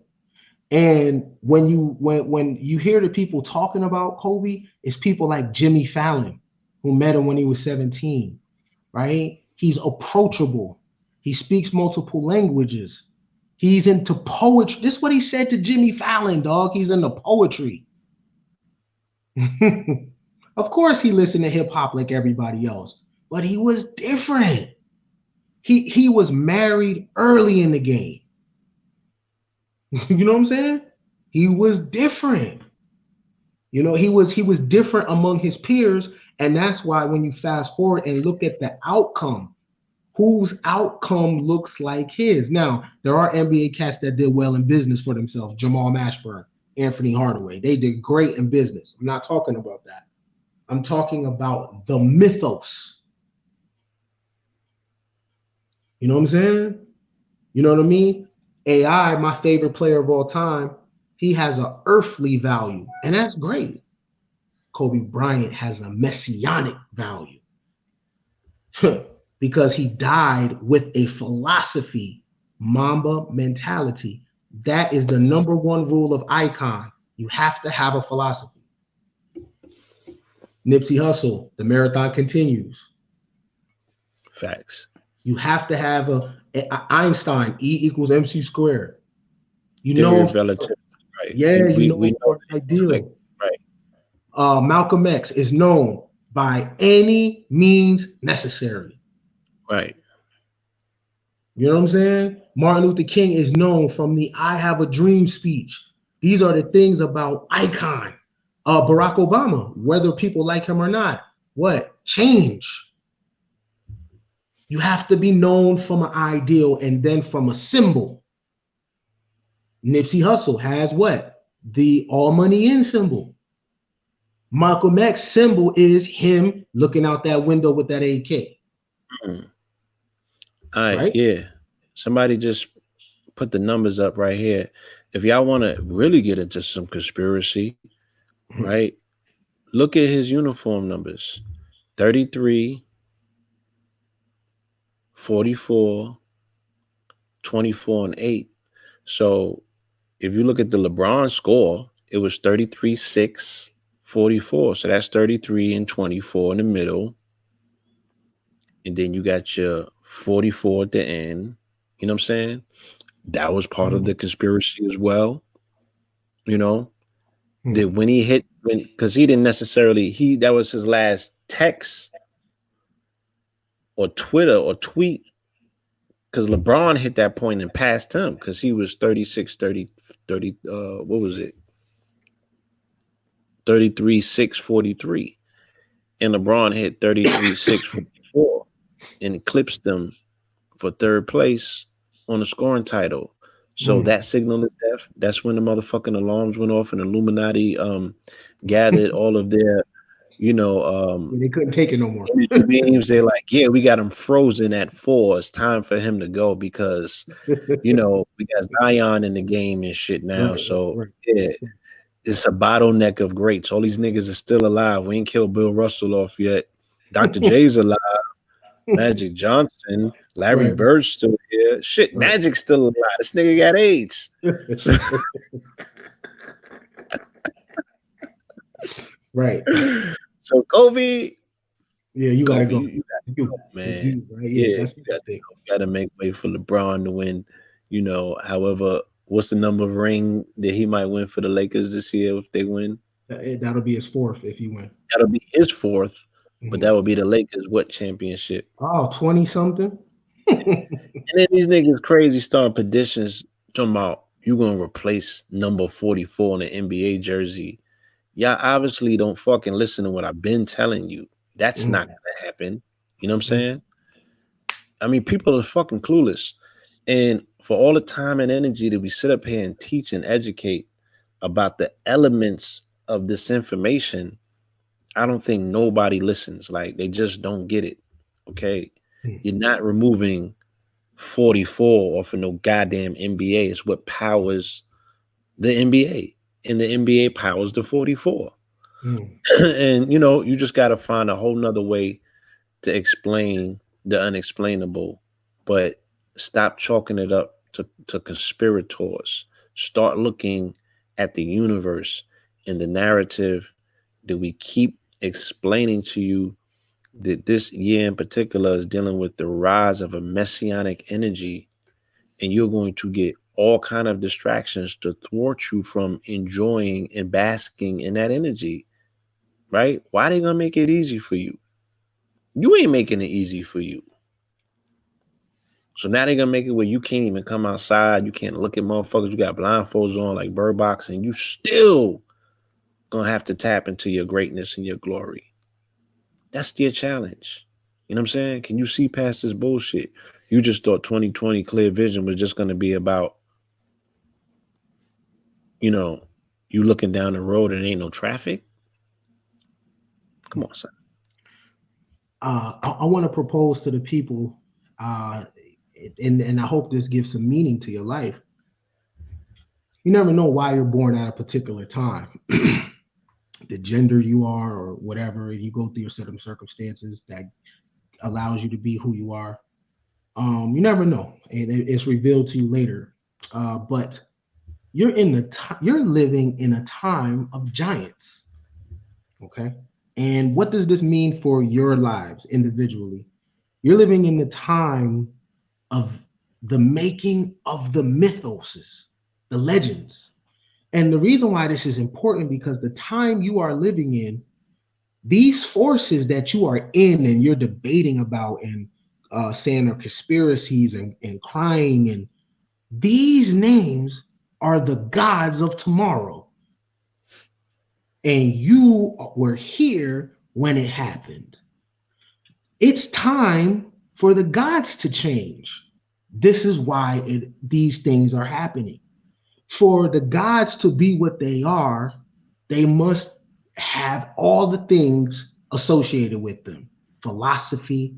And when you hear the people talking about Kobe, it's people like Jimmy Fallon, who met him when he was 17, right? He's approachable. He speaks multiple languages. He's into poetry. This is what he said to Jimmy Fallon, dog. He's into poetry. Of course, he listened to hip hop like everybody else, but he was different. He was married early in the game. You know what I'm saying? He was different. You know, he was different among his peers, and that's why when you fast forward and look at the outcome, whose outcome looks like his. Now, there are NBA cats that did well in business for themselves. Jamal Mashburn, Anthony Hardaway. They did great in business. I'm not talking about that. I'm talking about the mythos. You know what I'm saying? You know what I mean? AI, my favorite player of all time, he has an earthly value, and that's great. Kobe Bryant has a messianic value because he died with a philosophy, Mamba mentality. That is the number one rule of icon. You have to have a philosophy. Nipsey Hussle, the marathon continues. Facts. You have to have a Einstein, E equals MC squared. You Theory know, of relativity, right? yeah, we know know ideal. right. Malcolm X is known by any means necessary. Right. You know what I'm saying? Martin Luther King is known from the I Have a Dream speech. These are the things about icon. Barack Obama, whether people like him or not, what? Change. You have to be known from an ideal and then from a symbol. Nipsey Hussle has what? The all money in symbol. Malcolm X symbol is him looking out that window with that AK. Mm. All right, right? yeah. Somebody just put the numbers up right here. If y'all want to really get into some conspiracy, right? Look at his uniform numbers. 33, 44, 24, and 8. So if you look at the LeBron score, it was 33, 6, 44. So that's 33 and 24 in the middle. And then you got your 44 at the end. You know what I'm saying? That was part of the conspiracy as well. You know, that when he hit, because he didn't necessarily, that was his last text or Twitter or tweet, because LeBron hit that point and passed him because he was 36, 30, what was it? 33, 6, 43. And LeBron hit 33, 6, 44 and eclipsed them for third place on the scoring title. So that signal is death. That's when the motherfucking alarms went off and Illuminati gathered all of their, They couldn't take it no more. memes, they're like, yeah, we got him frozen at 4. It's time for him to go because we got Zion in the game and shit now. Right, So right. yeah, it's a bottleneck of greats. All these niggas are still alive. We ain't killed Bill Russell off yet. Dr. J's alive. Magic Johnson, Larry Right, Bird's still here. Shit, right. Magic's still alive. This nigga got AIDS. Right. So Kobe, Yeah, you gotta go. You got to go, man. Dude, right? Yeah, Yeah, that's you the thing. got to make way for LeBron to win. However, what's the number of ring that he might win for the Lakers this year if they win? That'll be his 4th if he win. That'll be his 4th, but Mhm. that would be the Lakers' what championship? Oh, 20 something. And then these niggas crazy starting petitions talking about you gonna replace number 44 in the NBA jersey. Y'all obviously don't fucking listen to what I've been telling you. That's not gonna happen. You know what I'm saying? I mean, people are fucking clueless. And for all the time and energy that we sit up here and teach and educate about the elements of this information, I don't think nobody listens. Like, they just don't get it. Okay. You're not removing 44 off of no goddamn NBA. It's what powers the NBA. And the NBA powers the 44. And you just got to find a whole nother way to explain the unexplainable, but stop chalking it up to conspirators. Start looking at the universe and the narrative that we keep explaining to you, that this year in particular is dealing with the rise of a messianic energy, and you're going to get all kind of distractions to thwart you from enjoying and basking in that energy, right? Why are they gonna make it easy for you? You ain't making it easy for you. So now they're gonna make it where you can't even come outside, you can't look at motherfuckers, you got blindfolds on like Bird Box, and you still gonna have to tap into your greatness and your glory. That's your challenge. You know what I'm saying? Can you see past this bullshit? You just thought 2020 clear vision was just gonna be about, you looking down the road and ain't no traffic. Come on, son. I want to propose to the people, and I hope this gives some meaning to your life. You never know why you're born at a particular time. The gender you are or whatever, you go through certain circumstances that allows you to be who you are. You never know, and it's revealed to you later. But you're you're living in a time of giants. Okay. And what does this mean for your lives individually? You're living in the time of the making of the mythoses, the legends. And the reason why this is important, because the time you are living in, these forces that you are in and you're debating about and saying are conspiracies and crying, and these names are the gods of tomorrow. And you were here when it happened. It's time for the gods to change. This is why these things are happening. For the gods to be what they are, they must have all the things associated with them: philosophy,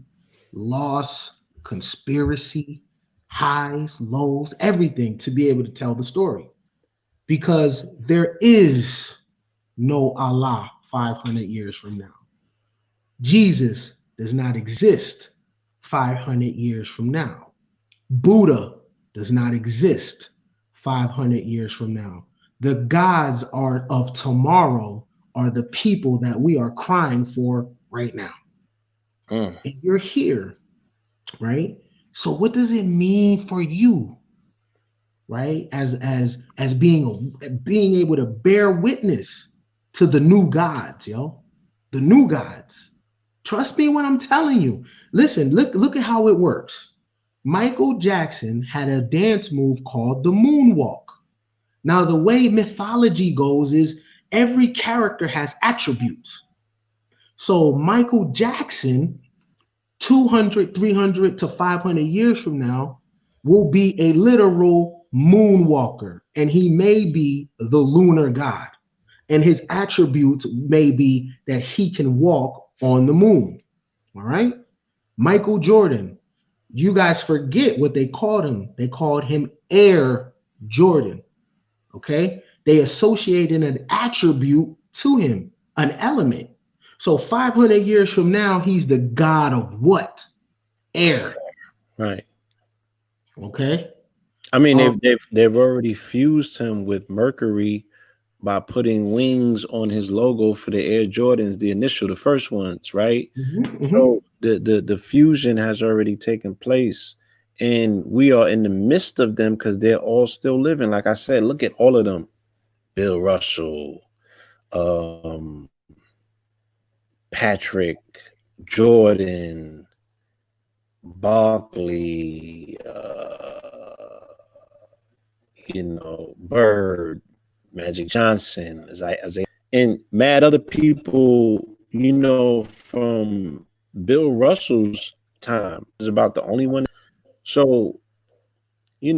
loss, conspiracy, highs, lows, everything, to be able to tell the story. Because there is no Allah 500 years from now. Jesus does not exist 500 years from now. Buddha does not exist 500 years from now. The gods of tomorrow are the people that we are crying for right now. And you're here, right? So what does it mean for you, right? As being able to bear witness to the new gods, the new gods. Trust me when I'm telling you. Listen, look at how it works. Michael Jackson had a dance move called the moonwalk. Now, the way mythology goes is every character has attributes. So Michael Jackson, 200, 300 to 500 years from now, will be a literal moonwalker, and he may be the lunar god. And his attributes may be that he can walk on the moon. All right. Michael Jordan, you guys forget what they called him. They called him Air Jordan. Okay. They associated an attribute to him, an element. So 500 years from now, he's the god of what? Air. Right. Okay. I mean, they've already fused him with Mercury by putting wings on his logo for the Air Jordans, the first ones, right? So the fusion has already taken place, and we are in the midst of them because they're all still living. Like I said, look at all of them: Bill Russell, um, Patrick, Jordan, Barkley, Bird, Magic Johnson, as a and mad other people, from Bill Russell's time is about the only one. So, a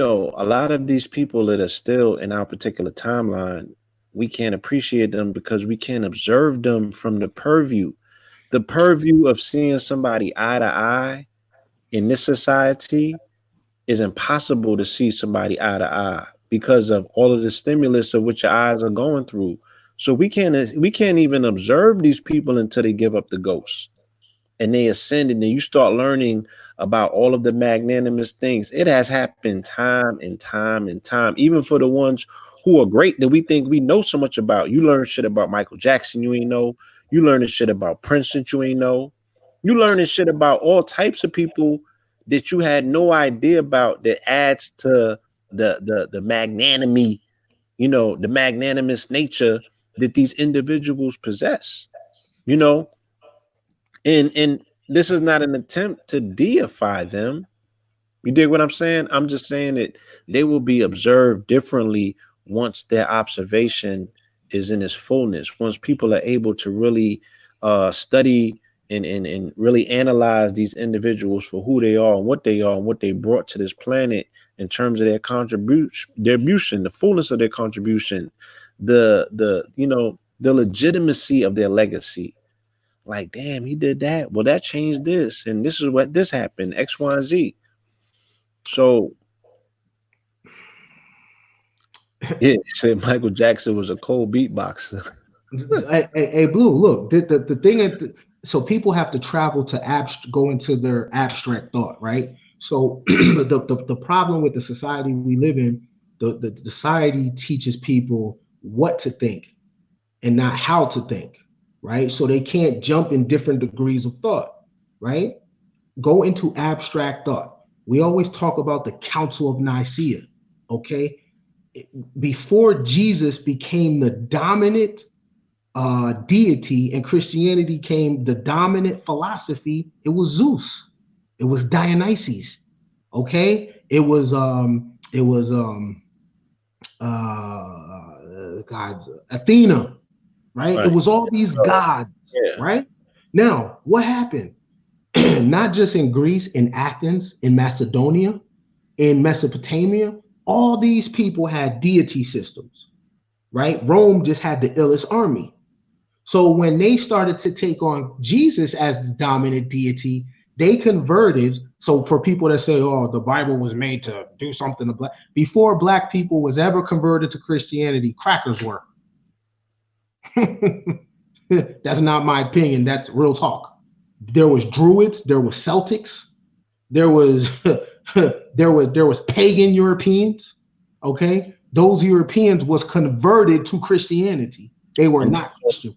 lot of these people that are still in our particular timeline, we can't appreciate them because we can't observe them from the purview. The purview of seeing somebody eye to eye in this society is impossible to see somebody eye to eye because of all of the stimulus of what your eyes are going through. So we can't even observe these people until they give up the ghost and they ascend, and then you start learning about all of the magnanimous things. It has happened time and time and time, even for the ones who are great that we think we know so much about. You learn shit about Michael Jackson you ain't know. You learning shit about Prince that you ain't know. You learning shit about all types of people that you had no idea about, that adds to the magnanimity, the magnanimous nature that these individuals possess, you know, and this is not an attempt to deify them. You dig what I'm saying? I'm just saying that they will be observed differently once their observation is in its fullness. Once people are able to really study and really analyze these individuals for who they are and what they are and what they brought to this planet in terms of their contribution, the fullness of their contribution, the legitimacy of their legacy. Like, damn, he did that. Well, that changed this, and this is what this happened, X, Y, and Z. So, yeah, said Michael Jackson was a cold beatboxer. Hey, Blue, look, the thing is, so people have to travel to go into their abstract thought, right? So the problem with the society we live in, the society teaches people what to think and not how to think, right? So they can't jump in different degrees of thought, right? Go into abstract thought. We always talk about the Council of Nicaea, okay? Before Jesus became the dominant deity and Christianity came the dominant philosophy, it was Zeus, it was Dionysus, okay? It was God, Athena, right? It was all these gods, right? Now, what happened? Not just in Greece, in Athens, in Macedonia, in Mesopotamia, all these people had deity systems, right? Rome just had the illest army. So when they started to take on Jesus as the dominant deity, they converted. So for people that say, oh, the Bible was made to do something to black, before black people was ever converted to Christianity, crackers were. That's not my opinion. That's real talk. There was Druids, there was Celtics, there was there was pagan Europeans. Okay, those Europeans was converted to Christianity. They were not Christian,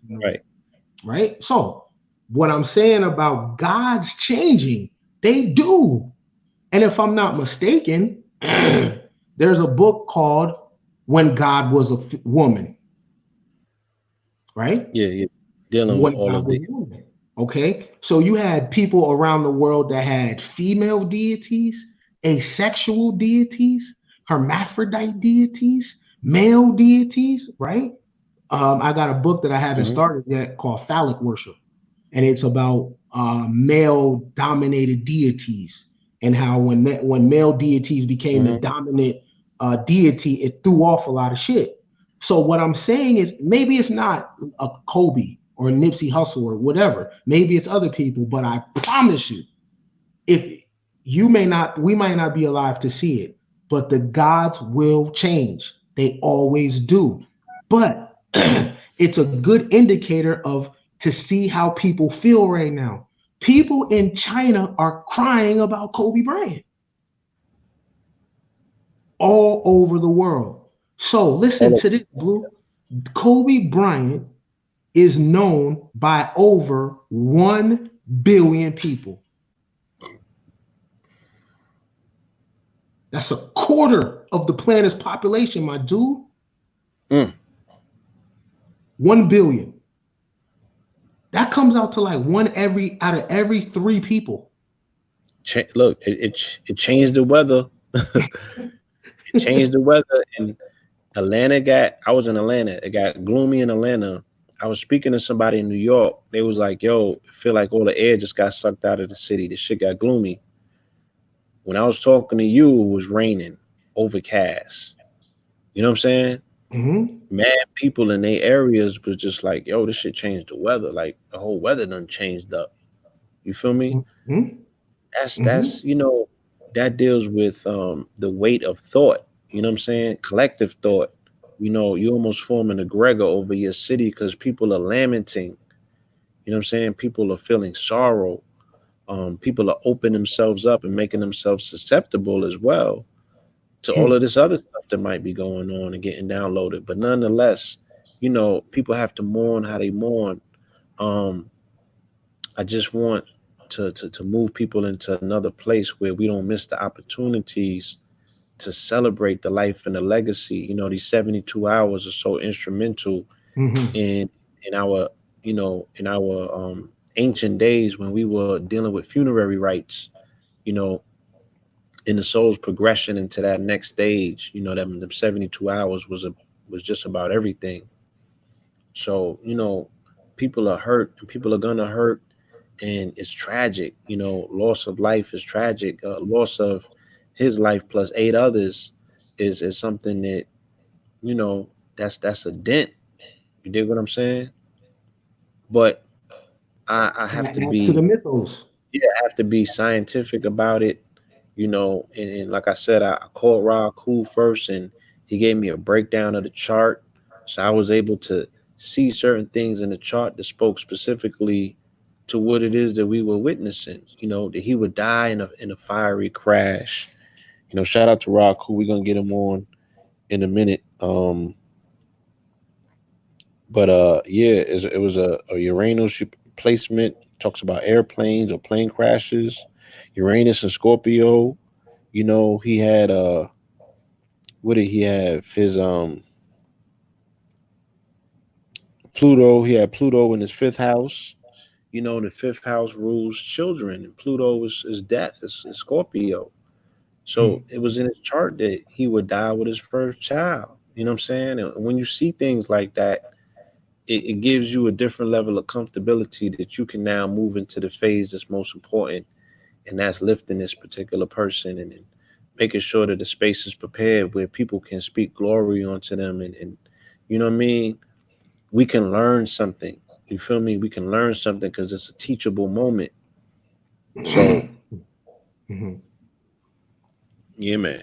right? So what I'm saying about God's changing, they do. And if I'm not mistaken, there's a book called When God Was a Woman, right? Yeah, dealing with all of the. Okay, so you had people around the world that had female deities, asexual deities, hermaphrodite deities, male deities, right? I got a book that I haven't started yet called Phallic Worship, and it's about male-dominated deities and how when male deities became the dominant deity, it threw off a lot of shit. So what I'm saying is maybe it's not a Kobe or Nipsey Hussle or whatever. Maybe it's other people, but I promise you, if we might not be alive to see it, but the gods will change. They always do. But it's a good indicator of to see how people feel right now. People in China are crying about Kobe Bryant all over the world. So listen to this, Blue. Kobe Bryant is known by over 1 billion people. That's a quarter of the planet's population, my dude. Mm. 1 billion. That comes out to like one out of every 3 people. Look, it changed the weather. It changed the weather, and I was in Atlanta. It got gloomy in Atlanta. I was speaking to somebody in New York. They was like, yo, I feel like all the air just got sucked out of the city. The shit got gloomy. When I was talking to you, it was raining, overcast. You know what I'm saying? Mm-hmm. Mad people in their areas was just like, yo, this shit changed the weather. Like the whole weather done changed up. You feel me? Mm-hmm. That's that deals with the weight of thought. You know what I'm saying? Collective thought. You almost form an egregor over your city because people are lamenting. You know what I'm saying? People are feeling sorrow. People are opening themselves up and making themselves susceptible as well to all of this other stuff that might be going on and getting downloaded. But nonetheless, people have to mourn how they mourn. Um, I just want to move people into another place where we don't miss the opportunities to celebrate the life and the legacy. These 72 hours are so instrumental Mm-hmm. in our ancient days when we were dealing with funerary rites, you know, in the soul's progression into that next stage. That the 72 hours was just about everything. So, people are hurt and people are gonna hurt, and it's tragic. Loss of life is tragic. Loss of his life plus 8 others is something that, you know, that's a dent. You dig what I'm saying? But I have That to adds to the be, mythos. yeah, I have to be scientific about it, and like I said, I called Ra Cool first, and he gave me a breakdown of the chart, so I was able to see certain things in the chart that spoke specifically to what it is that we were witnessing. That he would die in a fiery crash. Shout out to Ra Cool. We're gonna get him on in a minute. But yeah, it was a Uranus placement. Talks about airplanes or plane crashes. Uranus and Scorpio. He had what did he have? His Pluto. He had Pluto in his fifth house. The fifth house rules children, and Pluto is death. It's Scorpio. So it was in his chart that he would die with his first child. You know what I'm saying? And when you see things like that, it gives you a different level of comfortability that you can now move into the phase that's most important, and that's lifting this particular person and making sure that the space is prepared where people can speak glory onto them, and you know what I mean? We can learn something. You feel me? We can learn something because it's a teachable moment. So Mhm. yeah, man.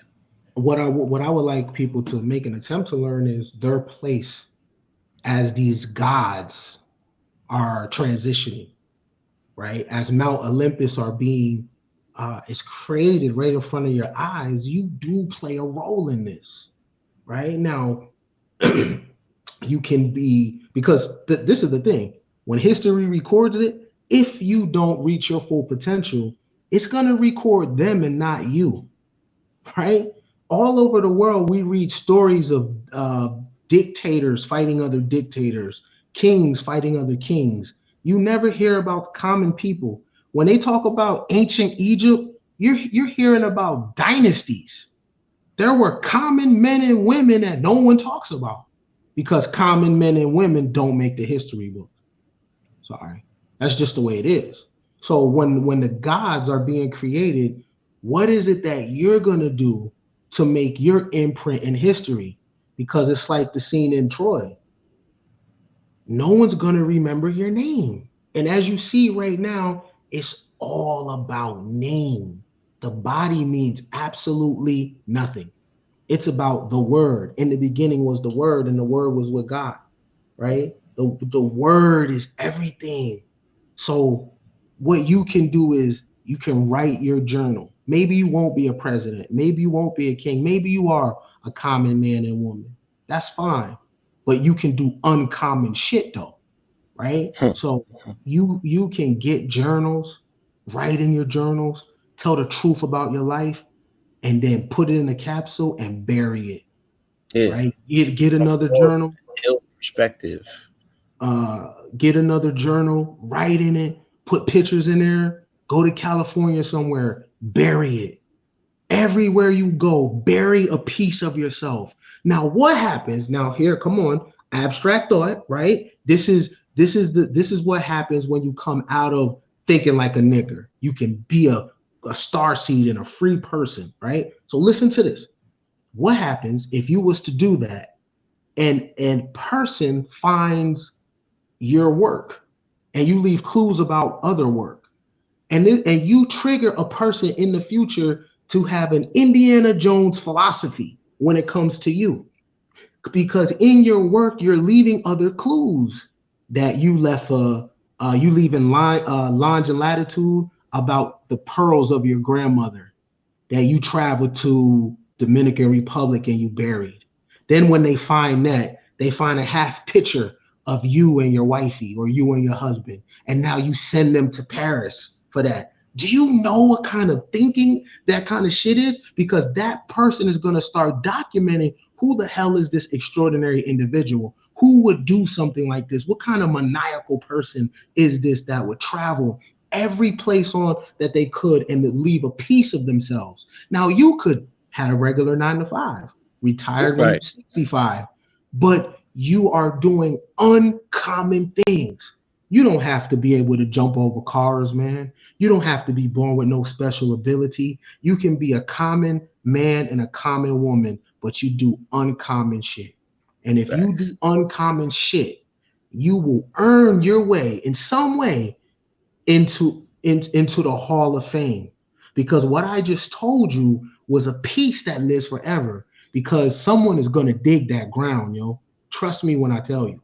What I would like people to make an attempt to learn is their place as these gods are transitioning, right? As Mount Olympus are being is created right in front of your eyes, you do play a role in this, right? Now, you can be because this is the thing. When history records it, if you don't reach your full potential, it's gonna record them and not you, right? All over the world, we read stories of dictators fighting other dictators, kings fighting other kings. You never hear about common people. When they talk about ancient Egypt, you're hearing about dynasties. There were common men and women that no one talks about because common men and women don't make the history book. Sorry. That's just the way it is. So when the gods are being created, what is it that you're going to do to make your imprint in history? because it's like the scene in Troy. No one's gonna remember your name. And as you see right now, it's all about name. The body means absolutely nothing. It's about the word. In the beginning was the word, and the word was with God, right? The word is everything. So what you can do is you can write your journal. Maybe you won't be a president. Maybe you won't be a king. Maybe you are a common man and woman. That's fine. But you can do uncommon shit though, right? So you can get journals, write in your journals, tell the truth about your life, and then put it in a capsule and bury it, Yeah. right? Get another journal, Perspective. get another journal, write in it, put pictures in there, go to California somewhere, bury it. Everywhere you go, bury a piece of yourself. Now, what happens? Now, here, come on, abstract thought, right? This is what happens when you come out of thinking like a nigger. You can be a star seed and a free person, right? So listen to this. What happens if you was to do that and person finds your work and you leave clues about other work and you trigger a person in the future to have an Indiana Jones philosophy when it comes to you, because in your work you're leaving other clues that you left you leave in longitude and latitude about the pearls of your grandmother that you traveled to Dominican Republic and you buried. Then when they find that, they find a half picture of you and your wifey or you and your husband, and now you send them to Paris for that. Do you know what kind of thinking that kind of shit is? Because that person is going to start documenting who the hell is this extraordinary individual? Who would do something like this? What kind of maniacal person is this that would travel every place on that they could and leave a piece of themselves? Now you could have a regular 9 to 5, retired when you're 65, but you are doing uncommon things. You don't have to be able to jump over cars, man. You don't have to be born with no special ability. You can be a common man and a common woman, but you do uncommon shit. And if you do uncommon shit, you will earn your way in some way into the Hall of Fame. Because what I just told you was a piece that lives forever, because someone is going to dig that ground, yo. Trust me when I tell you.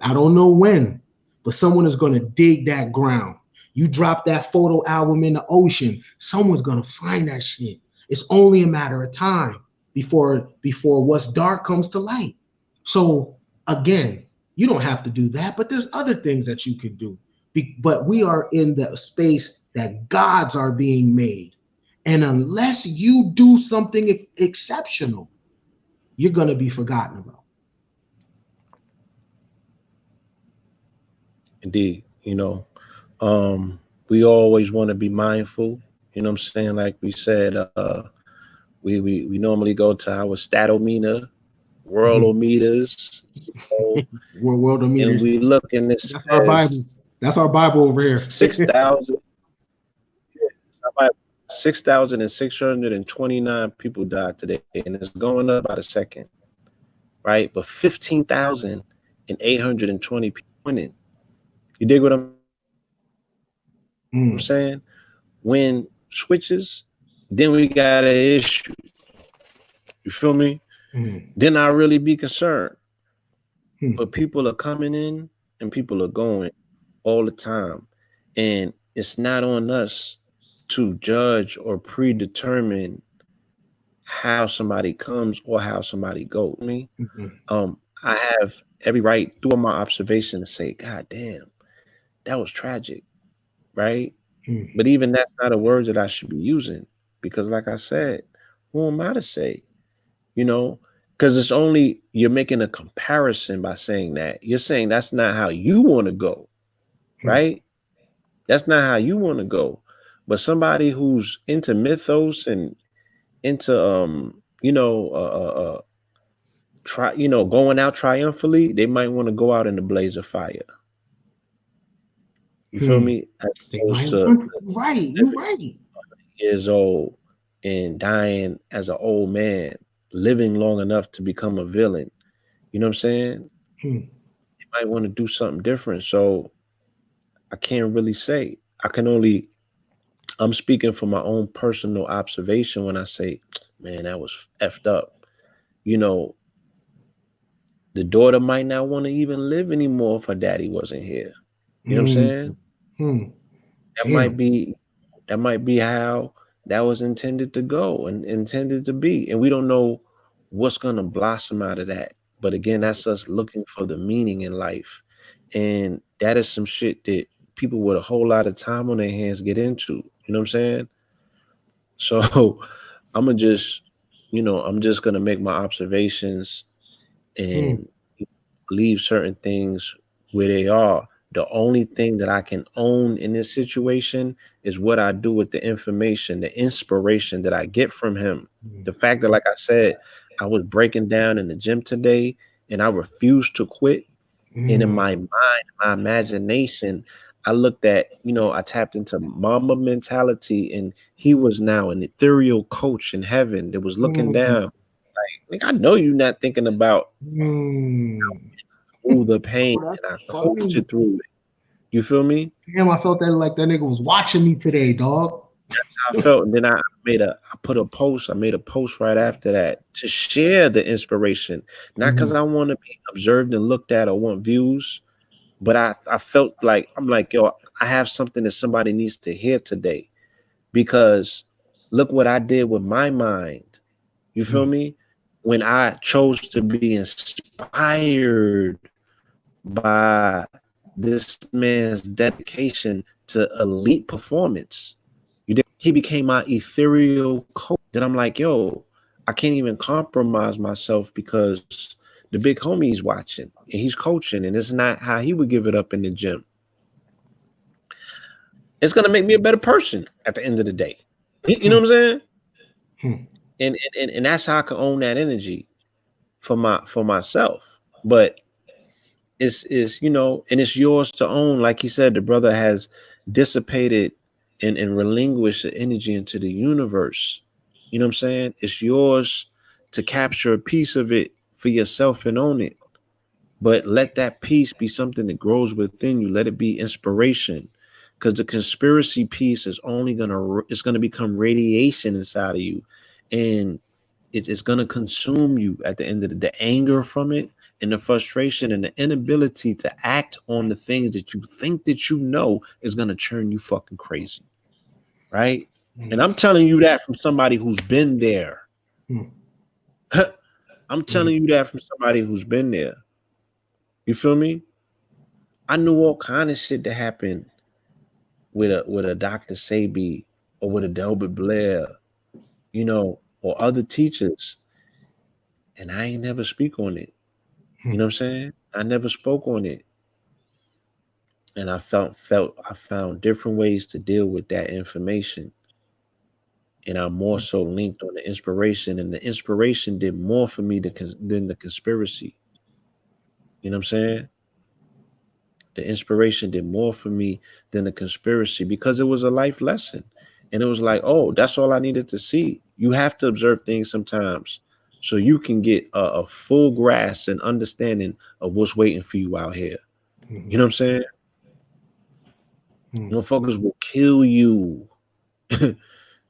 I don't know when, but someone is going to dig that ground. You drop that photo album in the ocean, someone's going to find that shit. It's only a matter of time before what's dark comes to light. So again, you don't have to do that, but there's other things that you could do. But we are in the space that gods are being made. And unless you do something exceptional, you're going to be forgotten about. Indeed. We always want to be mindful. You know what I'm saying? Like we said, we normally go to our statometer, worldometers, Worldometers. and we look in this. That's our Bible. That's our Bible over here. 6,000. 6,629 people died today, and it's going up by the second, right? But 15,820 people winning. You dig what I'm saying? When switches, then we got an issue. You feel me? Then I really be concerned. But people are coming in and people are going all the time, and it's not on us to judge or predetermine how somebody comes or how somebody goes. I have every right through my observation to say, God damn, that was tragic, right? But even that's not a word that I should be using, because like I said, who am I to say? Because it's only, you're making a comparison by saying that. You're saying that's not how you want to go, right? That's not how you want to go. But somebody who's into mythos and into going out triumphantly, they might want to go out in the blaze of fire. You feel me? Right, you're right. Years old and dying as an old man, living long enough to become a villain. You know what I'm saying? Hmm. You might want to do something different. So I can't really say. I can only I'm speaking from my own personal observation when I say, man, that was effed up. You know, the daughter might not want to even live anymore if her daddy wasn't here. You know what I'm Hmm. saying? Hmm. That Damn. might be that might be how that was intended to go and intended to be. And we don't know what's gonna blossom out of that. But again, that's us looking for the meaning in life. And that is some shit that people with a whole lot of time on their hands get into. You know what I'm saying? So I'm gonna just, I'm just gonna make my observations Hmm. and leave certain things where they are. The only thing that I can own in this situation is what I do with the information, the inspiration that I get from him. Hmm. The fact that, like I said, I was breaking down in the gym today and I refused to quit. And in Hmm. my mind, my imagination, I looked at, I tapped into mama mentality, and he was now an ethereal coach in heaven that was looking Hmm. down. Like, I know you're not thinking about Hmm. through the pain, Oh, that's and I coached funny. it through it. You feel me? Damn, I felt that like that nigga was watching me today, dog. That's how I felt. And then I made a post right after that to share the inspiration. Not because Mhm. I want to be observed and looked at or want views, but I felt like I'm like, yo, I have something that somebody needs to hear today. Because look what I did with my mind. You feel Mhm. me? When I chose to be inspired by this man's dedication to elite performance. He became my ethereal coach. Then I'm like, yo, I can't even compromise myself because the big homie's watching and he's coaching, and it's not how he would give it up in the gym. It's gonna make me a better person at the end of the day. You know Hmm. what I'm saying? Hmm. And that's how I can own that energy for myself. But and it's yours to own. Like he said, the brother has dissipated and relinquished the energy into the universe. You know what I'm saying? It's yours to capture a piece of it for yourself and own it. But let that piece be something that grows within you. Let it be inspiration. Because the conspiracy piece is only it's gonna become radiation inside of you. And it's gonna consume you at the end of the anger from it, and the frustration and the inability to act on the things that you think that you know is gonna turn you fucking crazy. Right? And Hmm. I'm telling you that from somebody who's been there. Hmm. I'm Hmm. telling you that from somebody who's been there. You feel me? I knew all kind of shit that happened with a Dr. Sabi or with a Delbert Blair, or other teachers, and I ain't never speak on it. You know what I'm saying? I never spoke on it. And I found different ways to deal with that information. And I'm more so linked on the inspiration, and the inspiration did more for me than the conspiracy. You know what I'm saying? The inspiration did more for me than the conspiracy because it was a life lesson. And it was like, oh, that's all I needed to see. You have to observe things sometimes so you can get a full grasp and understanding of what's waiting for you out here. You Hmm. know what I'm saying? Hmm. Motherfuckers will kill you.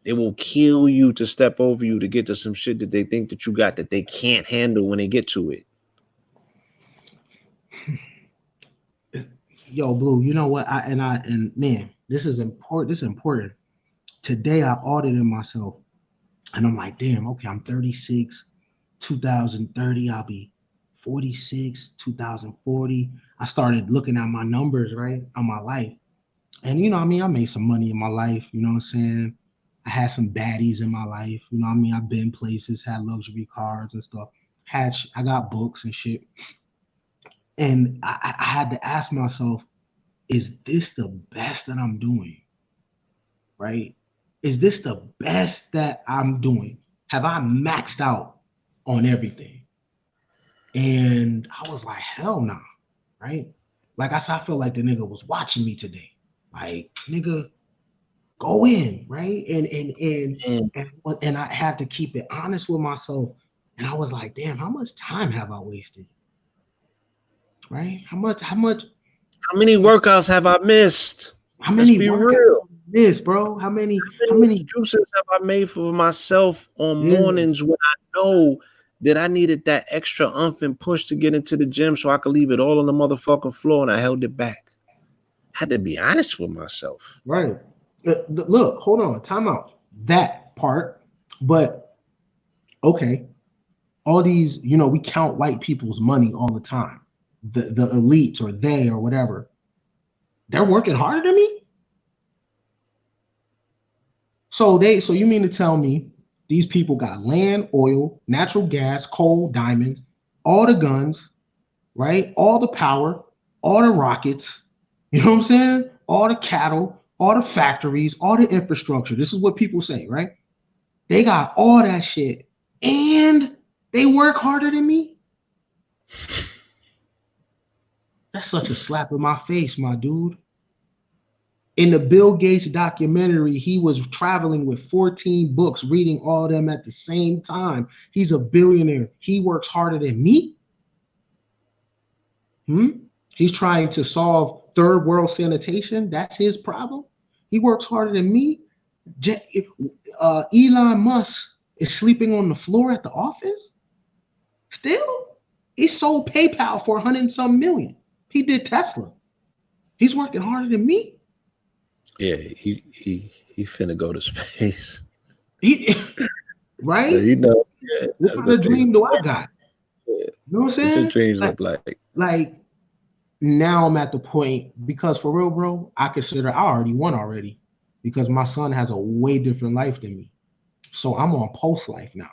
They will kill you to step over you to get to some shit that they think that you got that they can't handle when they get to it. Yo, Blue, you know what? And man, this is important. This is important. Today I audited myself and I'm like, damn, okay, I'm 36, 2030, I'll be 46, 2040. I started looking at my numbers, right, on my life. And I made some money in my life, you know what I'm saying? I had some baddies in my life, I've been places, had luxury cars and stuff. I got books and shit. And I had to ask myself, is this the best that I'm doing? Right? Is this the best that I'm doing? Have I maxed out on everything? And I was like, hell no, right? Like I said, I felt like the nigga was watching me today. Like, nigga, go in, right? And And I had to keep it honest with myself. And I was like, damn, how much time have I wasted? right? How many workouts have I missed? How Let's many be workouts real. this, bro? How Many many? excuses have I made for myself on Yeah, mornings when I know that I needed that extra umph and push to get into the gym so I could leave it all on the motherfucking floor and I held it back? I had to be honest with myself. right. Look, hold on, time out. That part, but okay. All these, we count white people's money all the time. The elites or they or whatever. They're working harder than me. So you mean to tell me these people got land, oil, natural gas, coal, diamonds, all the guns, right? All the power, all the rockets, you know what I'm saying? All the cattle, all the factories, all the infrastructure. This is what people say, right? They got all that shit and they work harder than me. That's such a slap in my face, my dude. In the Bill Gates documentary, he was traveling with 14 books, reading all of them at the same time. He's a billionaire. He works harder than me. He's trying to solve third world sanitation. That's his problem. He works harder than me. Elon Musk is sleeping on the floor at the office. Still, he sold PayPal for 100 and some million. He did Tesla. He's working harder than me. Yeah, he finna go to space. He, right? Yeah, What that's kind gonna of take dream some do I time. got? Yeah. You know what I'm What your saying? dreams Like, look like? like now I'm at the point because for real, bro, I consider I already won already because my son has a way different life than me. So I'm on post life now,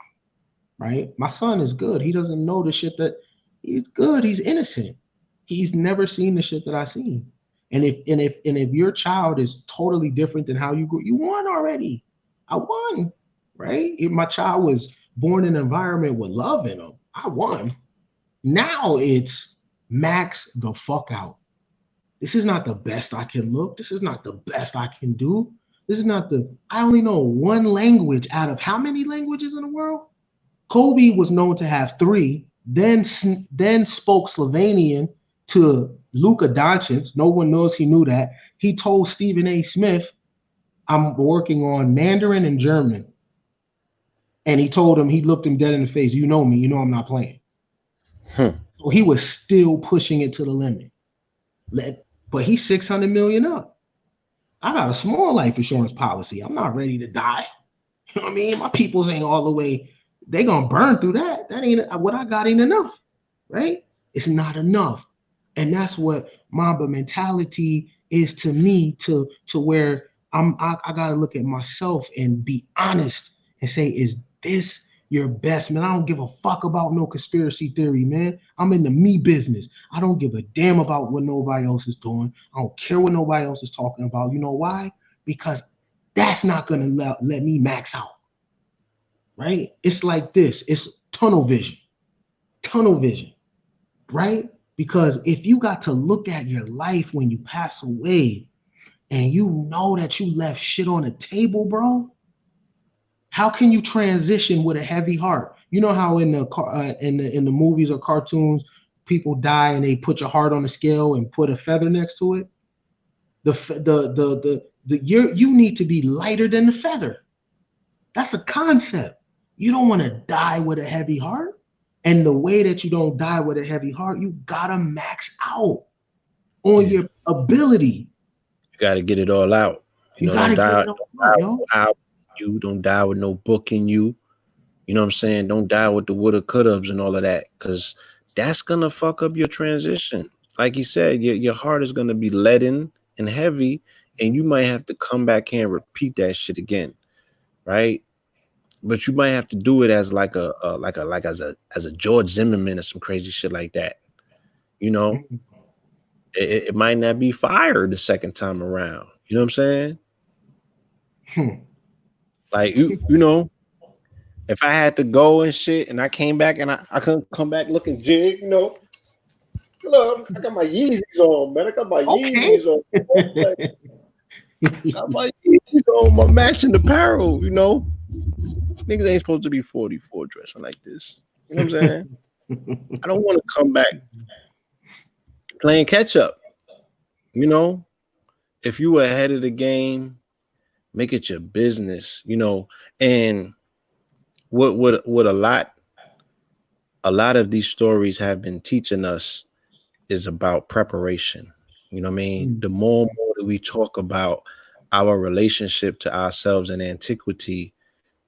right? My son is good. He doesn't know the shit that he's good. He's innocent. He's never seen the shit that I've seen. And if your child is totally different than how you grew, you won already. I won, right? If my child was born in an environment with love in him, I won. Now it's max the fuck out. This is not the best I can look. This is not the best I can do. This is not the, I only know one language out of how many languages in the world? Kobe was known to have three, then spoke Slovenian to Luka Doncic. No one knows he knew that. He told Stephen A. Smith, I'm working on Mandarin and German. And he told him, he looked him dead in the face. You know me, you know I'm not playing. So he was still pushing it to the limit. But he's 600 million up. I got a small life insurance policy. I'm not ready to die. You know what I mean? My peoples ain't all the way. They gonna burn through that. That ain't what I got. Ain't enough, right? It's not enough, and that's what Mamba mentality is to me. To where I gotta look at myself and be honest and say, is this your best, man? I don't give a fuck about no conspiracy theory, man. I'm in the me business. I don't give a damn about what nobody else is doing. I don't care what nobody else is talking about. You know why? Because that's not gonna let me max out, right? It's like this. It's tunnel vision, right? Because if you got to look at your life when you pass away and you know that you left shit on the table, bro, how can you transition with a heavy heart? You know how in the movies or cartoons, people die and they put your heart on a scale and put a feather next to it. You need to be lighter than the feather. That's a concept. You don't want to die with a heavy heart. And the way that you don't die with a heavy heart, you gotta max out on your ability. You got to get it all out. You Don't gotta get die, it all out, yo. out. You don't die with no book in you. You know what I'm saying? Don't die with the woulda, coulda and all of that, because that's gonna fuck up your transition. Like you said, your heart is gonna be leaden and heavy, and you might have to come back here and repeat that shit again, right? But you might have to do it as like as a George Zimmerman or some crazy shit like that. You know, it might not be fire the second time around. You know what I'm saying? Like you know, if I had to go and shit, and I came back and I couldn't come back looking jig, you know. Look, I got my Yeezys on, man. I got my Okay. Yeezys on. Got my Yeezys on, my matching apparel, you know. Niggas ain't supposed to be 44 dressing like this. You know what I'm saying? I don't want to come back playing catch up. You know, if you were ahead of the game, make it your business. And what a lot of these stories have been teaching us is about preparation. You know what I mean? Mm, The more and more that we talk about our relationship to ourselves in antiquity,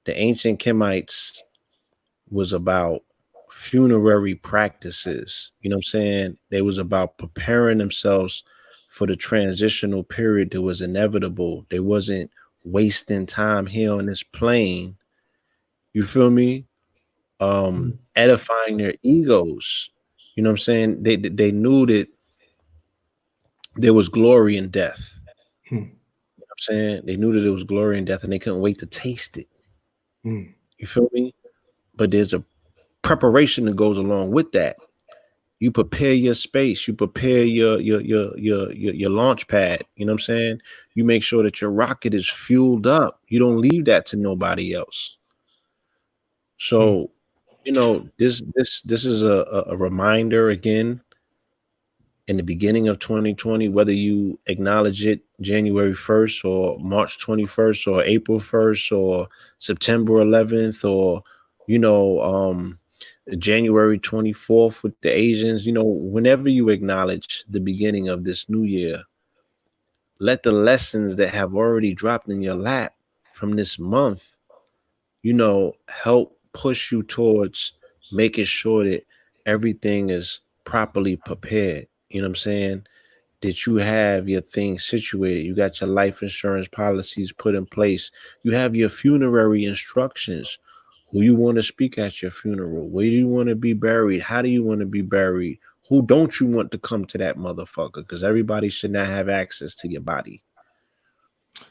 the ancient Kemites was about funerary practices. You know what I'm saying? They was about preparing themselves for the transitional period that was inevitable. They wasn't wasting time here on this plane. You feel me? mm, Edifying their egos. You know what I'm saying? They knew that there was glory in death. mm, You know what I'm saying? They knew that there was glory in death and they couldn't wait to taste it. mm, You feel me? But there's a preparation that goes along with that. You prepare your space, you prepare your launch pad. You know what I'm saying? You make sure that your rocket is fueled up. You don't leave that to nobody else. mm. So, this is a reminder again in the beginning of 2020, whether you acknowledge it January 1st or March 21st or April 1st or September 11th or, you know, January 24th with the Asians, whenever you acknowledge the beginning of this new year, let the lessons that have already dropped in your lap from this month, help push you towards making sure that everything is properly prepared. You know what I'm saying? That you have your things situated. You got your life insurance policies put in place. You have your funerary instructions. Who you want to speak at your funeral? Where do you want to be buried? How do you want to be buried? Who don't you want to come to that motherfucker? Because everybody should not have access to your body.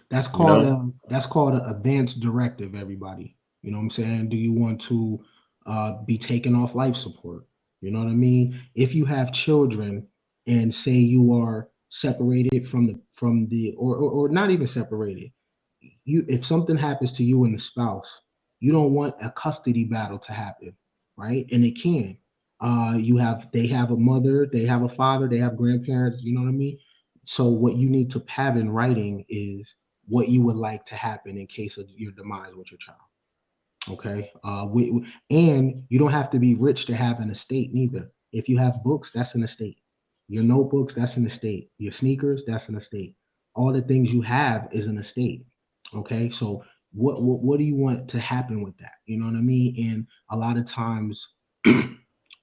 That's You called know? a advanced directive, everybody. You know what I'm saying? Do you want to be taken off life support? You know what I mean? If you have children and say you are separated from the or not even separated, you if something happens to you and the spouse, you don't want a custody battle to happen, right? And it can. They have a mother, they have a father, they have grandparents. You know what I mean? So what you need to have in writing is what you would like to happen in case of your demise with your child. Okay. And you don't have to be rich to have an estate neither. If you have books, that's an estate. Your notebooks, that's an estate. Your sneakers, that's an estate. All the things you have is an estate. Okay. So what do you want to happen with that? You know what I mean? And a lot of times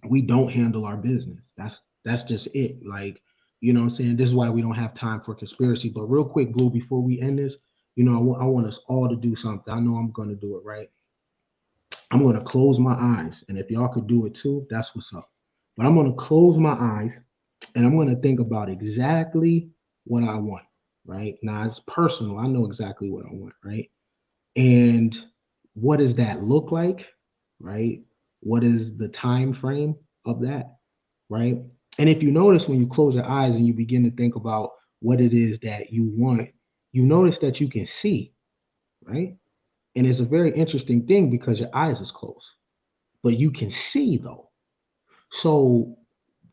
we don't handle our business. That's just it. Like, you know what I'm saying? This is why we don't have time for conspiracy. But real quick, Blue, before we end this, I want us all to do something. I know I'm gonna do it, right? I'm going to close my eyes. And if y'all could do it too, that's what's up. But I'm going to close my eyes and I'm going to think about exactly what I want, right? Now it's personal. I know exactly what I want, right? And what does that look like, right? What is the time frame of that, right? And if you notice when you close your eyes and you begin to think about what it is that you want, you notice that you can see, right? And it's a very interesting thing because your eyes is closed, but you can see though. So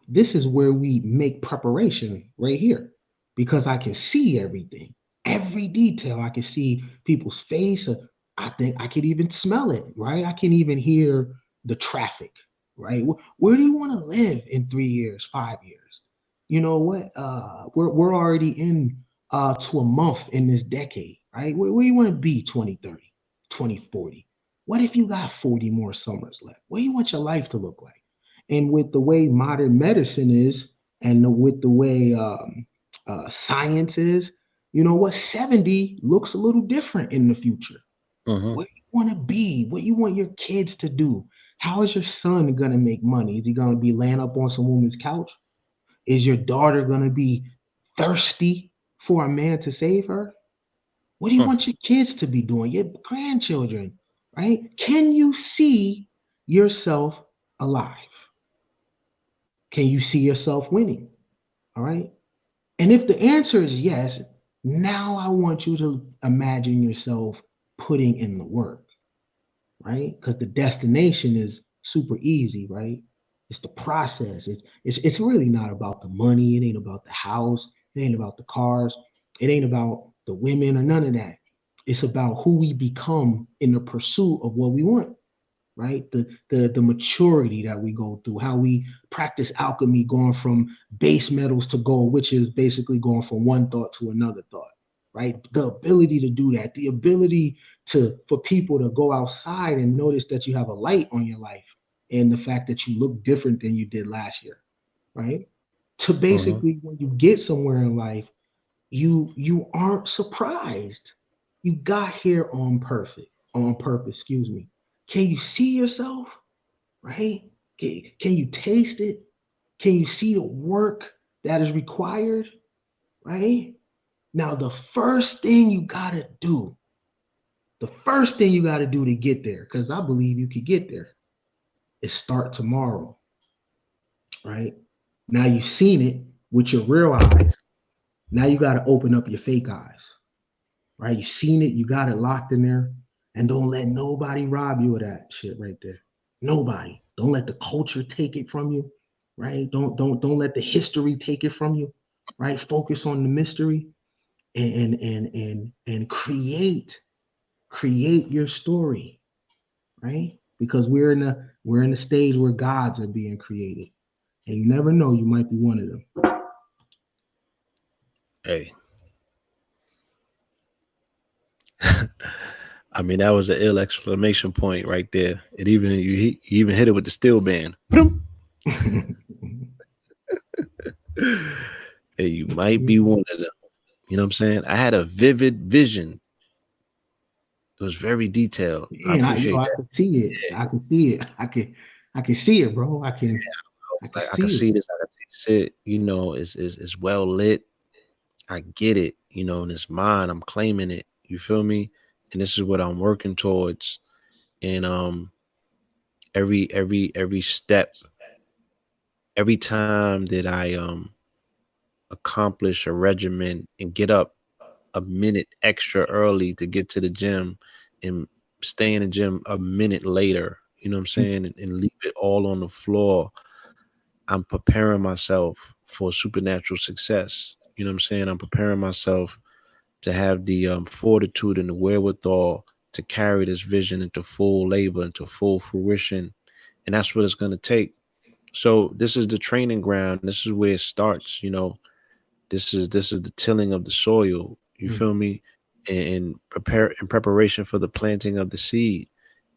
this is where we make preparation right here because I can see everything, every detail. I can see people's face. I think I could even smell it, right? I can even hear the traffic, right? Where do you want to live in 3 years, 5 years? You know what? We're already in to a month in this decade, right? Where you want to be 2030, 2040? What if you got 40 more summers left? What do you want your life to look like? And with the way modern medicine is, and with the way science is, you know what? 70 looks a little different in the future. Mm-hmm. Where you want to be, what you want your kids to do. How is your son going to make money? Is he going to be laying up on some woman's couch? Is your daughter going to be thirsty for a man to save her? What do you want your kids to be doing? Your grandchildren, right? Can you see yourself alive? Can you see yourself winning? All right. And if the answer is yes, now I want you to imagine yourself putting in the work, right? Because the destination is super easy, right? It's the process. It's really not about the money. It ain't about the house. It ain't about the cars. It ain't about the women or none of that. It's about who we become in the pursuit of what we want, right? The maturity that we go through, how we practice alchemy, going from base metals to gold, which is basically going from one thought to another thought, right? The ability to do that, the ability to for people to go outside and notice that you have a light on your life and the fact that you look different than you did last year, right? To Uh-huh. basically when you get somewhere in life, you aren't surprised. You got here on purpose, excuse me. Can you see yourself? Right? Can you taste it? Can you see the work that is required? Right? Now, the first thing you got to do to get there, because I believe you could get there, is start tomorrow. Right? Now you've seen it with your real eyes. Now you got to open up your fake eyes. Right? You've seen it, you got it locked in there, and don't let nobody rob you of that shit right there. Nobody. Don't let the culture take it from you, right? Don't let the history take it from you, right? Focus on the mystery and create your story, right? Because we're in the stage where gods are being created, and you never know, you might be one of them. Hey, I mean that was an ill exclamation point right there. It even you even hit it with the steel band. Hey, you might be one of them. You know what I'm saying? I had a vivid vision. It was very detailed. I Man, appreciate I that. can see it. I can see it. I can see it, bro. I can Like I can see it. see this. I can taste it. You know, it's well lit. I get it. You know, and it's mine. I'm claiming it. You feel me? And this is what I'm working towards. And every step, every time that I accomplish a regimen and get up a minute extra early to get to the gym and stay in the gym a minute later, you know what I'm saying, and leave it all on the floor, I'm preparing myself for supernatural success. You know what I'm saying? I'm preparing myself to have the fortitude and the wherewithal to carry this vision into full labor, into full fruition. And that's what it's going to take. So this is the training ground. This is where it starts. You know, this is the tilling of the soil. You Mm, feel me? And prepare in preparation for the planting of the seed.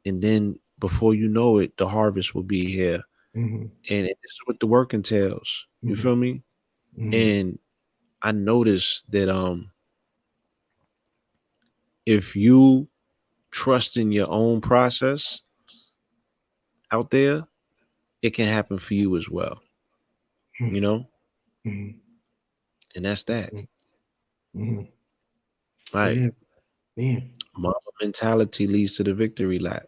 And then before you know it, the harvest will be here. mhm, And this is what the work entails. You mhm, feel me? mhm, And I noticed that if you trust in your own process out there, it can happen for you as well. You know? mhm, And that's that. mhm, mhm. Right. Yeah, man. Mama mentality leads to the victory lap.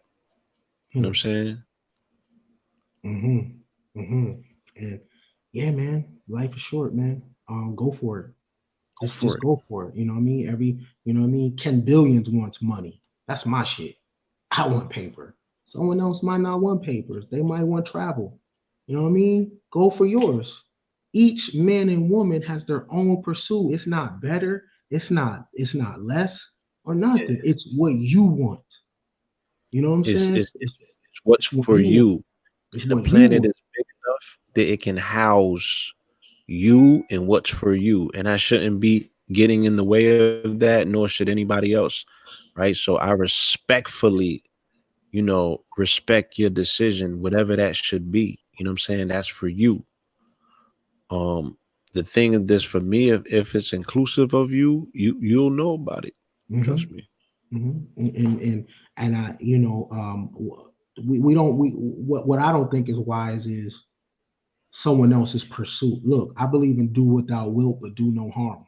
You know what I'm Hmm. saying? Mhm. Mhm. And yeah, man, life is short, man. Go for it. Go Just for it. go for it. You know what I mean? You know what I mean? Ken Billions wants money. That's my shit. I want paper. Someone else might not want papers. They might want travel. You know what I mean? Go for yours. Each man and woman has their own pursuit. It's not better. It's not less or nothing. Yeah. It's what you want. You know what I'm It's saying? it's it's, it's what's It's what for you want. you. It's And the what you planet want. is big enough that it can house you and what's for you. And I shouldn't be getting in the way of that, nor should anybody else. Right. So I respectfully, respect your decision, whatever that should be. You know what I'm saying? That's for you. Um, the thing of this for me, if it's inclusive of you, you'll know about it. Hmm. Trust me. Hmm. And I, we don't we what I don't think is wise is someone else's pursuit. Look, I believe in do what thou wilt, but do no harm.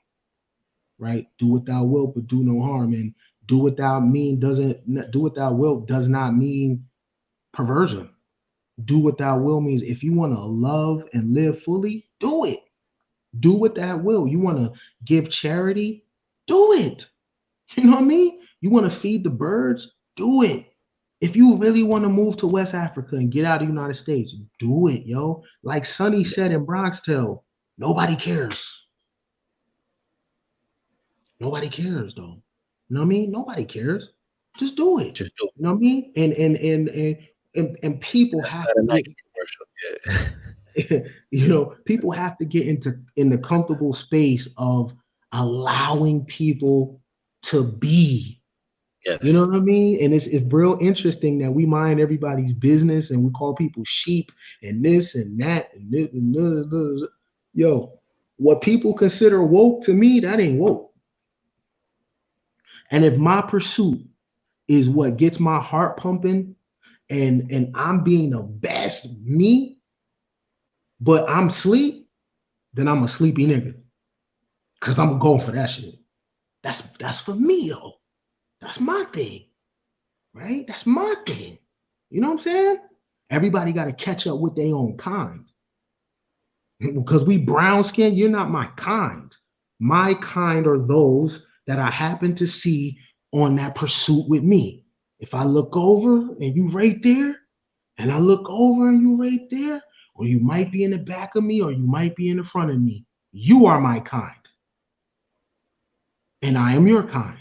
Right? Do what thou wilt, but do no harm. And do what thou wilt does not mean perversion. Do what thou will means if you want to love and live fully, do it. Do what thou will. You want to give charity, do it. You know what I mean? You want to feed the birds, do it. If you really want to move to West Africa and get out of the United States, do it, yo. Like Sonny said in Bronx Tale, nobody cares. Nobody cares, though. You know what I mean? Nobody cares. Just do it. Just do. You know what I mean? And people That's have not to a get, Nike commercial. people have to get in the comfortable space of allowing people to be. Yeah. You know Yes. what I mean? And it's real interesting that we mind everybody's business and we call people sheep and this and that and this and this. Yo, what people consider woke to me, that ain't woke. And if my pursuit is what gets my heart pumping and I'm being the best me, but I'm sleep, then I'm a sleepy nigga. Cause I'm going for that shit. That's for me though. That's my thing, right? That's my thing. You know what I'm saying? Everybody got to catch up with their own kind. Because we brown skin, you're not my kind. My kind are those that I happen to see on that pursuit with me. If I look over and you right there, and I look over and you right there, or you might be in the back of me, or you might be in the front of me, you are my kind, and I am your kind.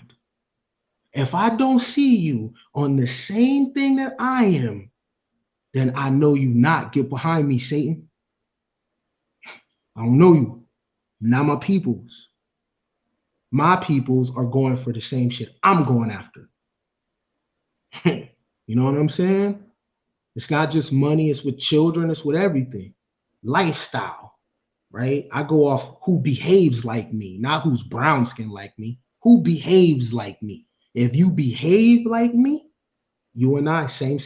If I don't see you on the same thing that I am, then I know you not. Get behind me, Satan. I don't know you. Not my peoples. My peoples are going for the same shit I'm going after. You know what I'm saying? It's not just money, it's with children, it's with everything. Lifestyle, right? I go off who behaves like me, not who's brown skin like me. Who behaves like me? If you behave like me, you and I, same.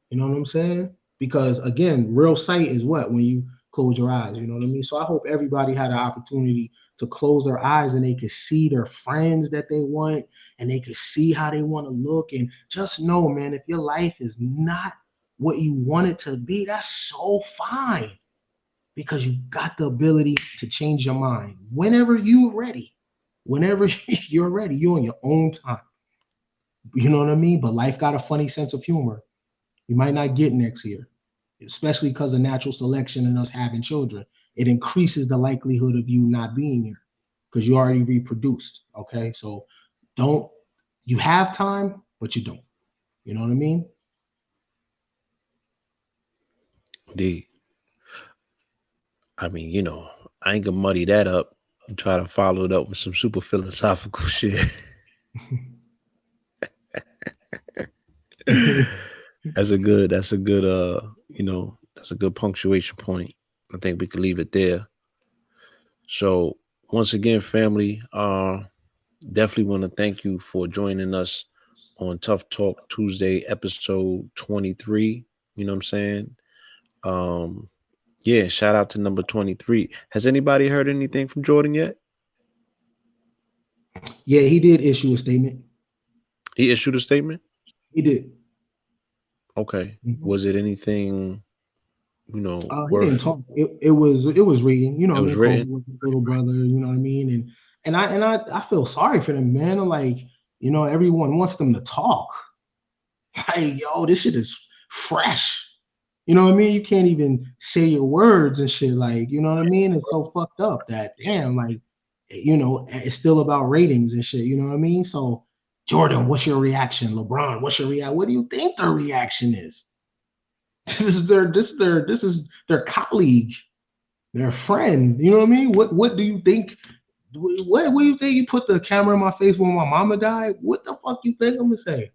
You know what I'm saying? Because again, real sight is what? When you close your eyes, you know what I mean? So I hope everybody had an opportunity to close their eyes and they could see their friends that they want and they could see how they want to look. And just know, man, if your life is not what you want it to be, that's so fine because you got the ability to change your mind whenever you're ready. Whenever you're ready, you're on your own time. You know what I mean? But life got a funny sense of humor. You might not get next year, especially because of natural selection and us having children. It increases the likelihood of you not being here because you already reproduced. Okay. So don't, you have time, but you don't. You know what I mean? Indeed. I mean, I ain't gonna muddy that up and try to follow it up with some super philosophical shit. That's a good punctuation point. I think we could leave it there. So once again, family, definitely want to thank you for joining us on Tough Talk Tuesday, episode 23. You know what I'm saying? Um, yeah, shout out to number 23. Has anybody heard anything from Jordan yet? Yeah, he did issue a statement. He issued a statement? He did. Okay. Mhm. Was it anything, He didn't worth talk. It was reading. You know it what I was mean? Kobe written? was his little brother. You know what I mean? And I feel sorry for them, man. I'm like, everyone wants them to talk. Like, yo, this shit is fresh. You know what I mean? You can't even say your words and shit. Like, you know what I mean? It's so fucked up that damn, like, it's still about ratings and shit. You know what I mean? So, Jordan, what's your reaction? LeBron, what's your reaction? What do you think their reaction is? This is their colleague, their friend. You know what I mean? What do you think? What do you think? You put the camera in my face when my mama died? What the fuck you think I'm gonna say?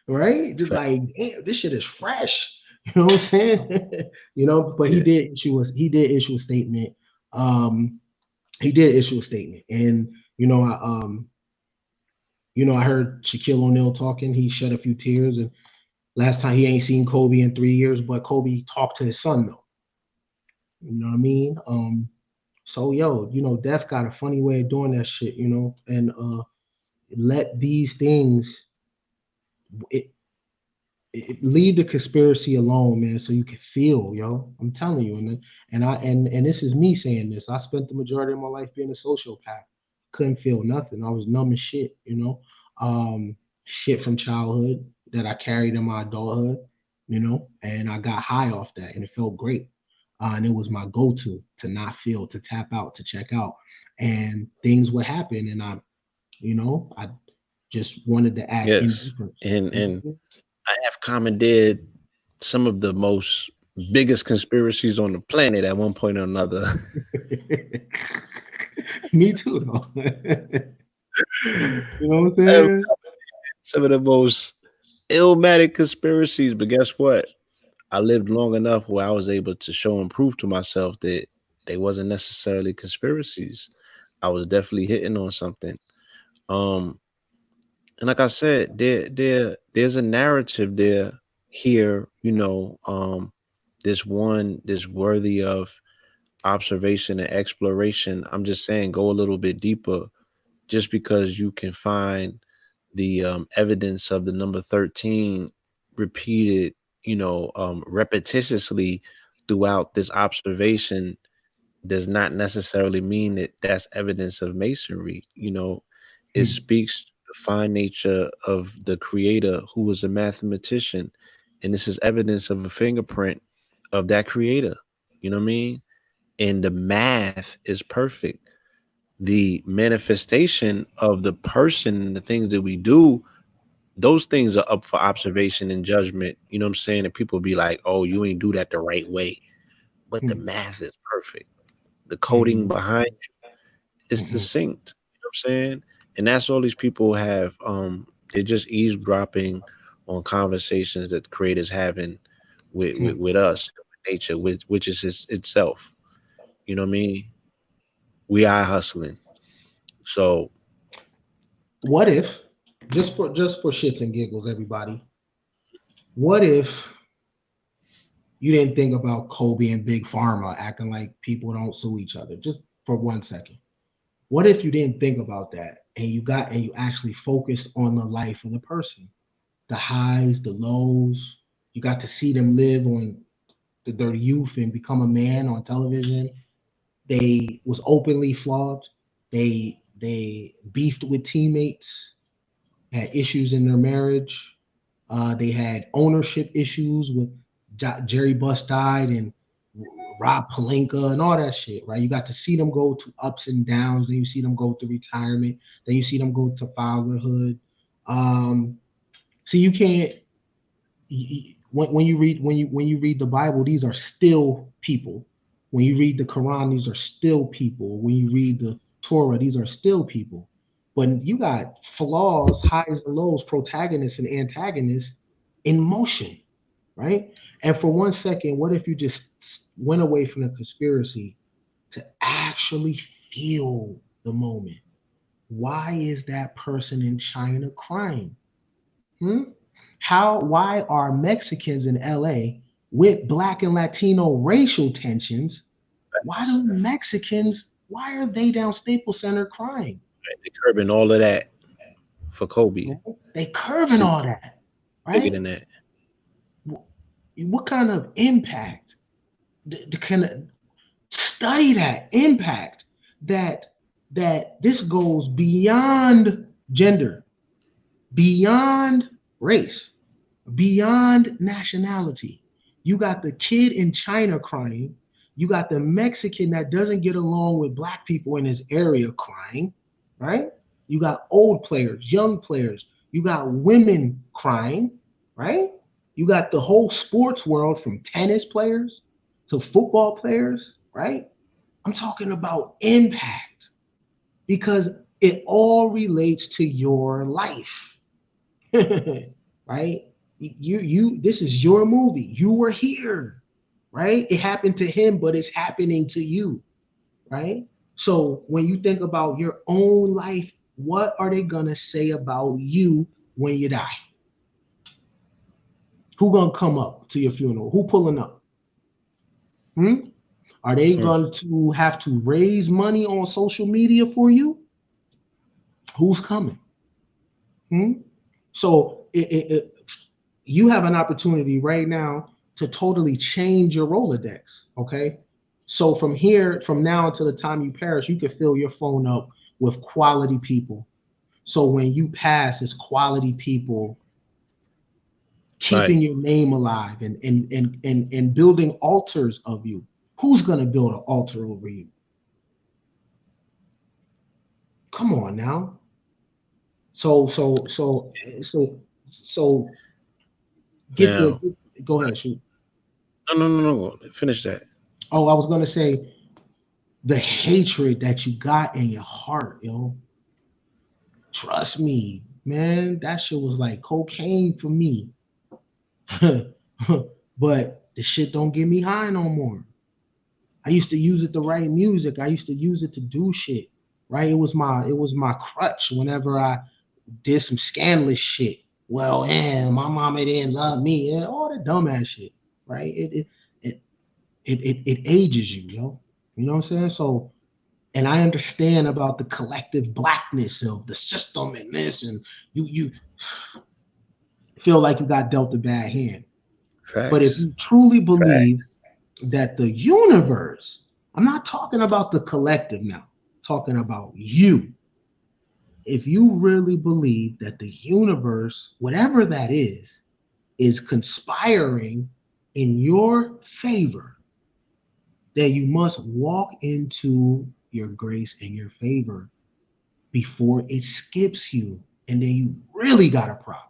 Right? Just like, damn, this shit is fresh. You know what I'm saying? But he Yeah. did issue a statement. Um, he did issue a statement, and I heard Shaquille O'Neal talking. He shed a few tears, and last time he ain't seen Kobe in 3 years, but Kobe talked to his son though. You know what I mean? So yo, Death got a funny way of doing that shit, and let these things. It, leave the conspiracy alone, man, so you can feel, yo. I'm telling you, and this is me saying this. I spent the majority of my life being a sociopath. Couldn't feel nothing. I was numb as shit, shit from childhood that I carried in my adulthood, and I got high off that, and it felt great. And it was my go-to to not feel, to tap out, to check out, and things would happen, and I just wanted to act Yes, indifferent. and I have commandeered some of the most biggest conspiracies on the planet at one point or another. Me too, though. You know what I'm I have saying? some of the most illmatic conspiracies, but guess what? I lived long enough where I was able to show and prove to myself that they wasn't necessarily conspiracies. I was definitely hitting on something. Um, and like I said, there's a narrative there here, this worthy of observation and exploration. I'm just saying go a little bit deeper just because you can find the evidence of the number 13 repeated, repetitiously throughout this observation does not necessarily mean that that's evidence of masonry. It Hmm. speaks to the fine nature of the creator who was a mathematician. And this is evidence of a fingerprint of that creator. You know what I mean? And the math is perfect. The manifestation of the person and the things that we do, those things are up for observation and judgment. You know what I'm saying? And people be like, oh, you ain't do that the right way. But the Hmm. math is perfect. The coding Hmm. behind is Hmm. succinct. You know what I'm saying? And that's all these people have. They're just eavesdropping on conversations that the creators having with us, with nature, which is itself. You know what I mean? We are hustling. So What if, just for shits and giggles, everybody, what if you didn't think about Kobe and Big Pharma acting like people don't sue each other? Just for 1 second. What if you didn't think about that and you actually focused on the life of the person, the highs, the lows. You got to see them live on their youth and become a man on television. They was openly flawed. They beefed with teammates, had issues in their marriage. They had ownership issues with Jerry Buss died and Rob Palenka and all that shit, right? You got to see them go to ups and downs. Then you see them go to retirement. Then you see them go to fatherhood. Um, so you can't when you read the Bible, these are still people. When you read the Quran, these are still people. When you read the Torah, these are still people. But you got flaws, highs and lows, protagonists and antagonists in motion, right? And for 1 second, what if you just went away from the conspiracy to actually feel the moment? Why is that person in China crying? Hmm? Why are Mexicans in LA with Black and Latino racial tensions? Why are they down Staples Center crying? they're curbing all of that for Kobe. Right? They curving Shit all that, bigger right? than that. What kind of impact? Can study that impact that this goes beyond gender, beyond race, beyond nationality. You got the kid in China crying. You got the Mexican that doesn't get along with black people in his area crying, right? You got old players, young players. You got women crying, right? You got the whole sports world from tennis players to football players, right? I'm talking about impact because it all relates to your life. Right? This is your movie. You were here, right? It happened to him, but it's happening to you, right? So when you think about your own life, what are they gonna say about you when you die? Who gonna come up to your funeral? Who pulling up? Hmm? Are they Hmm. going to have to raise money on social media for you? Who's coming? Hmm? So you have an opportunity right now to totally change your Rolodex. Okay. So from now until the time you perish, you can fill your phone up with quality people. So when you pass, it's quality people keeping Right. your name alive and building altars of you. Who's gonna build an altar over you? Come on now. So so so so so get the Now, go ahead, shoot. no. Finish that. Oh, I was gonna say the hatred that you got in your heart, yo. Trust me, man, that shit was like cocaine for me. But the shit don't get me high no more. I used to use it to write music. I used to use it to do shit. Right? It was my crutch whenever I did some scandalous shit. Well, my mama didn't love me. Yeah, all the dumbass shit. Right? It it ages you, yo. You know what I'm saying? So, and I understand about the collective blackness of the system and this, and you feel like you got dealt a bad hand. But if Facts. you truly Facts. believe that the universe, I'm not talking about the collective now, I'm talking about you. If you really believe that the universe, whatever that is conspiring in your favor, then you must walk into your grace and your favor before it skips you. And then you really got a problem.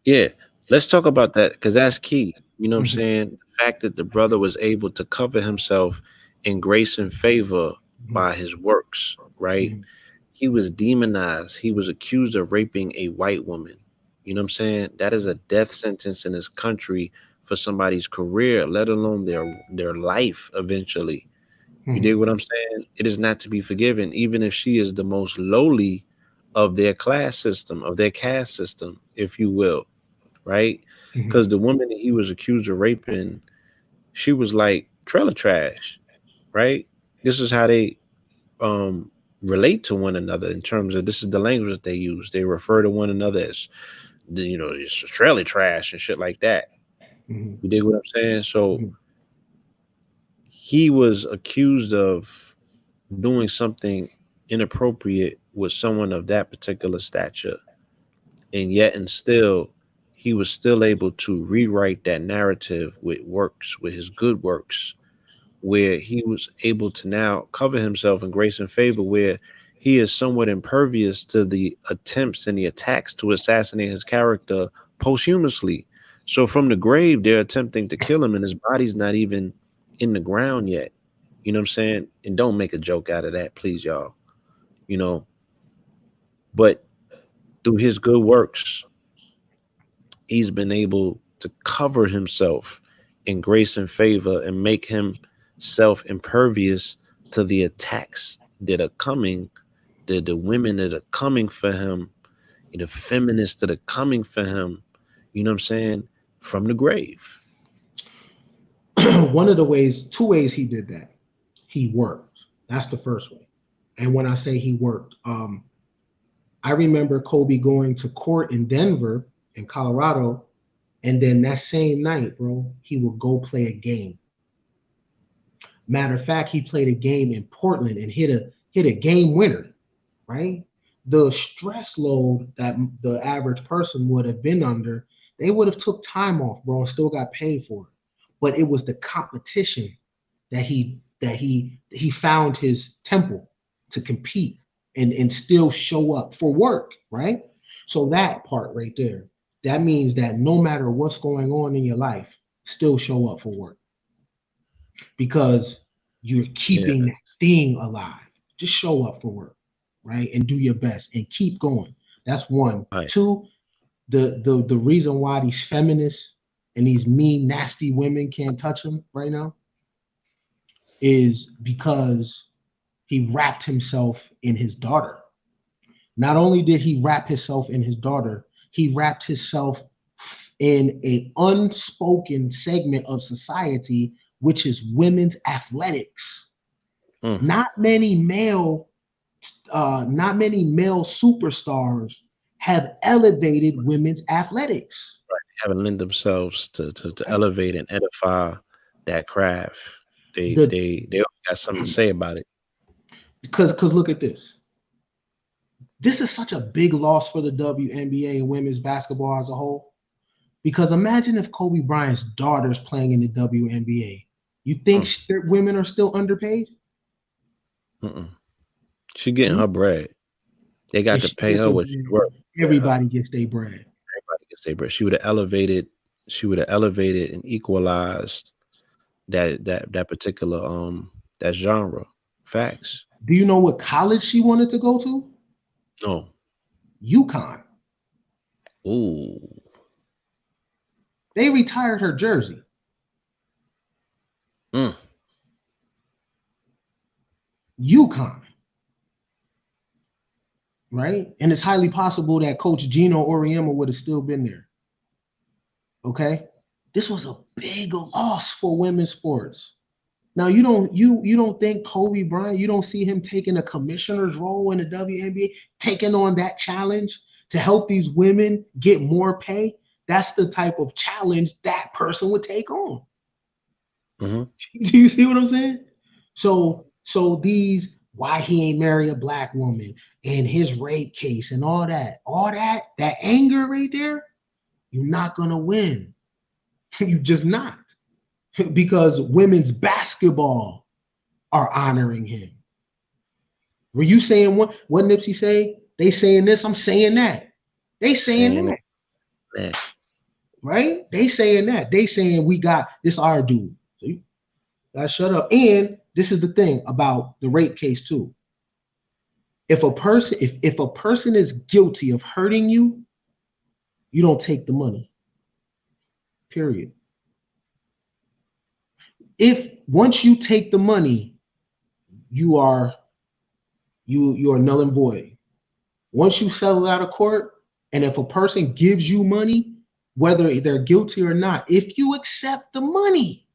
Yeah. Let's talk about that because that's key. You know what I'm Mhm, saying? The fact that the brother was able to cover himself in grace and favor mhm, by his works, right? mhm, He was demonized. He was accused of raping a white woman. You know what I'm saying? That is a death sentence in this country for somebody's career, let alone their life eventually. You dig mhm, what I'm saying? It is not to be forgiven, even if she is the most lowly of their class system, of their caste system, if you will, right? mhm. Because the woman that he was accused of raping, she was like trailer trash, right? This is how they um relate to one another in terms of this is the language that they use. They refer to one another as it's trailer trash and shit like that. Mhm, You dig what I'm saying? So mhm. he was accused of doing something inappropriate with someone of that particular stature, and yet and still he was still able to rewrite that narrative with works, with his good works, where he was able to now cover himself in grace and favor, where he is somewhat impervious to the attempts and the attacks to assassinate his character posthumously. So from the grave, they're attempting to kill him, and his body's not even in the ground yet. You know what I'm saying? And don't make a joke out of that, please, y'all. You know, but through his good works, he's been able to cover himself in grace and favor and make himself impervious to the attacks that are coming, the women that are coming for him, the feminists that are coming for him, you know what I'm saying, from the grave. One of the ways, two ways he did that. He worked. That's the first way. And when I say he worked, I remember Kobe going to court in Denver, in Colorado, and then that same night, bro, he would go play a game. Matter of fact, he played a game in Portland and hit a game winner, right? The stress load that the average person would have been under, they would have took time off, bro, and still got paid for it. But it was the competition that he found his temple to compete and still show up for work, right? So that part right there, that means that no matter what's going on in your life, still show up for work because you're Yeah, keeping that thing alive. Just show up for work, right? And do your best and keep going. That's one. right. Two, the reason why these feminists and these mean, nasty women can't touch him right now is because he wrapped himself in his daughter. Not only did he wrap himself in his daughter, he wrapped himself in a unspoken segment of society, which is women's athletics. Mm. Not many male, not many male superstars have elevated women's athletics. Haven't lent themselves to Right? elevate and edify that craft. They The they they all got something to say about it. because look at this. this is such a big loss for the WNBA and women's basketball as a whole. Because imagine if Kobe Bryant's daughter's playing in the WNBA. You think women are still underpaid? She getting her bread. They got to pay her what she's worth. Everybody gets their bread. Everybody gets their bread. She would have elevated and equalized that particular that genre. Facts. Do you know what college she wanted to go to? No. UConn. Ooh. They retired her jersey. UConn. Right? And it's highly possible that Coach Gino Auriemma would have still been there. Okay? This was a big loss for women's sports. Now you don't think Kobe Bryant, you don't see him taking a commissioner's role in the WNBA, taking on that challenge to help these women get more pay? That's the type of challenge that person would take on. Do you see what I'm saying? So these, why he ain't marry a black woman and his rape case and all that anger right there, you're not gonna win. You just not. Because women's basketball are honoring him. Were you saying what Nipsey say? They saying this, I'm saying that. They saying that. Right? They saying that. They saying we got this our dude. So you gotta shut up. And this is the thing about the rape case too. If a person is guilty of hurting you, you don't take the money. Period. If once you take the money, you are null and void. Once you settle out of court, and if a person gives you money, whether they're guilty or not, if you accept the money,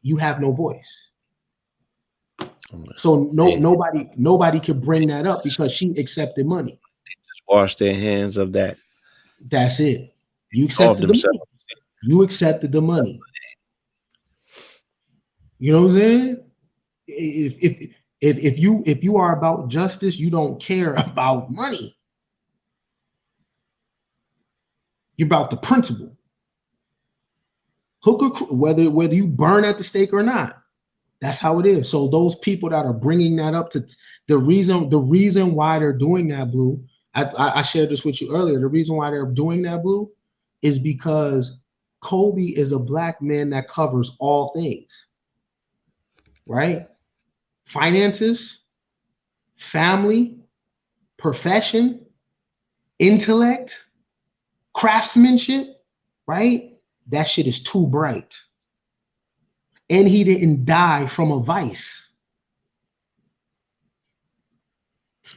you have no voice. So nobody could bring that up because she accepted money. They just wash their hands of that. That's it. You accepted the money. You accepted the money. You know what I'm saying? If you are about justice, you don't care about money. You're about the principle. Hook or whether you burn at the stake or not. That's how it is. So those people that are bringing that up, to the reason why they're doing that, Blue, I shared this with you earlier. The reason why they're doing that, Blue, is because Kobe is a black man that covers all things, right? Finances, family, profession, intellect, craftsmanship, right? That shit is too bright. And he didn't die from a vice.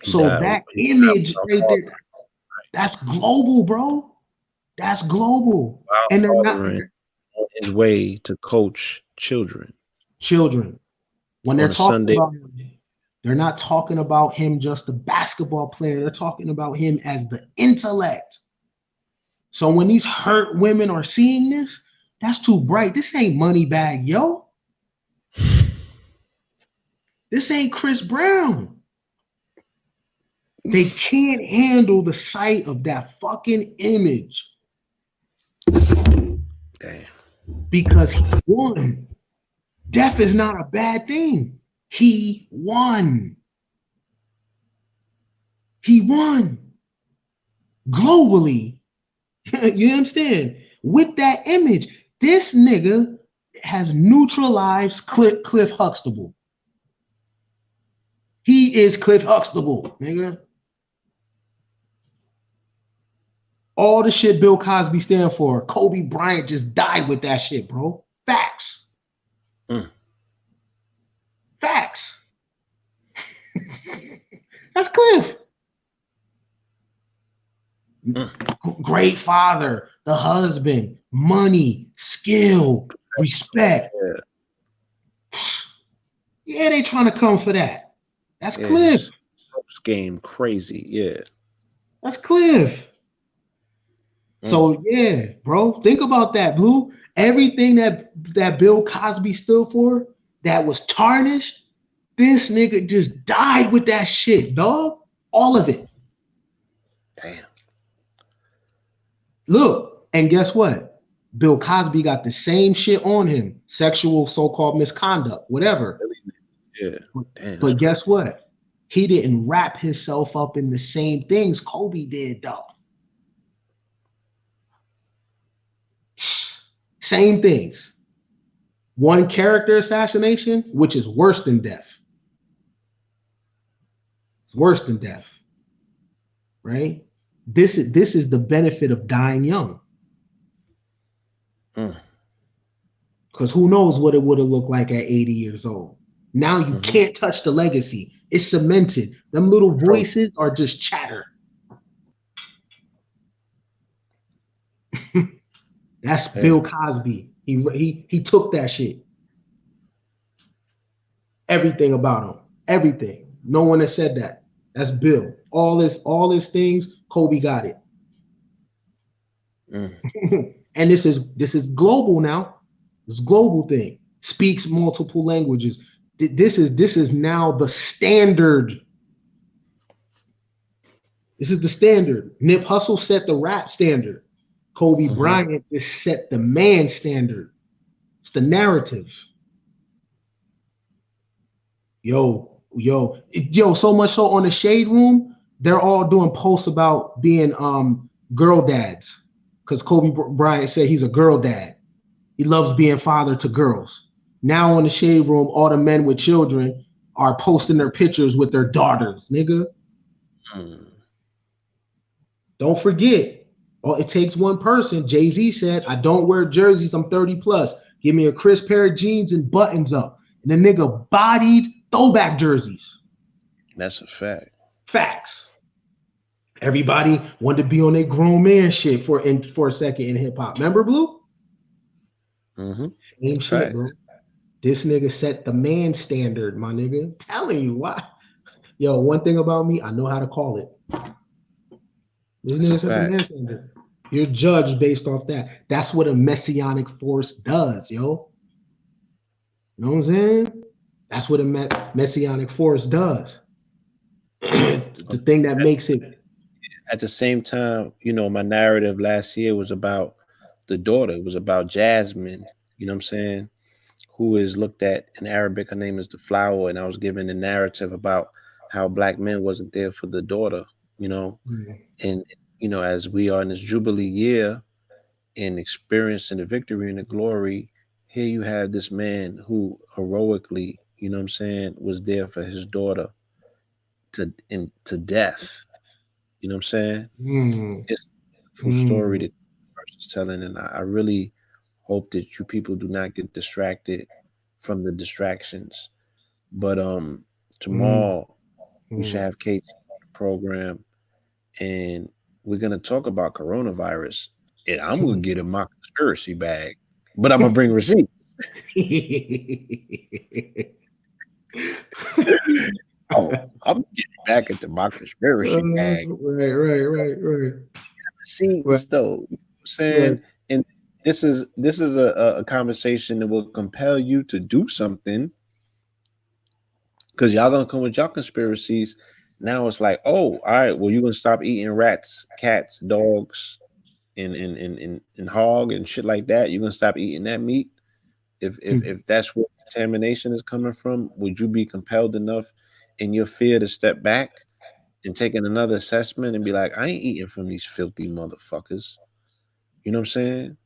So that image right there, that's global, bro. That's global. And they're not on his way to coach children. When they're talking about him, they're not talking about him just a basketball player. They're talking about him as the intellect. So when these hurt women are seeing this, that's too bright. This ain't Moneybag, yo. This ain't Chris Brown. They can't handle the sight of that fucking image. Damn. Because he won. Death is not a bad thing. He won. He won. Globally. You understand? With that image, this nigga has neutralized Cliff Huxtable. He is Cliff Huxtable, nigga. All the shit Bill Cosby stand for, Kobe Bryant just died with that shit, bro. Facts. Facts. That's Cliff. Great father, the husband, money, skill, respect. Yeah, they trying to come for that. That's Cliff. Game crazy, yeah. That's Cliff. So yeah, bro, think about that, Blue. Everything that Bill Cosby stood for that was tarnished, This nigga just died with that shit, dog. All of it. Damn. Look, and guess what? Bill Cosby got the same shit on him. Sexual so-called misconduct, whatever. Yeah. Damn. But guess what? He didn't wrap himself up in the same things Kobe did, though. Same things. One character assassination, which is worse than death. It's worse than death. Right? This is the benefit of dying young. Because who knows what it would have looked like at 80 years old. Now you can't touch the legacy. It's cemented. Them little voices are just chatter. That's Bill Cosby. He took that shit. Everything about him. Everything. No one has said that. That's Bill. All his things, Kobe got it. And this is global now. It's a global thing. Speaks multiple languages. This is now the standard. This is the standard. Nip Hussle set the rap standard. Kobe Bryant just set the man standard. It's the narrative. Yo, so much so on the Shade Room, they're all doing posts about being girl dads. Because Kobe Bryant said he's a girl dad. He loves being father to girls. Now on the Shade Room, all the men with children are posting their pictures with their daughters, nigga. Don't forget, it takes one person. Jay-Z said, I don't wear jerseys, I'm 30 plus. Give me a crisp pair of jeans and buttons up. And the nigga bodied throwback jerseys. That's a fact. Facts. Everybody wanted to be on their grown man shit for a second in hip hop. Remember, Blue? Same shit, bro. This nigga set the man standard, my nigga. I'm telling you why. Yo, one thing about me, I know how to call it. This nigga set the man standard. You're judged based off that. That's what a messianic force does, yo. You know what I'm saying? That's what a messianic force does. The thing that makes it. At the same time, my narrative last year was about the daughter. It was about Jasmine, you know what I'm saying, who is looked at in Arabic. Her name is the flower. And I was given a narrative about how black men wasn't there for the daughter, and, as we are in this Jubilee year and experiencing the victory and the glory, here you have this man who heroically, was there for his daughter to death. You know what I'm saying? It's a full story that the person's telling, and I really hope that you people do not get distracted from the distractions. But tomorrow we should have Kate on the program, and we're gonna talk about coronavirus. And I'm gonna get in my conspiracy bag, but I'm gonna bring receipts. I'm getting back into my conspiracy bag. Right. Receipts, though. You know what I'm saying? Right. And this is a conversation that will compel you to do something, because y'all gonna come with y'all conspiracies. Now it's like, oh, all right, well, you're gonna stop eating rats, cats, dogs, and hog and shit like that. You're gonna stop eating that meat. If that's where contamination is coming from, would you be compelled enough in your fear to step back and taking another assessment and be like, I ain't eating from these filthy motherfuckers? You know what I'm saying?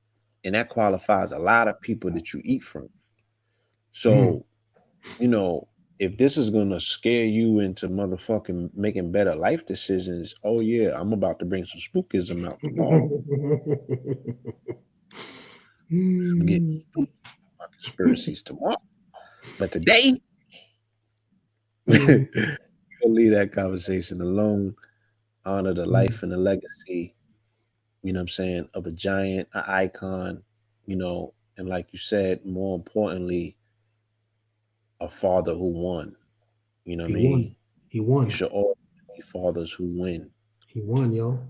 And that qualifies a lot of people that you eat from. So, if this is gonna scare you into motherfucking making better life decisions, oh yeah, I'm about to bring some spookism out tomorrow. I'm getting my conspiracies tomorrow. But today, we'll leave that conversation alone. Honor the life and the legacy, you know what I'm saying, of a giant, an icon, and like you said, more importantly, a father who won. You know what I mean? He won. You should all be fathers who win. He won, yo.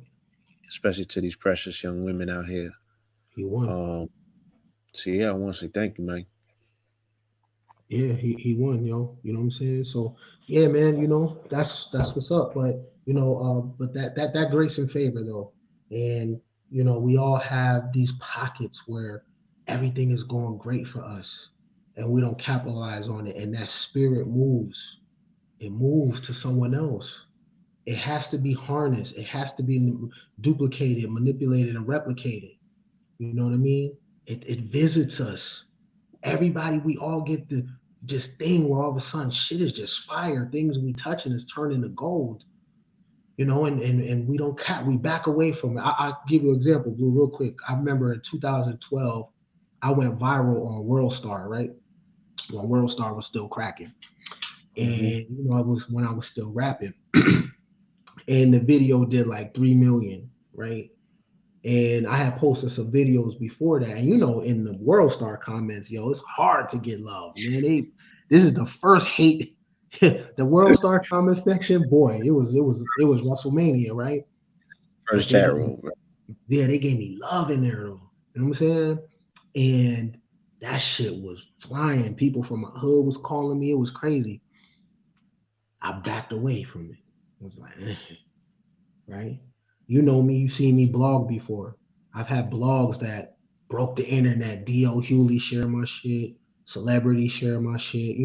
Especially to these precious young women out here. He won. So yeah, I want to say thank you, man. Yeah, he won, yo. You know what I'm saying? So yeah, man, that's what's up. But but that grace and favor though. And we all have these pockets where everything is going great for us and we don't capitalize on it. And that spirit moves. It moves to someone else. It has to be harnessed. It has to be duplicated, manipulated, and replicated. You know what I mean? It visits us. Everybody, we all get the just thing where all of a sudden shit is just fire. Things we touching is turning to gold. And we don't we back away from it. I'll give you an example, Blue, real quick. I remember in 2012, I went viral on World Star, right? When World Star was still cracking. Mm-hmm. And it was when I was still rapping. And the video did like 3 million, right? And I had posted some videos before that. And in the World Star comments, yo, it's hard to get love, man. This is the first hate. The World Star comment section, boy, it was WrestleMania, right? But First chat room. they gave me love in there though. You know what I'm saying? And that shit was flying. People from my hood was calling me. It was crazy. I backed away from it. I was like, right? You know me, you've seen me blog before. I've had blogs that broke the internet. D.L. Hewley share my shit, celebrities share my shit.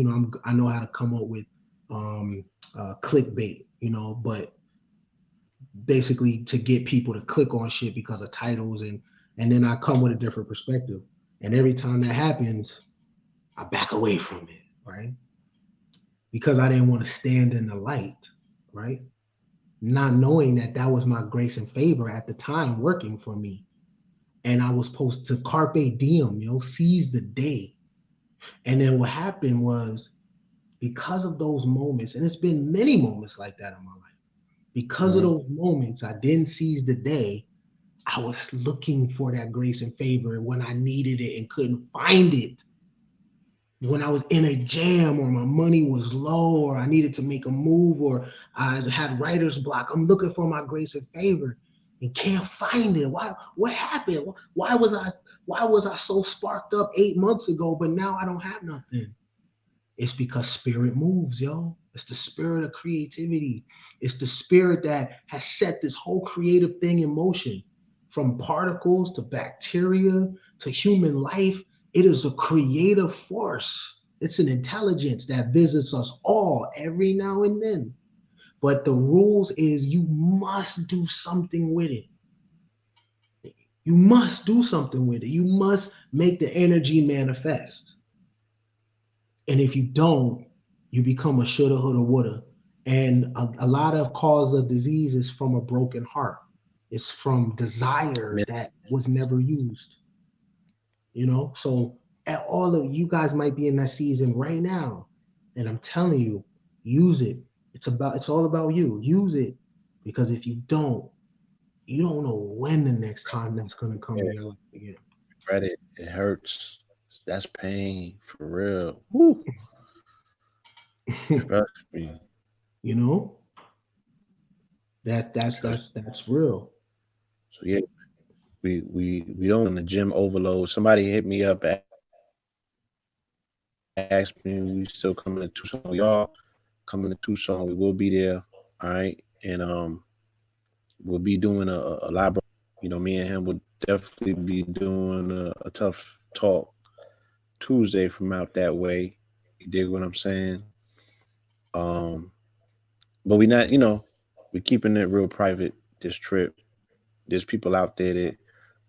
I know how to come up with clickbait, but basically to get people to click on shit because of titles and then I come with a different perspective. And every time that happens, I back away from it, right? Because I didn't want to stand in the light, right? Not knowing that that was my grace and favor at the time working for me. And I was supposed to carpe diem, seize the day. And then what happened was because of those moments, and it's been many moments like that in my life, because of Mm-hmm. those moments, I didn't seize the day. I was looking for that grace and favor when I needed it and couldn't find it. When I was in a jam or my money was low or I needed to make a move or I had writer's block, I'm looking for my grace and favor and can't find it. Why? What happened? Why was I so sparked up 8 months ago, but now I don't have nothing? It's because spirit moves, yo. It's the spirit of creativity. It's the spirit that has set this whole creative thing in motion. From particles to bacteria to human life, it is a creative force. It's an intelligence that visits us all every now and then. But the rules is you must do something with it. You must do something with it. You must make the energy manifest. And if you don't, you become a shoulda, woulda, woulda. And a lot of cause of disease is from a broken heart. It's from desire that was never used. So at all of you guys might be in that season right now. And I'm telling you, use it. It's all about you. Use it. Because if you don't, you don't know when the next time that's gonna come in your life again. Credit, it hurts. That's pain for real. Woo. Trust me. you know? That that's Trust. that's that's real. So yeah, we don't want the gym overload. Somebody hit me up, asked me we still coming to Tucson. We are coming to Tucson. We will be there. All right, and we'll be doing a live. Me and him will definitely be doing a tough talk Tuesday from out that way. You dig what I'm saying? Um, but we not, we're keeping it real private this trip. There's people out there that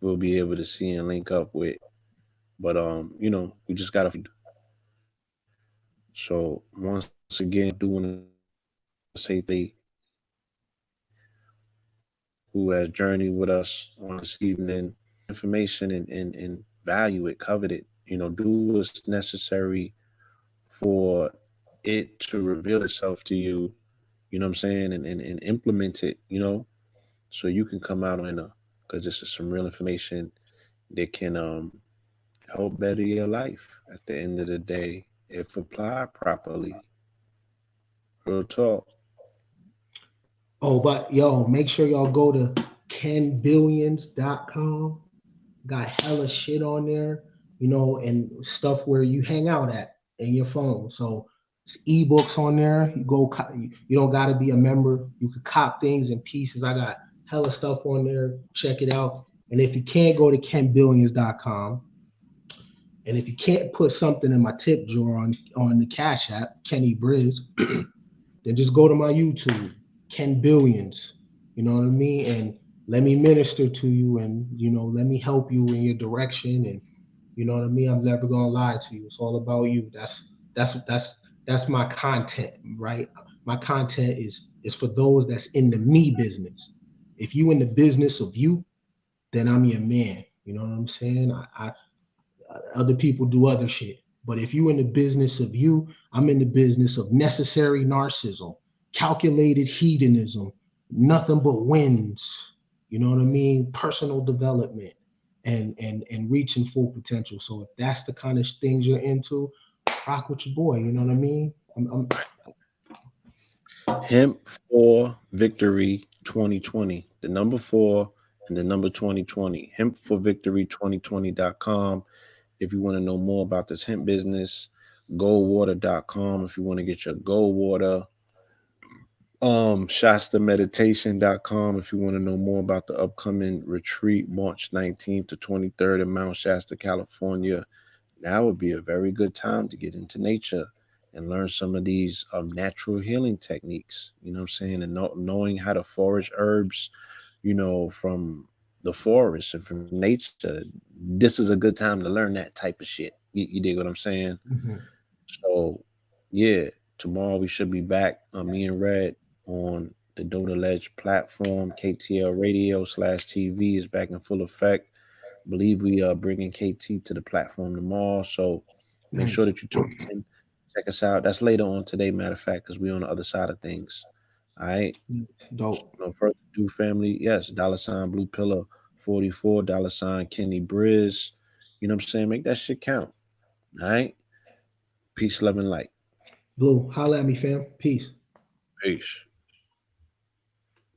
we'll be able to see and link up with. But we just gotta. So once again, I do want to say who has journeyed with us on this evening, information and value it, covet it. Do what's necessary for it to reveal itself to you. You know what I'm saying, and implement it. So you can come out on a because this is some real information that can help better your life at the end of the day if applied properly. Real talk. Oh, but yo, make sure y'all go to kenbillions.com. Got hella shit on there, and stuff where you hang out at. in your phone. So it's ebooks on there. You don't got to be a member. You could cop things in pieces. I got hella stuff on there. Check it out. And if you can't, go to kenbillions.com. And if you can't put something in my tip drawer on the Cash App, Kenny Briz, then just go to my YouTube, Ken Billions. You know what I mean? And let me minister to you, and let me help you in your direction. And you know what I mean? I'm never gonna lie to you. It's all about you. That's my content, right? My content is for those that's in the me business. If you in the business of you, then I'm your man. You know what I'm saying? I other people do other shit. But if you in the business of you, I'm in the business of necessary narcissism, calculated hedonism, nothing but wins. You know what I mean? Personal development and reaching full potential. So if that's the kind of things you're into, rock with your boy. You know what I mean? Hemp for Victory 2020. The number 4 and the number 2020. Hemp for Victory 2020.com. If you want to know more about this hemp business, goldwater.com. If you want to get your gold water, shastameditation.com. If you want to know more about the upcoming retreat, March 19th to 23rd in Mount Shasta, California. Now would be a very good time to get into nature and learn some of these natural healing techniques. You know what I'm saying? And knowing how to forage herbs, from the forest and from nature. This is a good time to learn that type of shit. You dig what I'm saying? Mhm. So, yeah, tomorrow we should be back. Me and Red on the Dota Ledge platform. KTL Radio / TV is back in full effect. Believe we are bringing KT to the platform tomorrow. So make sure Nice. that you tune in. Check us out. That's later on today, matter of fact, because we're on the other side of things. All right. Dope. No further ado, family. Yes, $ Blue Pillar 44, Kenny Briz. You know what I'm saying? Make that shit count. All right. Peace, love, and light. Blue, holla at me, fam. Peace. Peace.